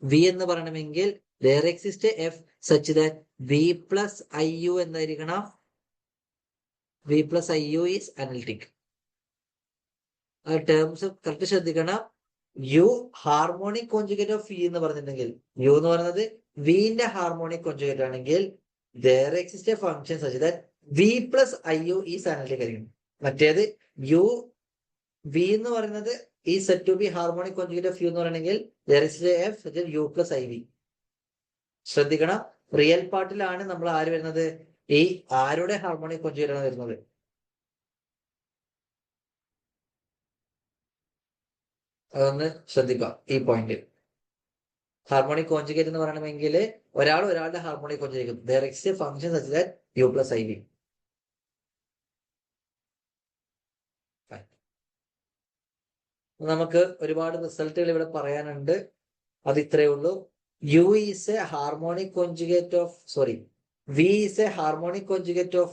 v എന്ന് പറയണമെങ്കിൽ there exists a f such that v plus iu എന്തായിരിക്കണം? v plus iu is analytic. Terms correct ശ്രദ്ധിക്കണം. U harmonic conjugate of v എന്ന് പറഞ്ഞിട്ടുണ്ടെങ്കിൽ, യു എന്ന് പറയുന്നത് വിന്റെ ഹാർമോണിക് കോൺജുഗേറ്റ് ആണെങ്കിൽ there exists a function such that v plus iu is analytic ആയിരിക്കും. മറ്റേത് യു v എന്ന് പറയുന്നത് is said to be harmonic conjugate of u എന്ന് പറയണമെങ്കിൽ there is a f such as u plus iv. ശ്രദ്ധിക്കണം, real പാർട്ടിലാണ് നമ്മൾ ആര് വരുന്നത്? ഈ ആരുടെ ഹാർമോണിക് കോൺജുഗേറ്റ് ആണ് വരുന്നത്? അതൊന്ന് ശ്രദ്ധിക്കുക ഈ പോയിന്റ്. ഹാർമോണിക് കോൺജുഗേറ്റ് എന്ന് പറയണമെങ്കിൽ ഒരാളുടെ harmonic conjugate, there is a function such that u plus iv. നമുക്ക് ഒരുപാട് റിസൾട്ടുകൾ ഇവിടെ പറയാനുണ്ട്, അത് ഇത്രയേ ഉള്ളൂ. u is a harmonic conjugate of v is a harmonic conjugate of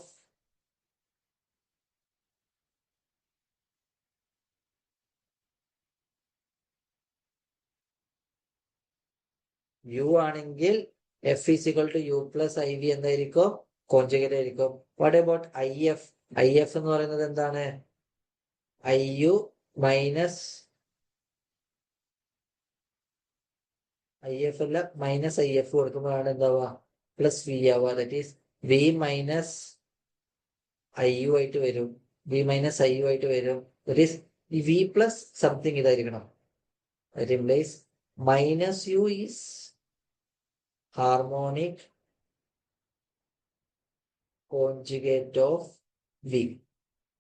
u ആണെങ്കിൽ f is equal to u plus iv എന്തായിരിക്കും? Conjugate ആയിരിക്കും. What about if? if എന്ന് പറയുന്നത് എന്താണ്? iu മൈനസ് if അല്ല മൈനസ് if കൊടുക്കുമ്പോഴാണ് എന്താവുക? പ്ലസ് v ആവുക. That is v minus iu ആയിട്ട് വരും. v മൈനസ് iu ആയിട്ട് വരും. That is v plus something ഇതായിരിക്കണം. That implies minus u is harmonic conjugate of v.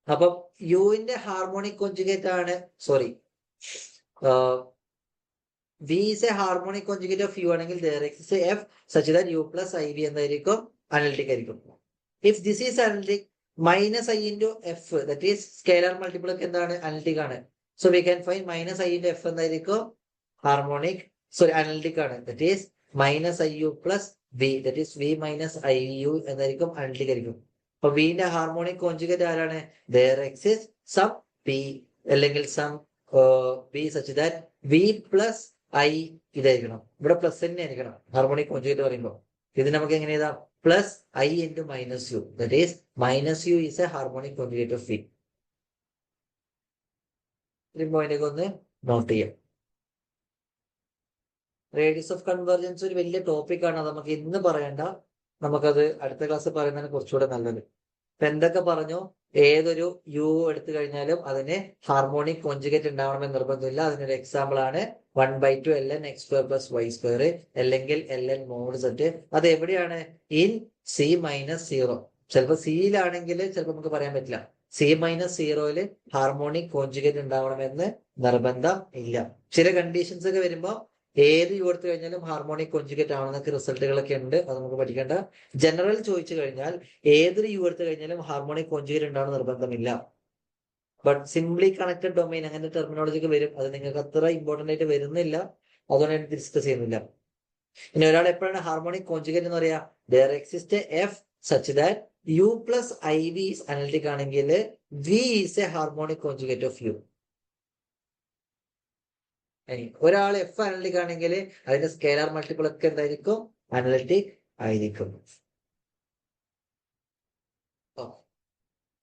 അപ്പം യുവിന്റെ ഹാർമോണിക് കോൺജുഗേറ്റ് ആണ്, v is a harmonic conjugate of u ആണെങ്കിൽ there exists a f such that u plus iv എന്തായിരിക്കും? Analytic ആയിരിക്കും. If this is analytic, minus i into f, that is scalar multiple ഒക്കെ എന്താണ്? Analytic ആണ്. So we can find minus i into f എന്തായിരിക്കും? Analytic ആണ്. That is minus iu plus v, that is v minus iu എന്തായിരിക്കും? Analytic ആയിരിക്കും. അപ്പൊ വിന്റെ harmonic conjugate ആരാണ്? there exists some p അല്ലെങ്കിൽ some p such that v plus i ഇതായിരിക്കണം. ഇവിടെ പ്ലസ് തന്നെ ആയിരിക്കണം ഹാർമോണിക് കോൺജുഗേറ്റ് പറയുമ്പോൾ. ഇത് നമുക്ക് എങ്ങനെ എഴുതാം? Plus i into minus u, that is minus u is a harmonic conjugate of v. ഇത്രയും പോയിന്റൊക്കെ ഒന്ന് നോട്ട് ചെയ്യാം. റേഡിയസ് ഓഫ് കൺവെർജൻസ് ഒരു വലിയ ടോപ്പിക്കാണ്, നമുക്ക് ഇന്ന് പറയണ്ട, നമുക്കത് അടുത്ത ക്ലാസ് പറയുന്നതാണ് കുറച്ചുകൂടെ നല്ലത്. ഇപ്പൊ എന്തൊക്കെ പറഞ്ഞു? ഏതൊരു യു എടുത്തു കഴിഞ്ഞാലും അതിന് ഹാർമോണിക് കോൺജുഗേറ്റ് ഉണ്ടാവണമെന്ന് നിർബന്ധമില്ല. അതിനൊരു എക്സാമ്പിൾ ആണ് 1/2 ln x² + y², അല്ലെങ്കിൽ ln മോഡ് സെറ്റ്. അത് എവിടെയാണ്? In C minus 0. ചിലപ്പോൾ സിയിലാണെങ്കിൽ ചിലപ്പോൾ നമുക്ക് പറയാൻ പറ്റില്ല. സി മൈനസ് 0-ല് ഹാർമോണിക് കോൺജുഗേറ്റ് ഉണ്ടാവണമെന്ന് നിർബന്ധം ഇല്ല. ചില കണ്ടീഷൻസ് ഒക്കെ വരുമ്പോൾ ഏത് യു എടുത്തു കഴിഞ്ഞാലും ഹാർമോണിക് കോൺജുഗേറ്റ് ആണെന്നൊക്കെ റിസൾട്ടുകളൊക്കെ ഉണ്ട്, അത് നമുക്ക് പഠിക്കേണ്ട. ജനറൽ ചോദിച്ചു കഴിഞ്ഞാൽ ഏതൊരു യു എടുത്തു കഴിഞ്ഞാലും ഹാർമോണിക് കോൺജുഗേറ്റ് ഉണ്ടാവണം നിർബന്ധമില്ല. ബട്ട് സിംപ്ലി കണക്റ്റഡ് ഡൊമൈൻ അങ്ങനെ ടെർമിനോളജി ഒക്കെ വരും, അത് നിങ്ങൾക്ക് അത്ര ഇമ്പോർട്ടന്റ് ആയിട്ട് വരുന്നില്ല, അതുകൊണ്ട് ഞാൻ ഡിസ്കസ് ചെയ്യുന്നില്ല. ഇനി ഒരാൾ എപ്പോഴാണ് ഹാർമോണിക് കോൺജുഗേറ്റ് എന്ന് പറയാ? there exists a f such that u plus iv is analytic ആണെങ്കിൽ v is a harmonic conjugate of u. ഒരാൾ എഫ് അനലിറ്റിക് ആണെങ്കിൽ അതിന്റെ സ്കേലാർ മൾട്ടിപ്പിൾ ഒക്കെ എന്തായിരിക്കും? അനലിറ്റിക് ആയിരിക്കും.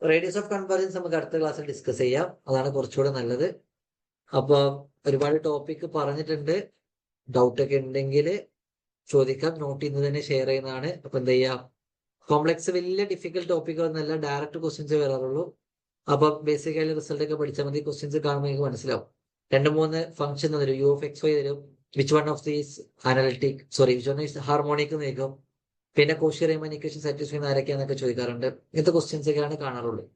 റേഡിയസ് ഓഫ് കൺവെർജൻസ് നമുക്ക് അടുത്ത ക്ലാസ്സിൽ ഡിസ്കസ് ചെയ്യാം, അതാണ് കുറച്ചുകൂടെ നല്ലത്. അപ്പൊ ഒരുപാട് ടോപ്പിക് പറഞ്ഞിട്ടുണ്ട്, ഡൗട്ട് ഒക്കെ ഉണ്ടെങ്കിൽ ചോദിക്കാം, നോട്ട് ചെയ്യുന്നത് തന്നെ ഷെയർ ചെയ്യുന്നതാണ്. അപ്പൊ എന്ത് ചെയ്യാം, കോംപ്ലക്സ് വലിയ ഡിഫിക്കൽട്ട് ടോപ്പിക് ഒന്നല്ല, ഡയറക്റ്റ് ക്വസ്റ്റ്യൻസ് വരാറുള്ളൂ. അപ്പൊ ബേസിക്കലി റിസൾട്ട് ഒക്കെ പഠിച്ചാൽ മതി, ക്വസ്റ്റ്യൻസ് കാണുമ്പോൾ നിങ്ങൾക്ക് മനസ്സിലാവും. 2-3 ഫംഗ്ഷൻ തരും, യു ഓഫ് എക്സ് വൈ തരും, which one of these analytic which one is harmonic നിൽക്കും, പിന്നെ കോഷി റീമാൻ ഇക്വേഷൻ സാറ്റിസ്ഫൈ ചെയ്യുന്ന ആരൊക്കെയാന്നൊക്കെ ചോദിക്കാറുണ്ട്. ഇങ്ങനത്തെ ക്വസ്റ്റ്യൻസ് ഒക്കെയാണ് കാണാറുള്ളത്.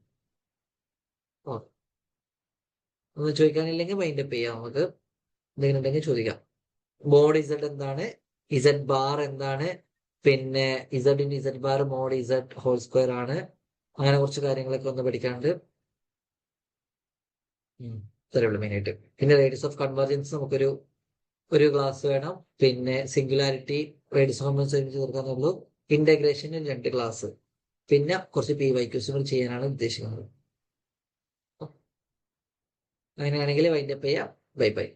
ഒന്നും ചോദിക്കാനില്ലെങ്കിൽ മൈൻഡ് അപ്പ് ചെയ്യാം, നമുക്ക് എന്തെങ്കിലും ഉണ്ടെങ്കിൽ ചോദിക്കാം. മോഡ് ഇസഡ് എന്താണ്, ഇസഡ് ബാർ എന്താണ്, പിന്നെ z in z bar mod z whole square ആണ്, അങ്ങനെ കുറച്ച് കാര്യങ്ങളൊക്കെ ഒന്ന് പഠിക്കാനുണ്ട്. ഇത്രയേ ഉള്ളൂ മെയിനായിട്ട്. പിന്നെ റേഡിയസ് ഓഫ് കൺവെർജൻസ് നമുക്കൊരു ക്ലാസ് വേണം, പിന്നെ സിംഗുലാരിറ്റി റേഡിയസ് ഓഫ് കൺവെർജൻസ് തീർക്കാന്നുള്ളൂ. ഇന്റഗ്രേഷന് 2 ക്ലാസ്, പിന്നെ കുറച്ച് PYQs കൂടി ചെയ്യാനാണ് ഉദ്ദേശിക്കുന്നത്. അങ്ങനെയാണെങ്കിൽ വൈൻഡപ്പ് ചെയ്യാം. Bye by.